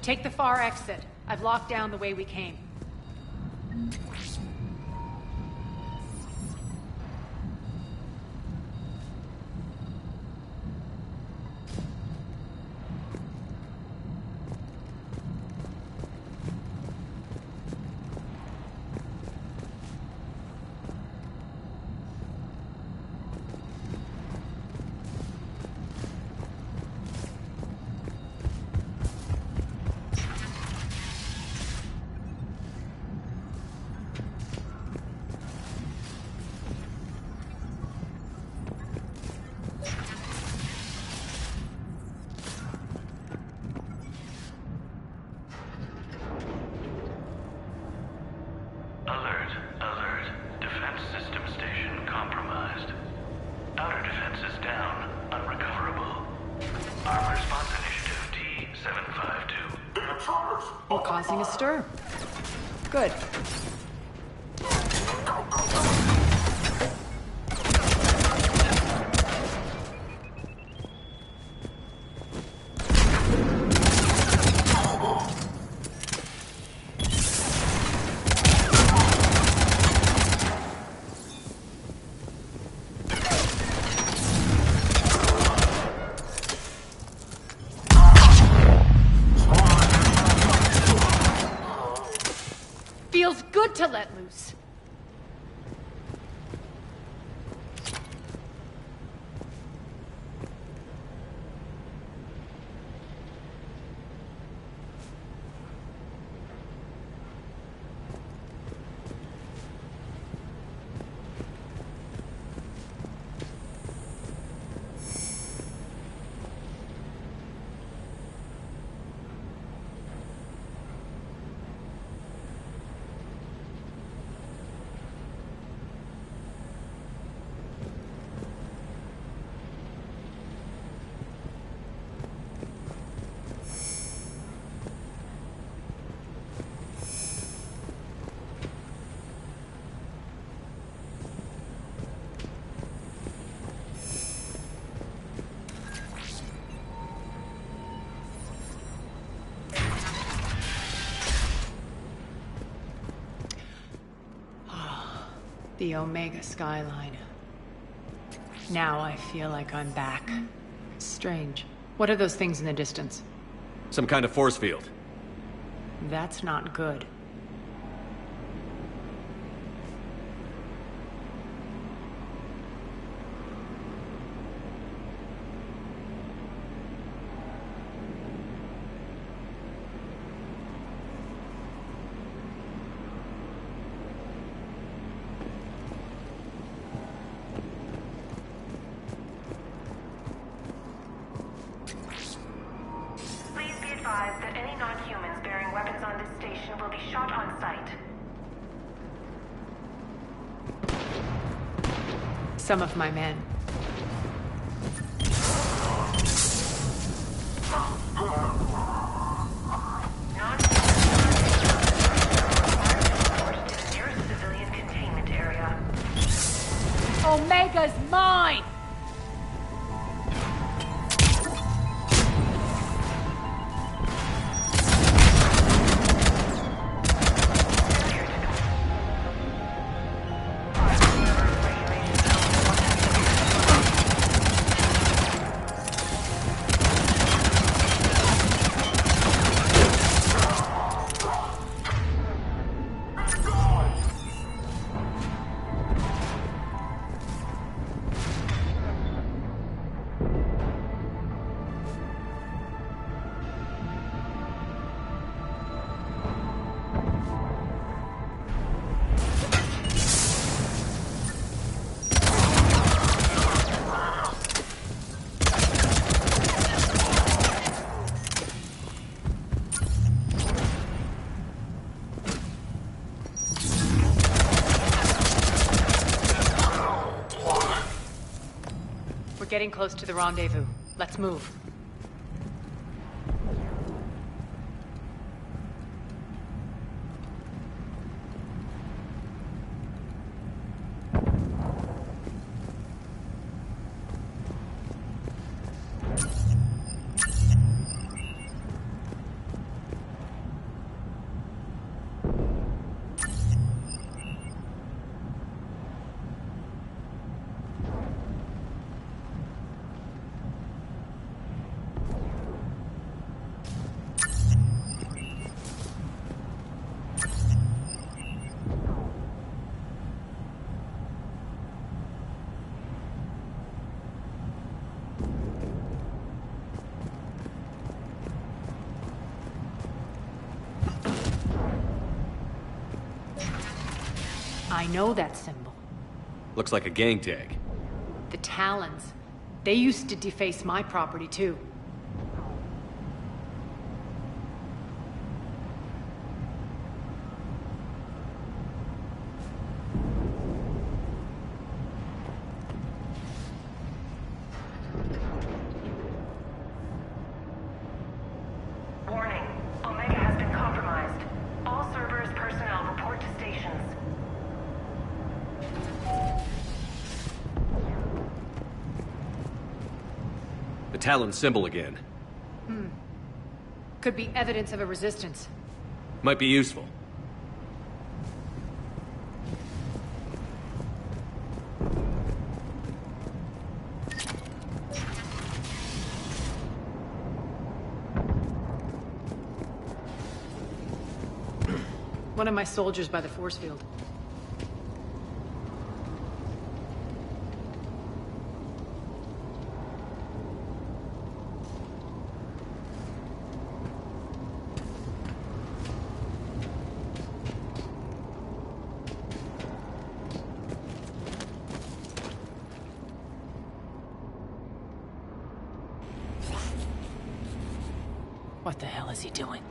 Speaker 8: Take the far exit. I've locked down the way we came. Causing a stir. Good. Feels good to let loose. The Omega skyline. Now I feel like I'm back. Strange. What are those things in the distance?
Speaker 1: Some kind of force field.
Speaker 8: That's not good.
Speaker 19: That any non-humans bearing weapons on this station will be shot on sight.
Speaker 8: Some of my men.
Speaker 19: Nearest civilian containment area.
Speaker 8: Omega's mine! Getting close to the rendezvous. Let's move. I know that symbol.
Speaker 1: Looks like a gang tag.
Speaker 8: The Talons. They used to deface my property, too.
Speaker 19: Warning. Omega has been compromised. All Cerberus personnel report to stations.
Speaker 1: The Talon symbol again.
Speaker 8: Could be evidence of a resistance.
Speaker 1: Might be useful.
Speaker 8: One of my soldiers by the force field. What the hell is he doing?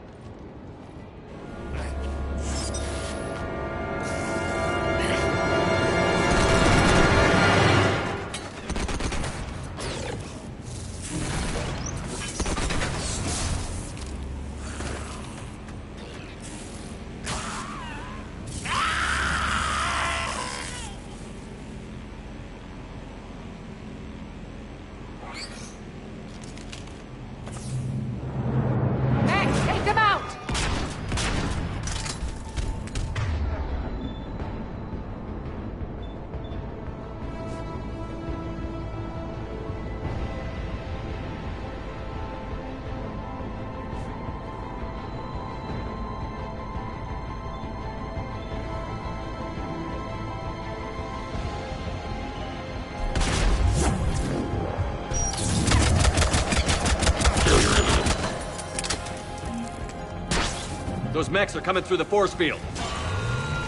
Speaker 1: Those mechs are coming through the force field.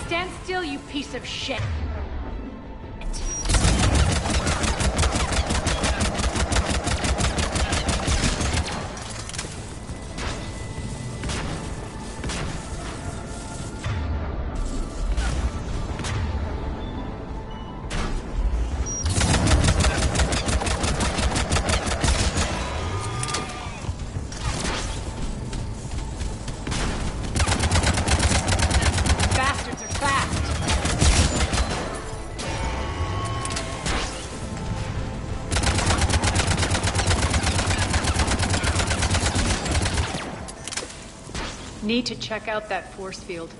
Speaker 8: Stand still, you piece of shit! Need to check out that force field.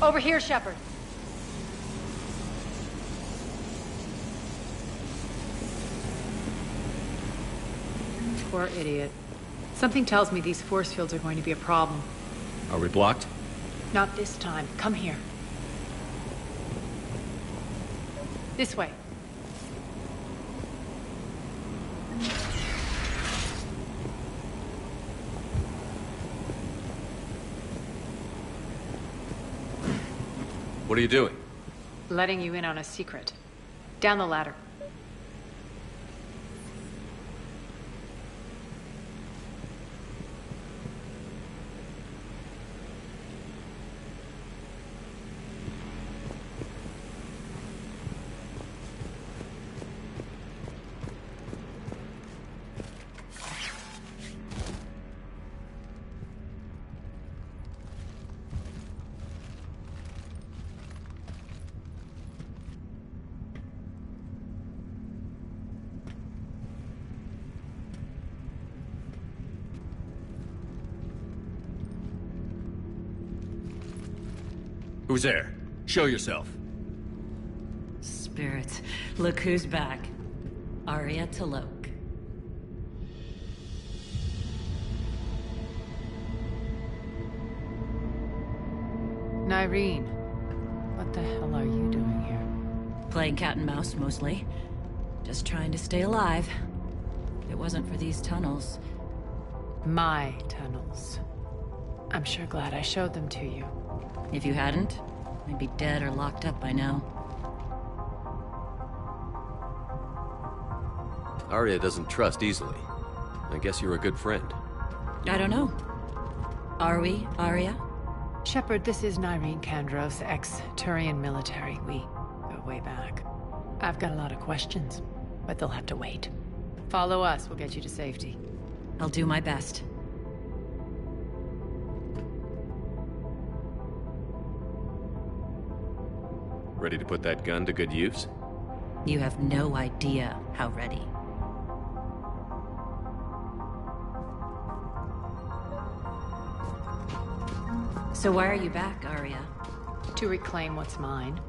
Speaker 8: Over here, Shepard. Poor idiot. Something tells me these force fields are going to be a problem.
Speaker 1: Are we blocked?
Speaker 8: Not this time. Come here. This way.
Speaker 1: What are you doing?
Speaker 8: Letting you in on a secret. Down the ladder.
Speaker 1: Who's there? Show yourself.
Speaker 5: Spirits, look who's back. Arya T'Loak.
Speaker 8: Nyreen, what the hell are you doing here?
Speaker 5: Playing cat and mouse, mostly. Just trying to stay alive. If it wasn't for these tunnels,
Speaker 8: My tunnels. I'm sure glad I showed them to you.
Speaker 5: If you hadn't, I'd be dead or locked up by now.
Speaker 1: Arya doesn't trust easily. I guess you're a good friend.
Speaker 5: I don't know. Are we, Arya?
Speaker 8: Shepard, this is Nyreen Kandros, ex-Turian military. We go way back. I've got a lot of questions, but they'll have to wait. Follow us, we'll get you to safety.
Speaker 5: I'll do my best.
Speaker 1: Ready to put that gun to good use?
Speaker 5: You have no idea how ready. So why are you back, Arya?
Speaker 8: To reclaim what's mine.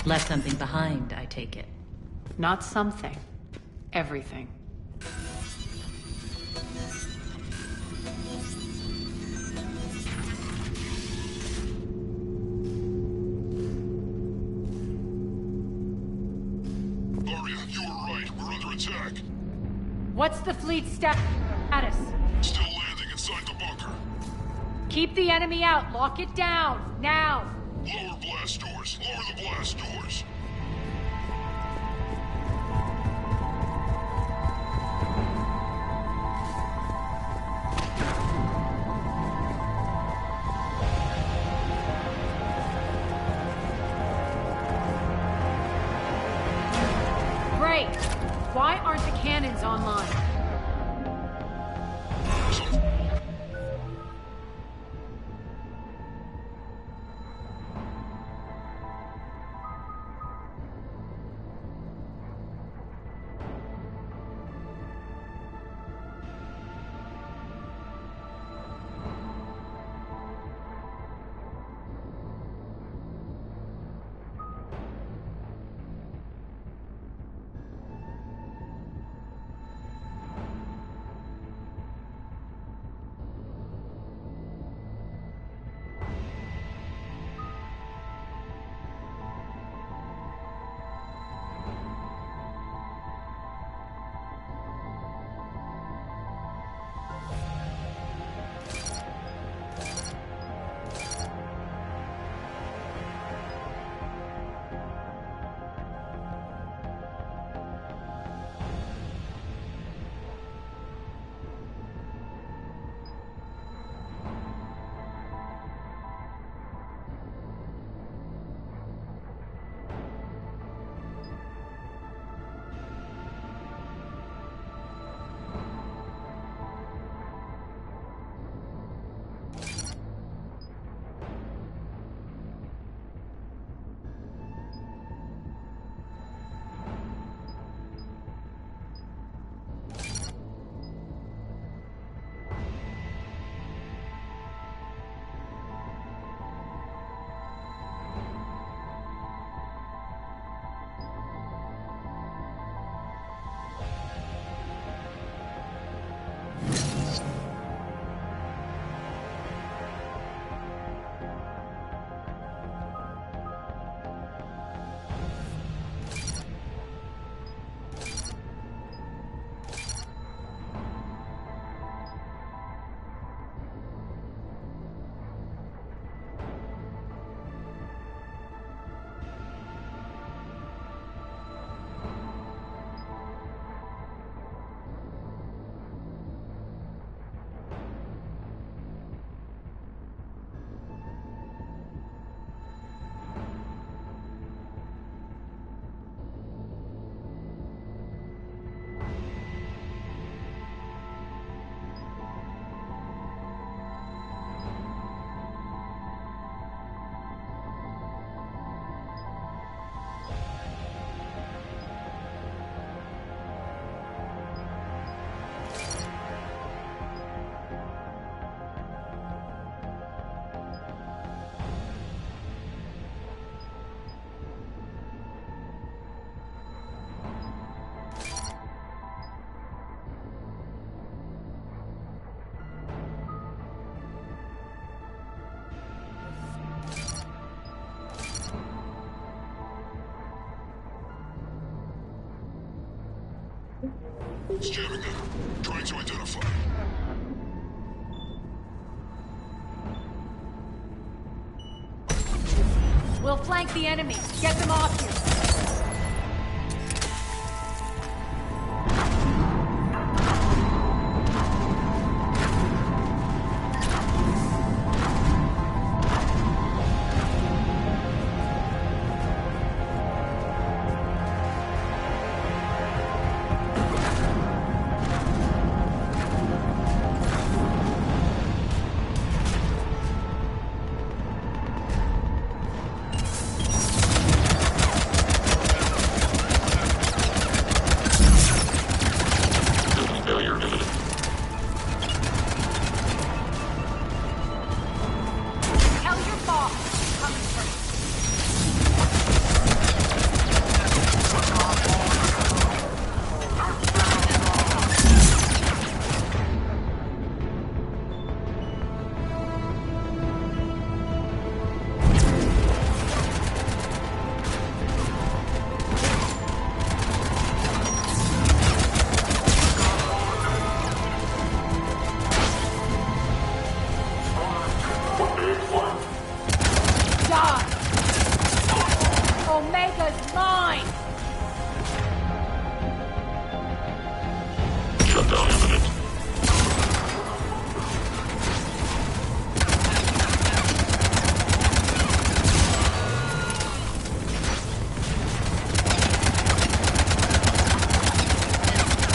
Speaker 5: Left something behind, I take it.
Speaker 8: Not something. Everything.
Speaker 2: Arya, you were right. We're under attack.
Speaker 8: What's the fleet status?
Speaker 2: Still landing inside the bunker.
Speaker 8: Keep the enemy out. Lock it down. Now.
Speaker 2: Lower blast doors. Lower the blast doors.
Speaker 8: Great. Why aren't the cannons online?
Speaker 2: It's jamming them. Trying to identify.
Speaker 8: We'll flank the enemy. Get them off here. Omega's mine!
Speaker 2: Shutdown imminent.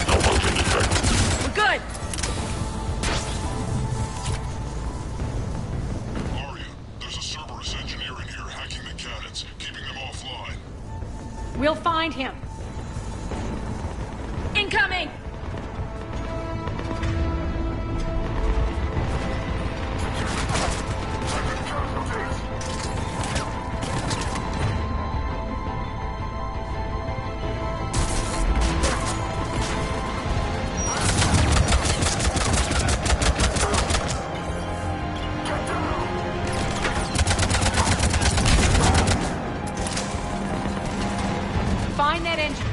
Speaker 2: Malfunction detected.
Speaker 8: We're good!
Speaker 2: Aria, there's a Cerberus engineer in here hacking the cannons, keeping them offline.
Speaker 8: We'll find him. Incoming! Find that engineer.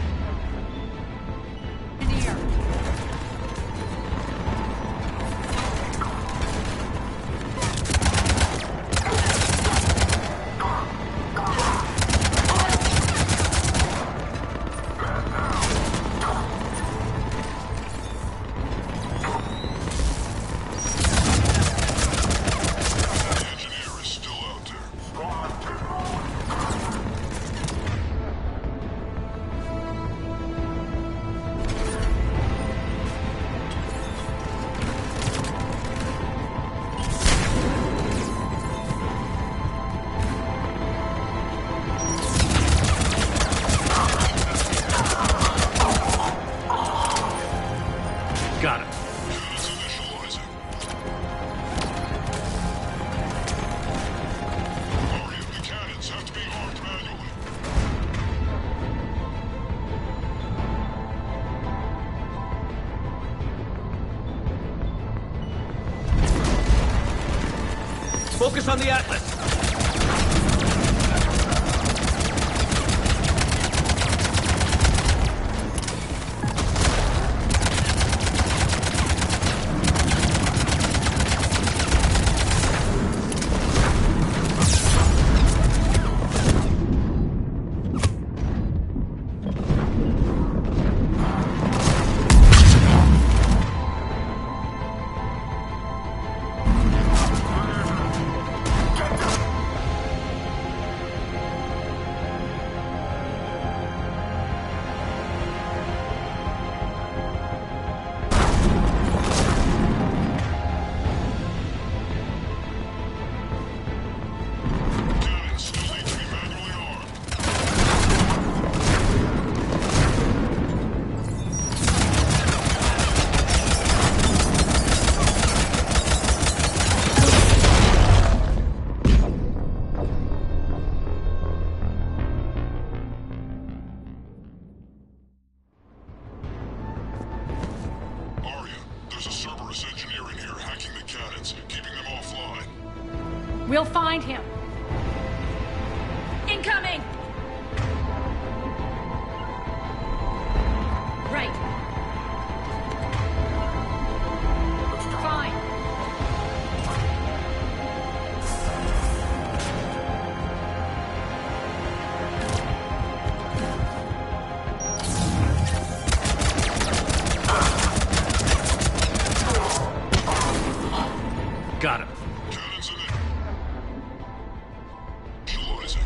Speaker 1: Got it.
Speaker 2: Cannons initializing. Aria, the cannons have to be armed manually.
Speaker 1: Focus on the Atlas.
Speaker 2: Cannons still need to be manually armed. Aria, there's a Cerberus engineer in here hacking the cannons, keeping them offline.
Speaker 8: We'll find him. Incoming! Right.
Speaker 1: Got him.
Speaker 2: Cannons in it. Utilizing.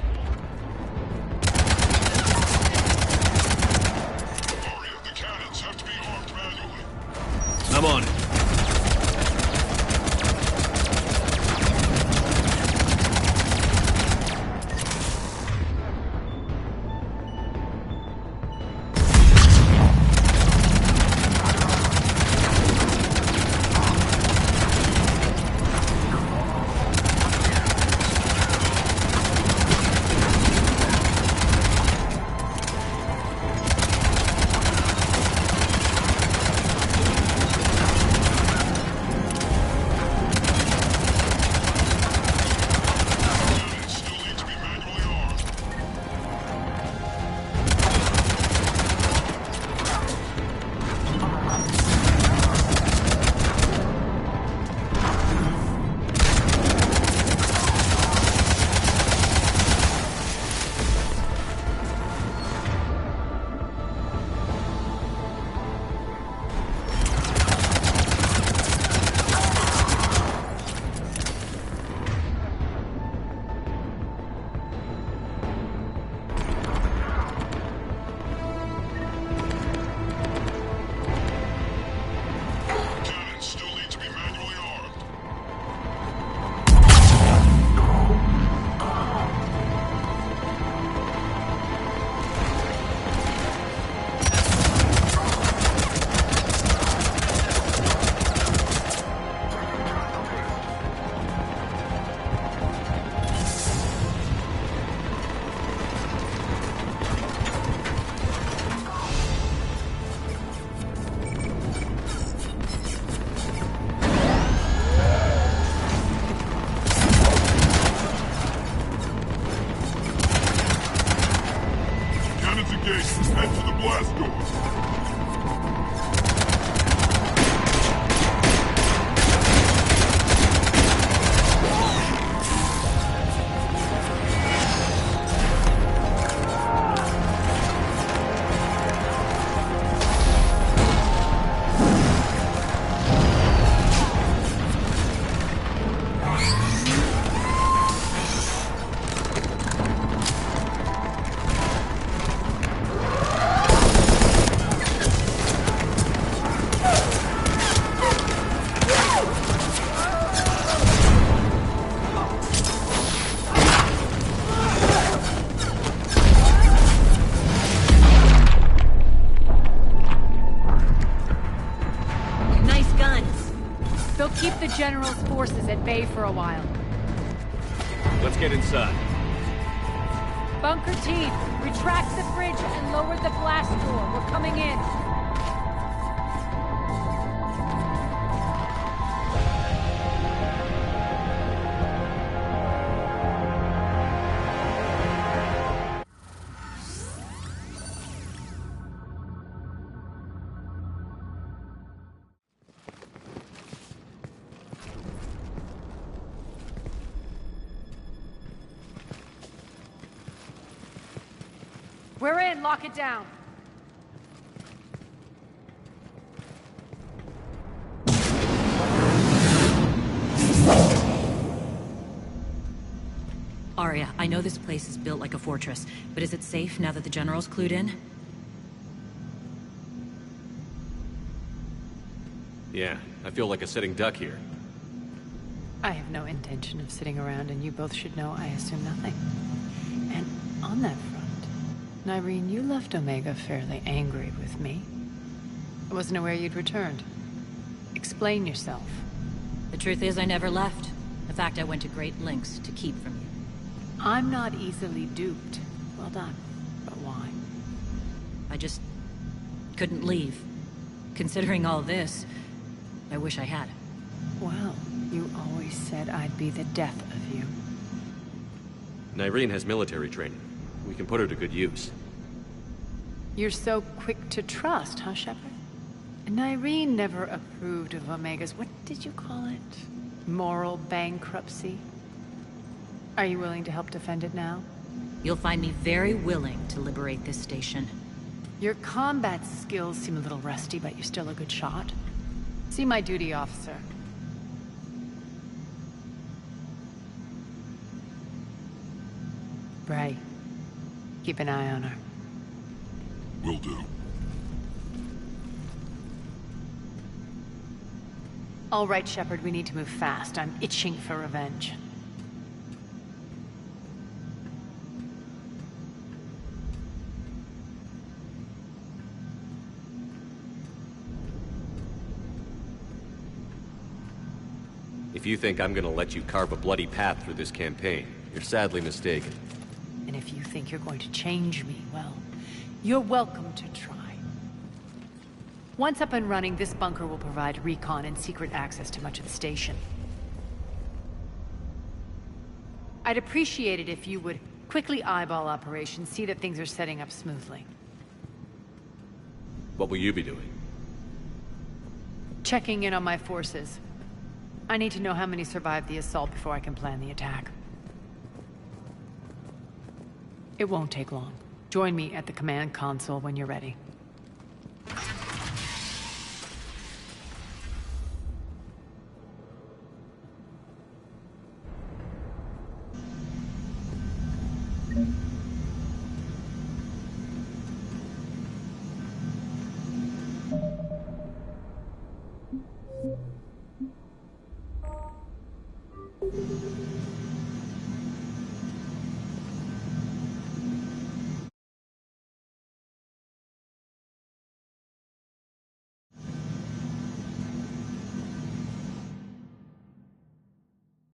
Speaker 2: Aria, the cannons have to be armed manually.
Speaker 1: I'm on it.
Speaker 8: General's forces at bay for a while.
Speaker 1: Let's get inside.
Speaker 8: Bunker team, retract the bridge and lower the blast door. We're coming in. We're in. Lock it down.
Speaker 5: Aria, I know this place is built like a fortress, but is it safe now that the General's clued in?
Speaker 1: Yeah, I feel like a sitting duck here.
Speaker 8: I have no intention of sitting around, and you both should know I assume nothing. And on that front, Nyreen, you left Omega fairly angry with me. I wasn't aware you'd returned. Explain yourself.
Speaker 5: The truth is, I never left. In fact, I went to great lengths to keep from you.
Speaker 8: I'm not easily duped. Well done. But why?
Speaker 5: I just couldn't leave. Considering all this, I wish I had.
Speaker 8: Well, you always said I'd be the death of you.
Speaker 1: Nyreen has military training. We can put her to good use.
Speaker 8: You're so quick to trust, huh, Shepard? Nyreen never approved of Omega's, what did you call it? Moral bankruptcy? Are you willing to help defend it now?
Speaker 5: You'll find me very willing to liberate this station.
Speaker 8: Your combat skills seem a little rusty, but you're still a good shot. See my duty officer. Bray, keep an eye on her.
Speaker 2: Will do.
Speaker 8: All right, Shepard, we need to move fast. I'm itching for revenge.
Speaker 1: If you think I'm gonna let you carve a bloody path through this campaign, you're sadly mistaken.
Speaker 8: And if you think you're going to change me, well, you're welcome to try. Once up and running, this bunker will provide recon and secret access to much of the station. I'd appreciate it if you would quickly eyeball operations, see that things are setting up smoothly.
Speaker 1: What will you be doing?
Speaker 8: Checking in on my forces. I need to know how many survived the assault before I can plan the attack. It won't take long. Join me at the command console when you're ready.